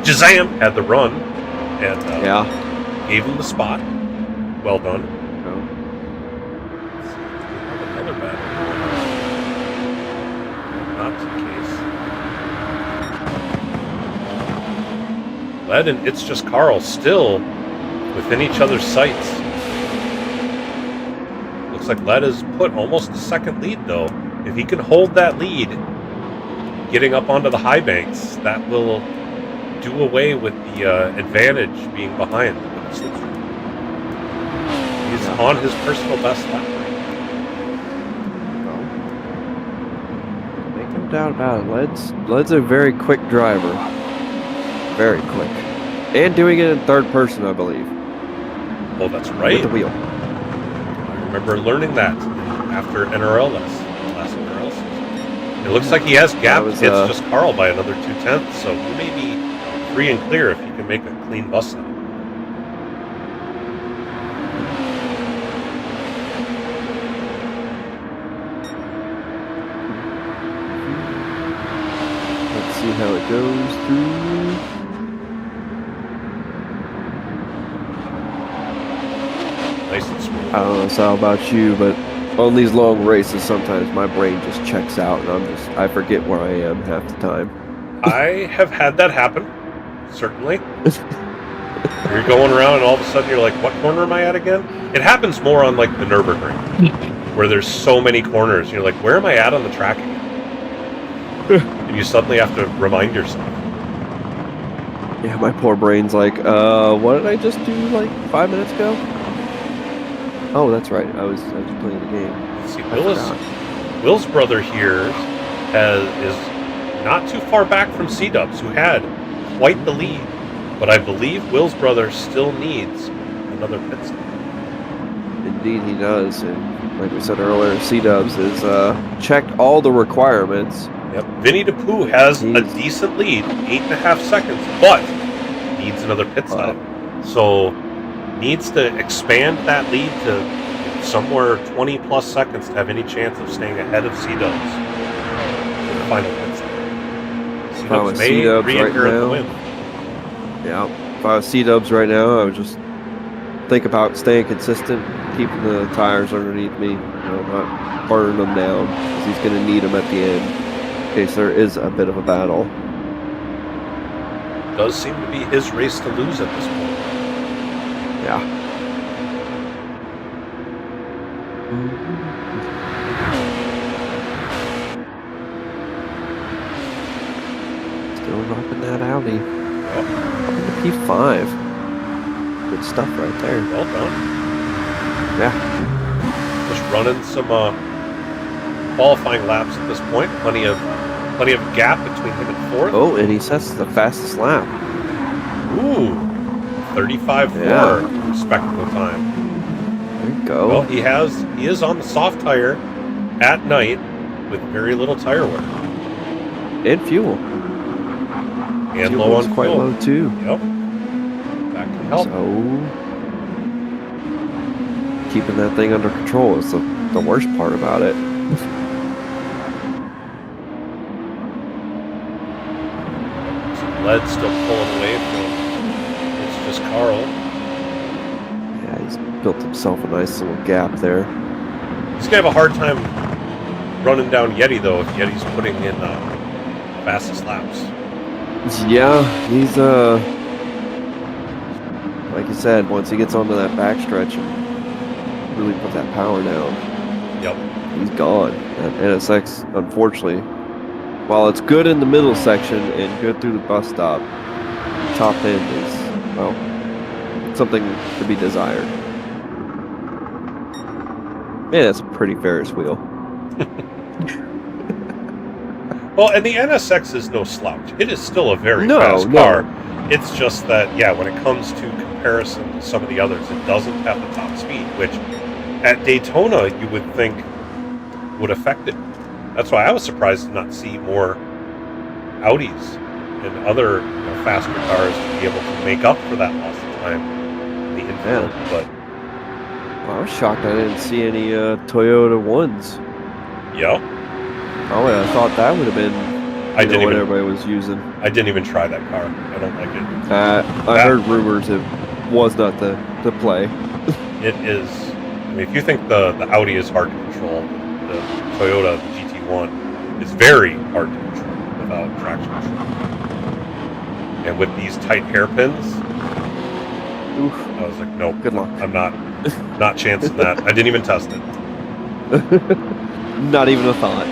Shazam had the run and gave him the spot. Well done. Another battle. Not the case. Led and It's Just Carl still within each other's sights. Looks like Led has put almost a second lead, though. If he can hold that lead, getting up onto the high banks, that will do away with the advantage being behind. He's on his personal best lap. Make no doubt about it. Led's a very quick driver. Very quick. And doing it in third person, I believe. Oh, that's right. With the wheel. I remember learning that after NRL last NRL season. It looks like he has gapped It's Just Carl by another 2/10, so he may be free and clear if he can make a clean bus stop. Let's see how it goes through. Nice and smooth. I don't know, Sal, about you, but on these long races, sometimes my brain just checks out, and I forget where I am half the time. I have had that happen, certainly. You're going around, and all of a sudden you're like, "What corner am I at again?" It happens more on like the Nürburgring, where there's so many corners. You're like, "Where am I at on the track again?" And you suddenly have to remind yourself. Yeah, my poor brain's like, what did I just do like 5 minutes ago? Oh, that's right. I was playing the game. Let's see, Will's brother here is not too far back from C-Dubs, who had quite the lead. But I believe Will's brother still needs another pit stop. Indeed, he does. And like we said earlier, C-Dubs has checked all the requirements. Yep. Vinny DePoo has a decent lead, 8.5 seconds, but needs another pit stop. So needs to expand that lead to somewhere 20 plus seconds to have any chance of staying ahead of C-Dubs in the final pit stop. C-Dubs may re-inherit the win. Yeah, if I was C-Dubs right now, I would just think about staying consistent, keeping the tires underneath me, not burning them down, because he's going to need them at the end in case there is a bit of a battle. Does seem to be his race to lose at this point. Yeah. Still rocking that Audi. P5. Good stuff right there. Well done. Yeah. Just running some qualifying laps at this point. Plenty of gap between him and fourth. Oh, and he sets the fastest lap. Ooh, 35.4 respectable time. There you go. Well, he is on the soft tire at night with very little tire wear. And fuel. And fuel low on quite fuel. Low too. Yep. That can help. So keeping that thing under control is the worst part about it. Led still pulling away from It's Just Carl. Yeah, he's built himself a nice little gap there. He's gonna have a hard time running down Yeti though if Yeti's putting in fastest laps. Yeah, he's like you said, once he gets onto that backstretch and really put that power down, Yep. he's gone. And NSX, unfortunately, while it's good in the middle section and good through the bus stop, top end is, well, something to be desired. Man, that's a pretty Ferris wheel. Well, and the NSX is no slouch. It is still a very No, fast no. car. It's just that, yeah, when it comes to comparison to some of the others, it doesn't have the top speed, which at Daytona you would think would affect it. That's why I was surprised to not see more Audis and other faster cars to be able to make up for that loss of time in the infield. Yeah. But I was shocked I didn't see any Toyota ones. yeah, Oh, I thought that would have been I didn't what even everybody was using. I didn't even try that car. I don't like it. I heard rumors it was not the play. It is. I mean, if you think the Audi is hard to control, the Toyota GT1 is very hard to control without traction control. And with these tight hairpins, Oof. I was like, nope. Good luck. I'm not chancing that. I didn't even test it. Not even a thought.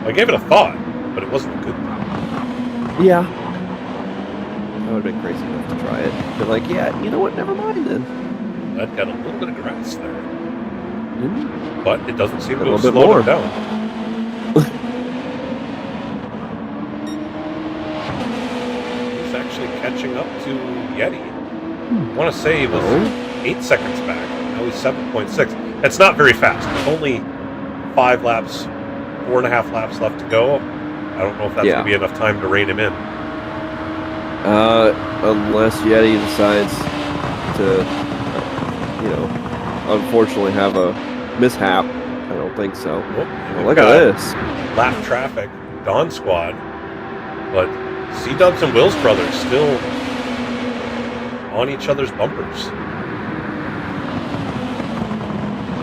I gave it a thought, but it wasn't a good thought. Yeah. That would have been crazy enough to try it. But like, yeah, you know what? Never mind then. That got a little bit of grass there, Mhm. but it doesn't seem A to have little bit slowed more. it down. He's actually catching up to Yeti. I want to say he was Oh. 8 seconds back. Now he's 7.6. It's not very fast. There's only 5 laps, 4.5 laps left to go. I don't know if that's Yeah. going to be enough time to rein him in. Unless Yeti decides to, unfortunately have a mishap. I don't think so. Whoop, and we've Look at got this. Lap traffic, Dawn Squad, but C-Dubs and Will's brothers still on each other's bumpers.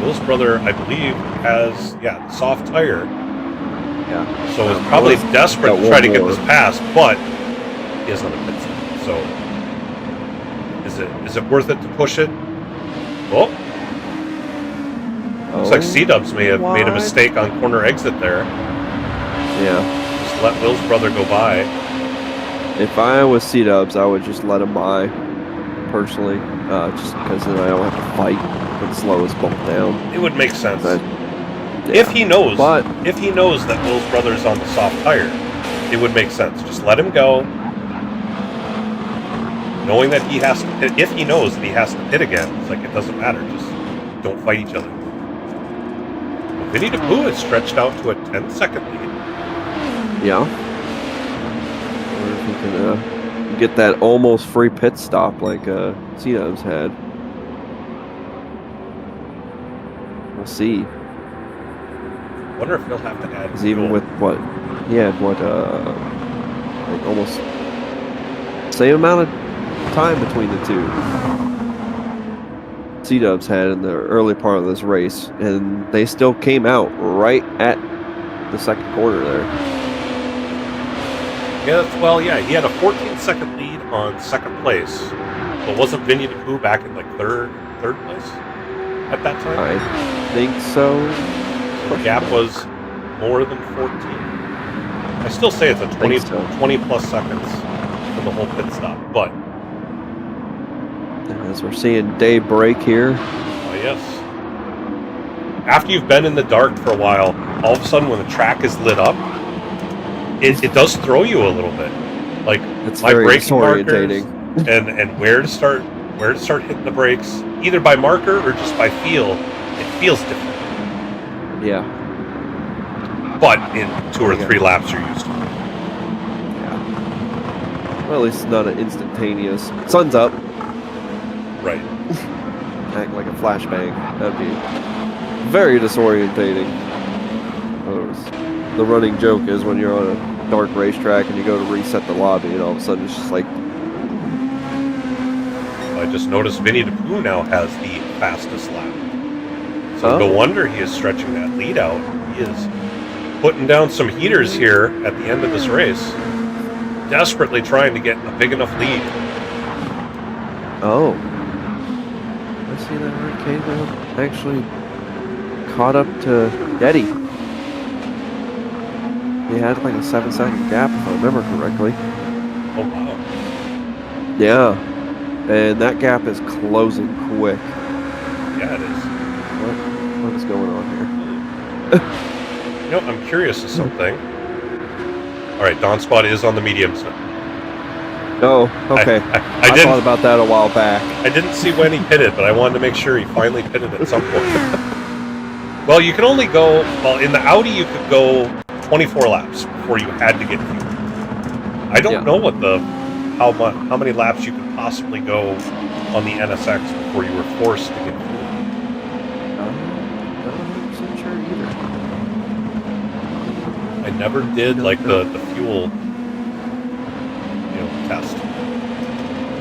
Will's brother, I believe, has, soft tire. Yeah. So is probably desperate got to try to one get more. this passed, but he is on the pit stop. So is it worth it to push it? Oh, looks like C-Dubs may have made a What? mistake on corner exit there. Yeah. Just let Will's brother go by. If I was C-Dubs, I would just let him by, personally, just because then I don't have to fight and slow us both down. It would make sense. But, If he knows But- that Will's brother's on the soft tire, it would make sense. Just let him go. Knowing that he has to pit, if he knows that he has to pit again, it's like it doesn't matter. Just don't fight each other. Vinny DePoo is stretched out to a 10-second lead. Yeah. Or if we can get that almost free pit stop like C-Dubs had. We'll see. Wonder if he'll have to add. 'Cause even fuel. with what he had, like almost same amount of time between the two. C-Dubs had in the early part of this race, and they still came out right at the second quarter there. He had a 14-second lead on second place, but wasn't Vinny DePoo back in like third place at that time? I think so. The gap was more than 14. I still say it's a 20 plus seconds for the whole pit stop, but As we're seeing day break here. yes. After you've been in the dark for a while, all of a sudden when the track is lit up, it does throw you a little bit. Like It's my very braking markers disorientating. and where to start hitting the brakes, either by marker or just by feel. It feels different. Yeah. But in 2 or 3 laps you're used to it. Yeah. Well, at least it's not an instantaneous. Sun's up. Right. Act like a flashbang. That'd be very disorientating. The running joke is when you're on a dark racetrack and you go to reset the lobby, and all of a sudden it's just like, I just noticed Vinny DePoo now has the fastest lap. So no wonder he is stretching that lead out. He is putting down some heaters here at the end of this race. desperately trying to get a big enough lead. Oh. I see that right. Caleb actually caught up to Yeti. He had like a 7-second gap, if I remember correctly. Oh, wow. Yeah. And that gap is closing quick. Yeah, it is. What is going on here? You know, I'm curious of something. All right, Dawn Squad is on the mediums. Oh, okay. I I didn't, thought about that a while back. I didn't see when he pitted, but I wanted to make sure he finally pitted at some point. Well, you can only go... Well, in the Audi, you could go 24 laps before you had to get fuel. I don't know what how many laps you could possibly go on the NSX before you were forced to get fuel. I'm not 100% sure either. I never did like the fuel, test.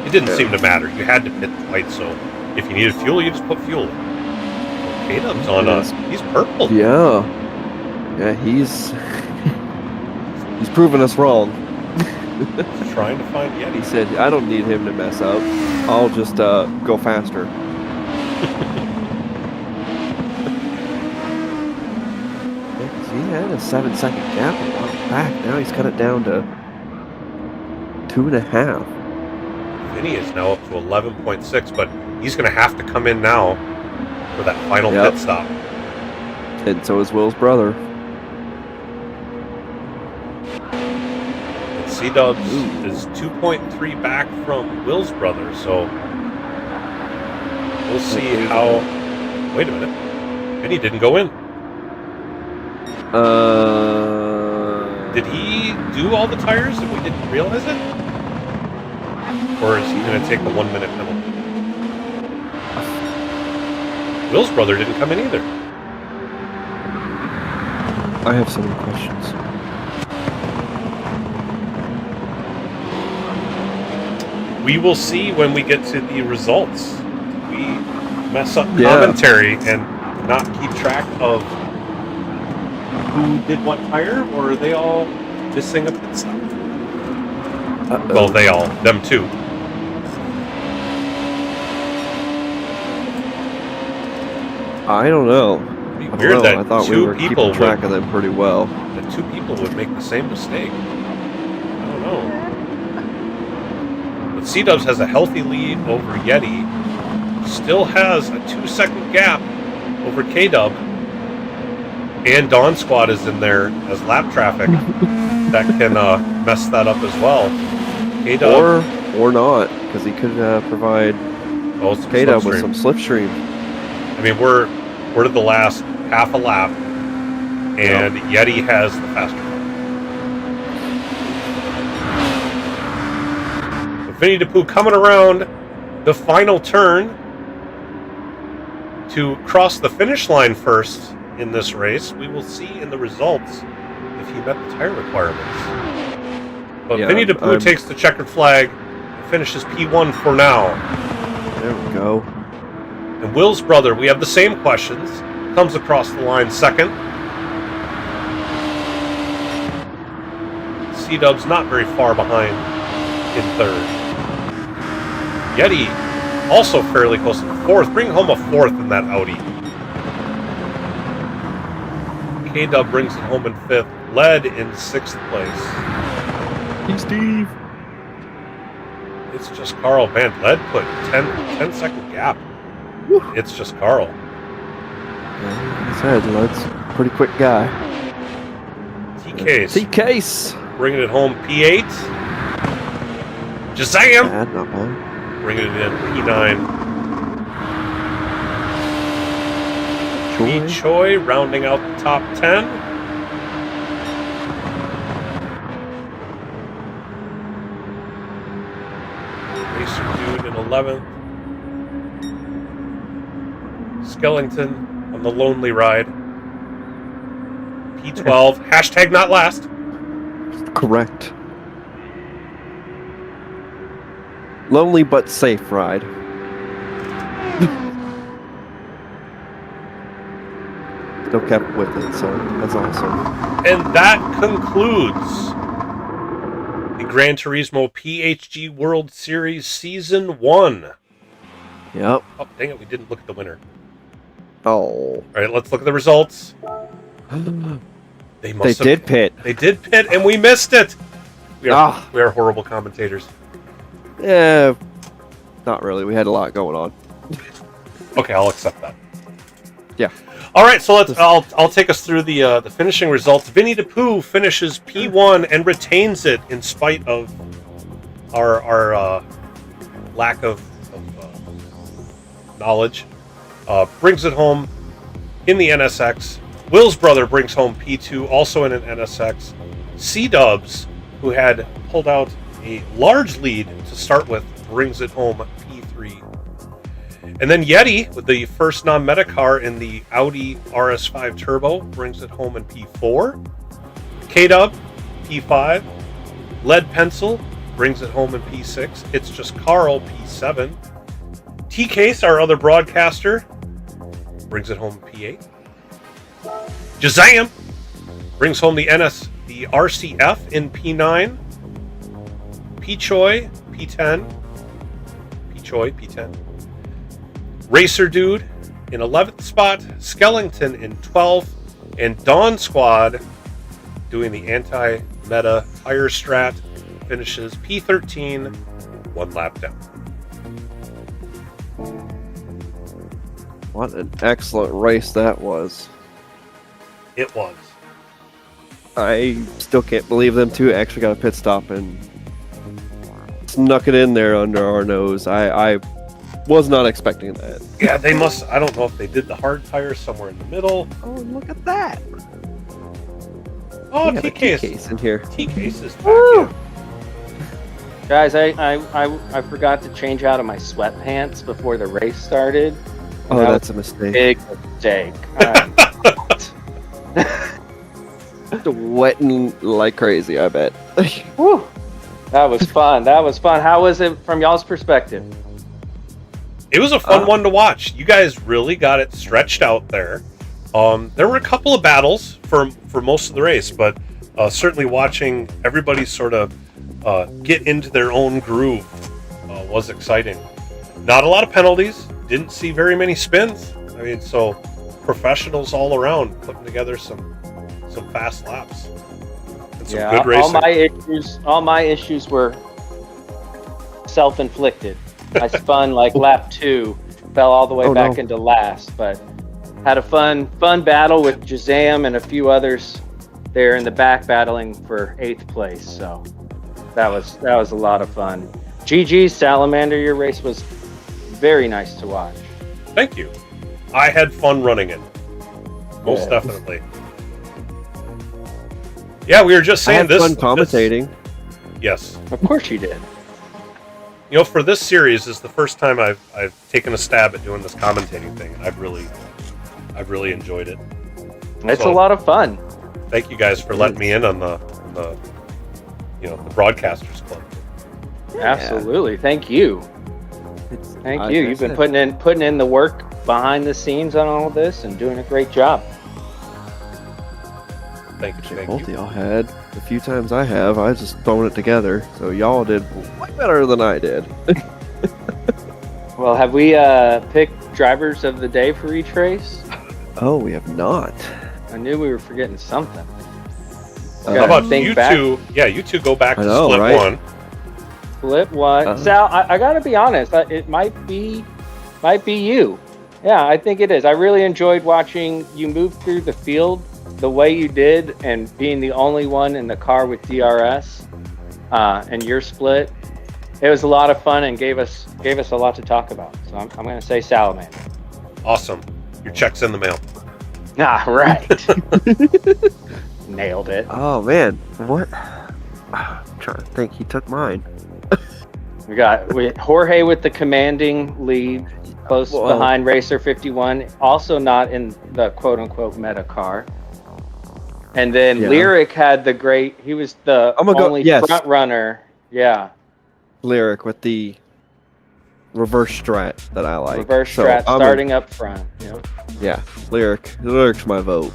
It didn't seem to matter. You had to pit twice, so if you needed fuel, you just put fuel in. K-Dub's on he's purple. Yeah. Yeah, he's proven us wrong. He's trying to find Yeti. He said, I don't need him to mess up. I'll just go faster. He had a 7-second gap a while back. Now he's cut it down to 2.5. Vinny is now up to 11.6, but he's going to have to come in now for that final pit stop. And so is Will's brother. And C-Dubs is 2.3 back from Will's brother, so we'll see how... Wait a minute. Vinny didn't go in. Did he do all the tires and we didn't realize it? Or is he going to take the 1 minute penalty? Will's brother didn't come in either. I have so many questions. We will see when we get to the results. We mess up commentary and not keep track of who did what tire, or are they all missing a pit stop? Well, them too. I don't know. It'd be weird that I thought we were keeping track of them pretty well. That two people would make the same mistake. I don't know. But C-Dubs has a healthy lead over Yeti. Still has a 2-second gap over K-Dub. And Dawn Squad is in there as lap traffic. That can mess that up as well. K-Dub. Or not, because he could provide K-Dub with some slipstream. I mean, we're to the last half a lap, and Yeti has the faster car. So Vinny DePoo coming around the final turn to cross the finish line first in this race. We will see in the results if he met the tire requirements. But Vinny DePoo takes the checkered flag and finishes P1 for now. There we go. And Will's brother, we have the same questions, comes across the line second. C-Dub's not very far behind in third. Yeti also fairly close to fourth. Bring home a fourth in that Audi. K-Dub brings it home in fifth. Led in sixth place. Hey, Steve. It's just Carl. Man, Led put 10-second gap. Woo. It's just Carl. Like I said, Led's a pretty quick guy. T-Case. Bringing it home P8. Shazam! Not bad. Bringing it in P9. Choi rounding out the top 10. Racer Dude in 11th. Skellington on the lonely ride. P12. Hashtag not last. Correct. Lonely but safe ride. Still kept with it, so that's awesome. And that concludes the Gran Turismo PHG World Series Season 1. Yep. Oh, dang it, we didn't look at the winner. Oh. All right, let's look at the results. They did pit. They did pit, and we missed it. We are horrible commentators. Yeah, not really. We had a lot going on. Okay, I'll accept that. Yeah. All right, so I'll take us through the finishing results. Vinny the Pooh finishes P1 and retains it in spite of our lack of knowledge. Brings it home in the NSX. Will's brother brings home P2, also in an NSX. C-Dubs, who had pulled out a large lead to start with, brings it home P3. And then Yeti, with the first non-meta car in the Audi RS5 Turbo, brings it home in P4. K-Dub, P5. Lead Pencil brings it home in P6. It's Just Carl, P7. T-Case, our other broadcaster, brings it home in P8. Jazam brings home the RCF in P9. P-Choi, P10. P-Choi, P10. Racer Dude in 11th spot. Skellington in 12th. And Dawn Squad, doing the anti-meta tire strat, finishes P13, one lap down. What an excellent race that was. It was. I still can't believe them two actually got a pit stop and snuck it in there under our nose. I was not expecting that. Yeah, they must. I don't know if they did the hard tire somewhere in the middle. Oh, look at that. Oh, we have a T-Case. T-Case in here. T-Case is back in. Guys, I forgot to change out of my sweatpants before the race started. Oh, that's a mistake. Big mistake. Wetting like crazy, I bet. Whew. That was fun. That was fun. How was it from y'all's perspective? It was a fun one to watch. You guys really got it stretched out there. There were a couple of battles for most of the race, but certainly watching everybody sort of get into their own groove was exciting. Not a lot of penalties. Didn't see very many spins. I mean, so professionals all around putting together some fast laps and some good racing. All my issues were self-inflicted. I spun like lap 2, fell all the way back into last, but had a fun battle with Jazam and a few others there in the back battling for 8th place. So that was a lot of fun. GG Salamander, your race was very nice to watch. Thank you. I had fun running it. Most definitely. Yeah, we were just saying I had fun commentating. Yes. Of course you did. You know, for this series is the first time I've taken a stab at doing this commentating thing. I've really enjoyed it. It's a lot of fun. Thank you guys for letting me in on the Broadcasters Club. Yeah. Absolutely. Thank you. Thank you. You've been putting in the work behind the scenes on all of this and doing a great job. Thank you. Both of y'all had. The few times I have, I just thrown it together. So y'all did way better than I did. Well, have we picked drivers of the day for each race? Oh, we have not. I knew we were forgetting something. How about you two? Yeah, you two go back to split one. Split one. Sal, I gotta be honest. It might be you. Yeah, I think it is. I really enjoyed watching you move through the field the way you did, and being the only one in the car with DRS, and your split. It was a lot of fun and gave us a lot to talk about. So I'm going to say Salamander. Awesome. Your check's in the mail. Ah, right. Nailed it. Oh man, what? I'm trying to think. He took mine. We got Jorge with the commanding lead, close behind Racer 51, also not in the quote-unquote meta car. And then Lyric had the great. He was the only front runner. Yeah. Lyric with the reverse strat that I like. Reverse strat starting up front. Yep. Yeah, Lyric's my vote.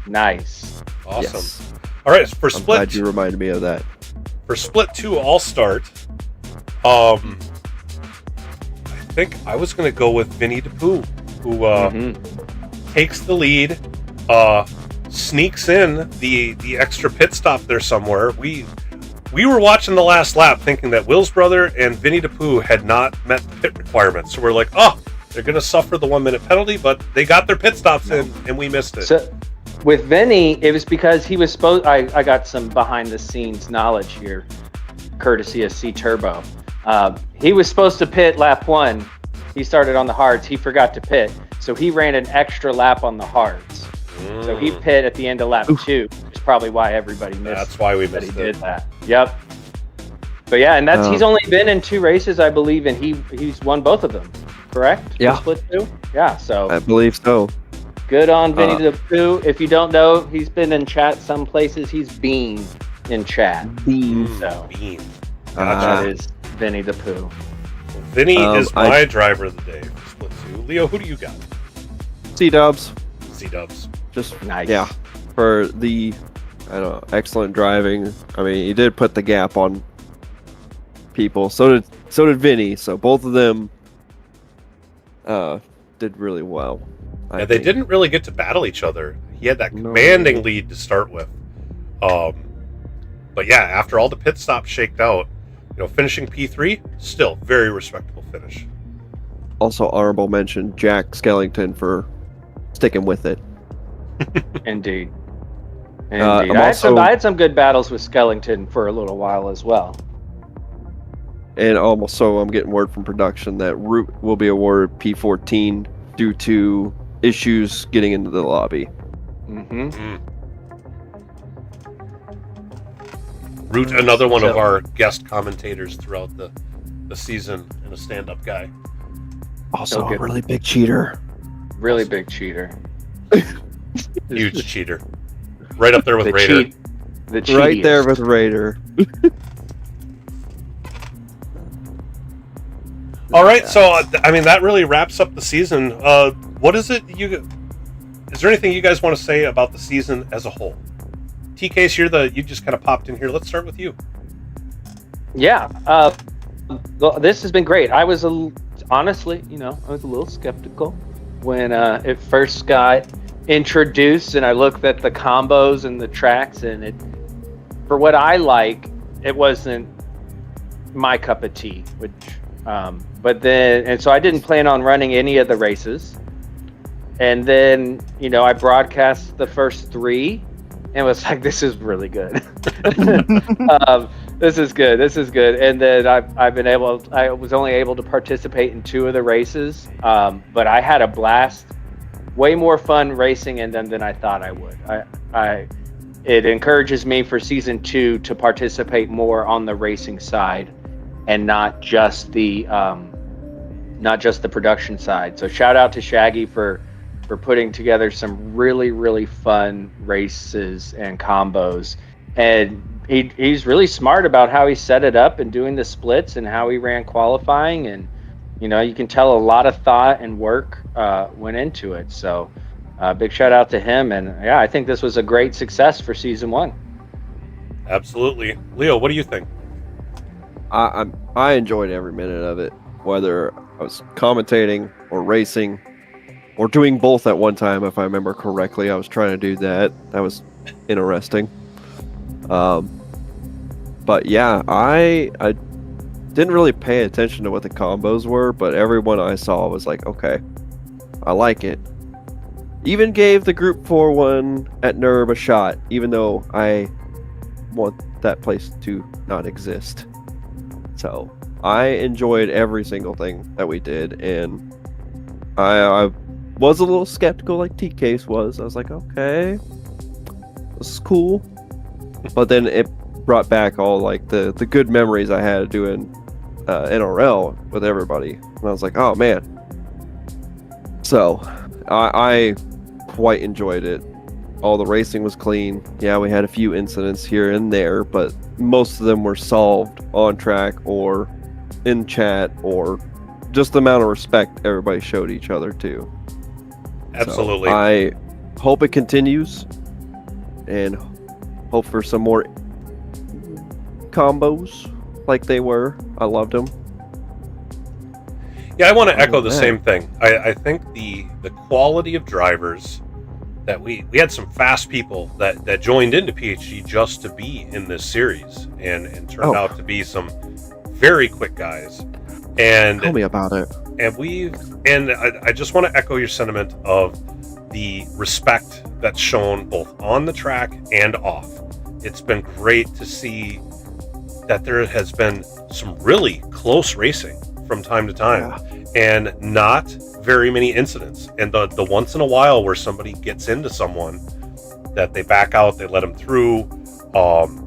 Nice. Awesome. Yes. All right, for split. I'm glad you reminded me of that. For Split 2 All-Start, I think I was going to go with Vinny DePoo, who takes the lead, sneaks in the extra pit stop there somewhere. We were watching the last lap thinking that Will's brother and Vinny DePoo had not met the pit requirements. So we're like, oh, they're going to suffer the 1 minute penalty, but they got their pit stops in and we missed it. So with Vinny, it was because he was supposed, I got some behind the scenes knowledge here, courtesy of C Turbo. He was supposed to pit lap 1. He started on the hards. He forgot to pit. So he ran an extra lap on the hards. So he pit at the end of lap 2, which is probably why everybody missed. That's why we missed he did that. Yep. But yeah, and that's he's only been in 2 races, I believe, and he's won both of them. Correct? Yeah. Split 2? Yeah. So I believe so. good on Vinny the Pooh. If you don't know, he's been in chat some places. He's been in chat. So Bean. that is Vinny the Pooh. Vinny is my driver of the day for Split 2. Leo, who do you got? C-dubs. C-dubs. Just Nice. yeah, for the excellent driving. I mean, he did put the gap on people. So did Vinny. So both of them did really well. Yeah, they didn't really get to battle each other. He had that commanding lead to start with. But yeah, after all the pit stops shaked out, finishing P3, still very respectable finish. Also, honorable mention Jack Skellington for sticking with it. Indeed. I'm I had some good battles with Skellington for a little while as well. And also, I'm getting word from production that Root will be awarded P14 due to issues getting into the lobby. Root, another one of our guest commentators throughout the season, and a stand-up guy. Also, a really big cheater. Really big cheater. Huge cheater. Right up there with Raider. Right there with Raider. All right, so that really wraps up the season. What is it is there anything you guys want to say about the season as a whole? TK's you just kind of popped in here. Let's start with you. Yeah. Well, this has been great. I was honestly, I was a little skeptical when it first got introduced, and I looked at the combos and the tracks, and for what I like, it wasn't my cup of tea. So I didn't plan on running any of the races, and then I broadcast the first 3, and was like, this is really good. This is good. And then I was only able to participate in 2 of the races, but I had a blast. Way more fun racing in them than I thought I would. It encourages me for season 2 to participate more on the racing side, and not just the production side. So shout out to Shaggy for putting together some really, really fun races and combos. And he's really smart about how he set it up and doing the splits and how he ran qualifying. And, you can tell a lot of thought and work went into it. So big shout out to him. And yeah, I think this was a great success for season 1. Absolutely. Leo, what do you think? I enjoyed every minute of it, whether I was commentating or racing or doing both at one time. If I remember correctly, I was trying to do that. That was interesting. But yeah, I didn't really pay attention to what the combos were, but everyone I saw was like, okay, I like it. Even gave the Group 4 one at NERB a shot, even though I want that place to not exist. So I enjoyed every single thing that we did, and I was a little skeptical like T-Case was. I was like, okay, this is cool. But then it brought back all like the good memories I had doing NRL with everybody. And I was like, oh man. So I quite enjoyed it. All the racing was clean. Yeah, we had a few incidents here and there, but most of them were solved on track or in chat, or just the amount of respect everybody showed each other too. Absolutely. So I hope it continues, and hope for some more combos like they were. I loved them. Yeah, I want to echo the man. same thing. I think the quality of drivers that we had some fast people that joined into PHG just to be in this series and turned out to be some very quick guys. And Tell me about it. And I just want to echo your sentiment of the respect that's shown both on the track and off. It's been great to see that there has been some really close racing from time to time, and not very many incidents. And the once in a while where somebody gets into someone that they back out, they let them through,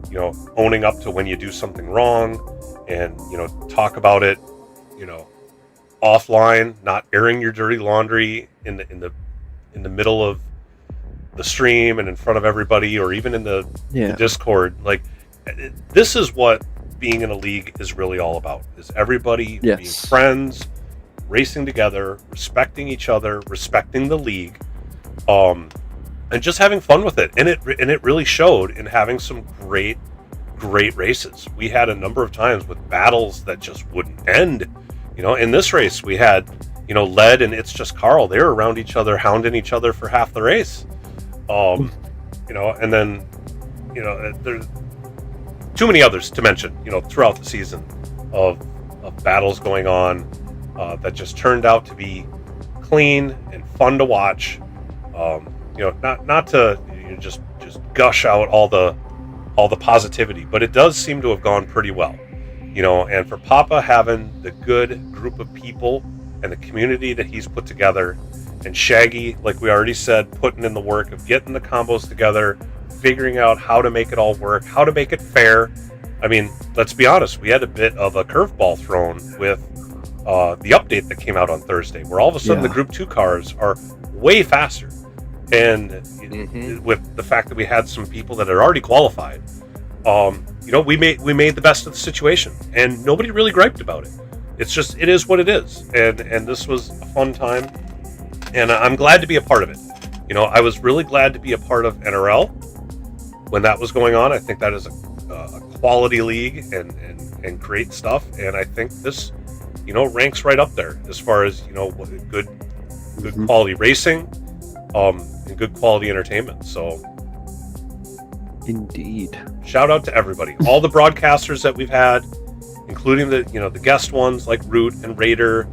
you know, owning up to when you do something wrong, and you know, talk about it, you know, offline, not airing your dirty laundry in the middle of the stream and in front of everybody, or even in the Discord. Like, this is what being in a league is really all about, is everybody being friends, racing together, respecting each other, respecting the league, and just having fun with it. And it really showed in having some great races. We had a number of times with battles that just wouldn't end. You know, in this race we had, you know, Led and It's Just Carl. They were around each other, hounding each other for half the race. You know, and then, you know, there's too many others to mention, you know, throughout the season of battles going on that just turned out to be clean and fun to watch. You know, not to, you know, just gush out all the positivity, but it does seem to have gone pretty well. You know, and for Papa having the good group of people and the community that he's put together, and Shaggy, like we already said, putting in the work of getting the combos together, figuring out how to make it all work, how to make it fair. I mean, let's be honest, we had a bit of a curveball thrown with the update that came out on Thursday, where all of a sudden the Group 2 cars are way faster. And with the fact that we had some people that had already qualified, you know, we made the best of the situation, and nobody really griped about it. It's just, it is what it is, and this was a fun time, and I'm glad to be a part of it. You know, I was really glad to be a part of NRL when that was going on. I think that is a quality league and great stuff, and I think this, you know, ranks right up there as far as, you know, good quality racing, and good quality entertainment. So indeed, shout out to everybody, all the broadcasters that we've had, including the, you know, the guest ones like Root and Raider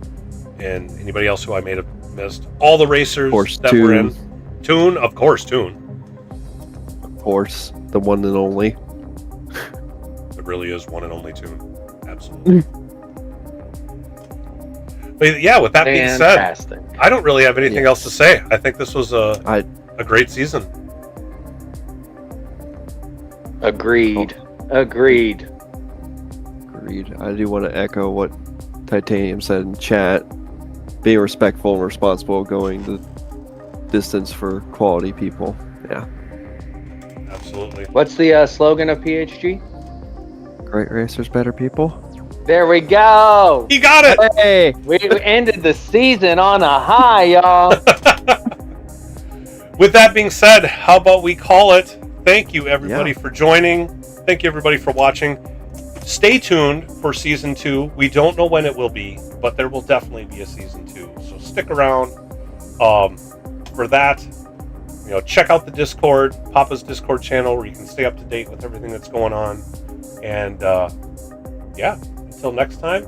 and anybody else who I may have missed, all the racers that were in. Toon, of course, the one and only. It really is one and only Toon, absolutely. But yeah, with that being said, I don't really have anything else to say. I think this was a great season. Agreed. I do want to echo what Titanium said in chat. Being respectful and responsible, going the distance for quality people. Yeah. Absolutely. What's the slogan of PHG? Great racers, better people. There we go. You got it. Hey, we ended the season on a high, y'all. With that being said, how about we call it? Thank you, everybody, for joining. Thank you, everybody, for watching. Stay tuned for Season 2. We don't know when it will be, but there will definitely be a Season 2. So stick around for that. You know, check out the Discord, Papa's Discord channel, where you can stay up to date with everything that's going on. And, yeah, until next time,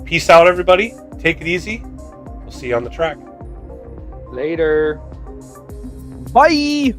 peace out, everybody. Take it easy. We'll see you on the track. Later. Bye.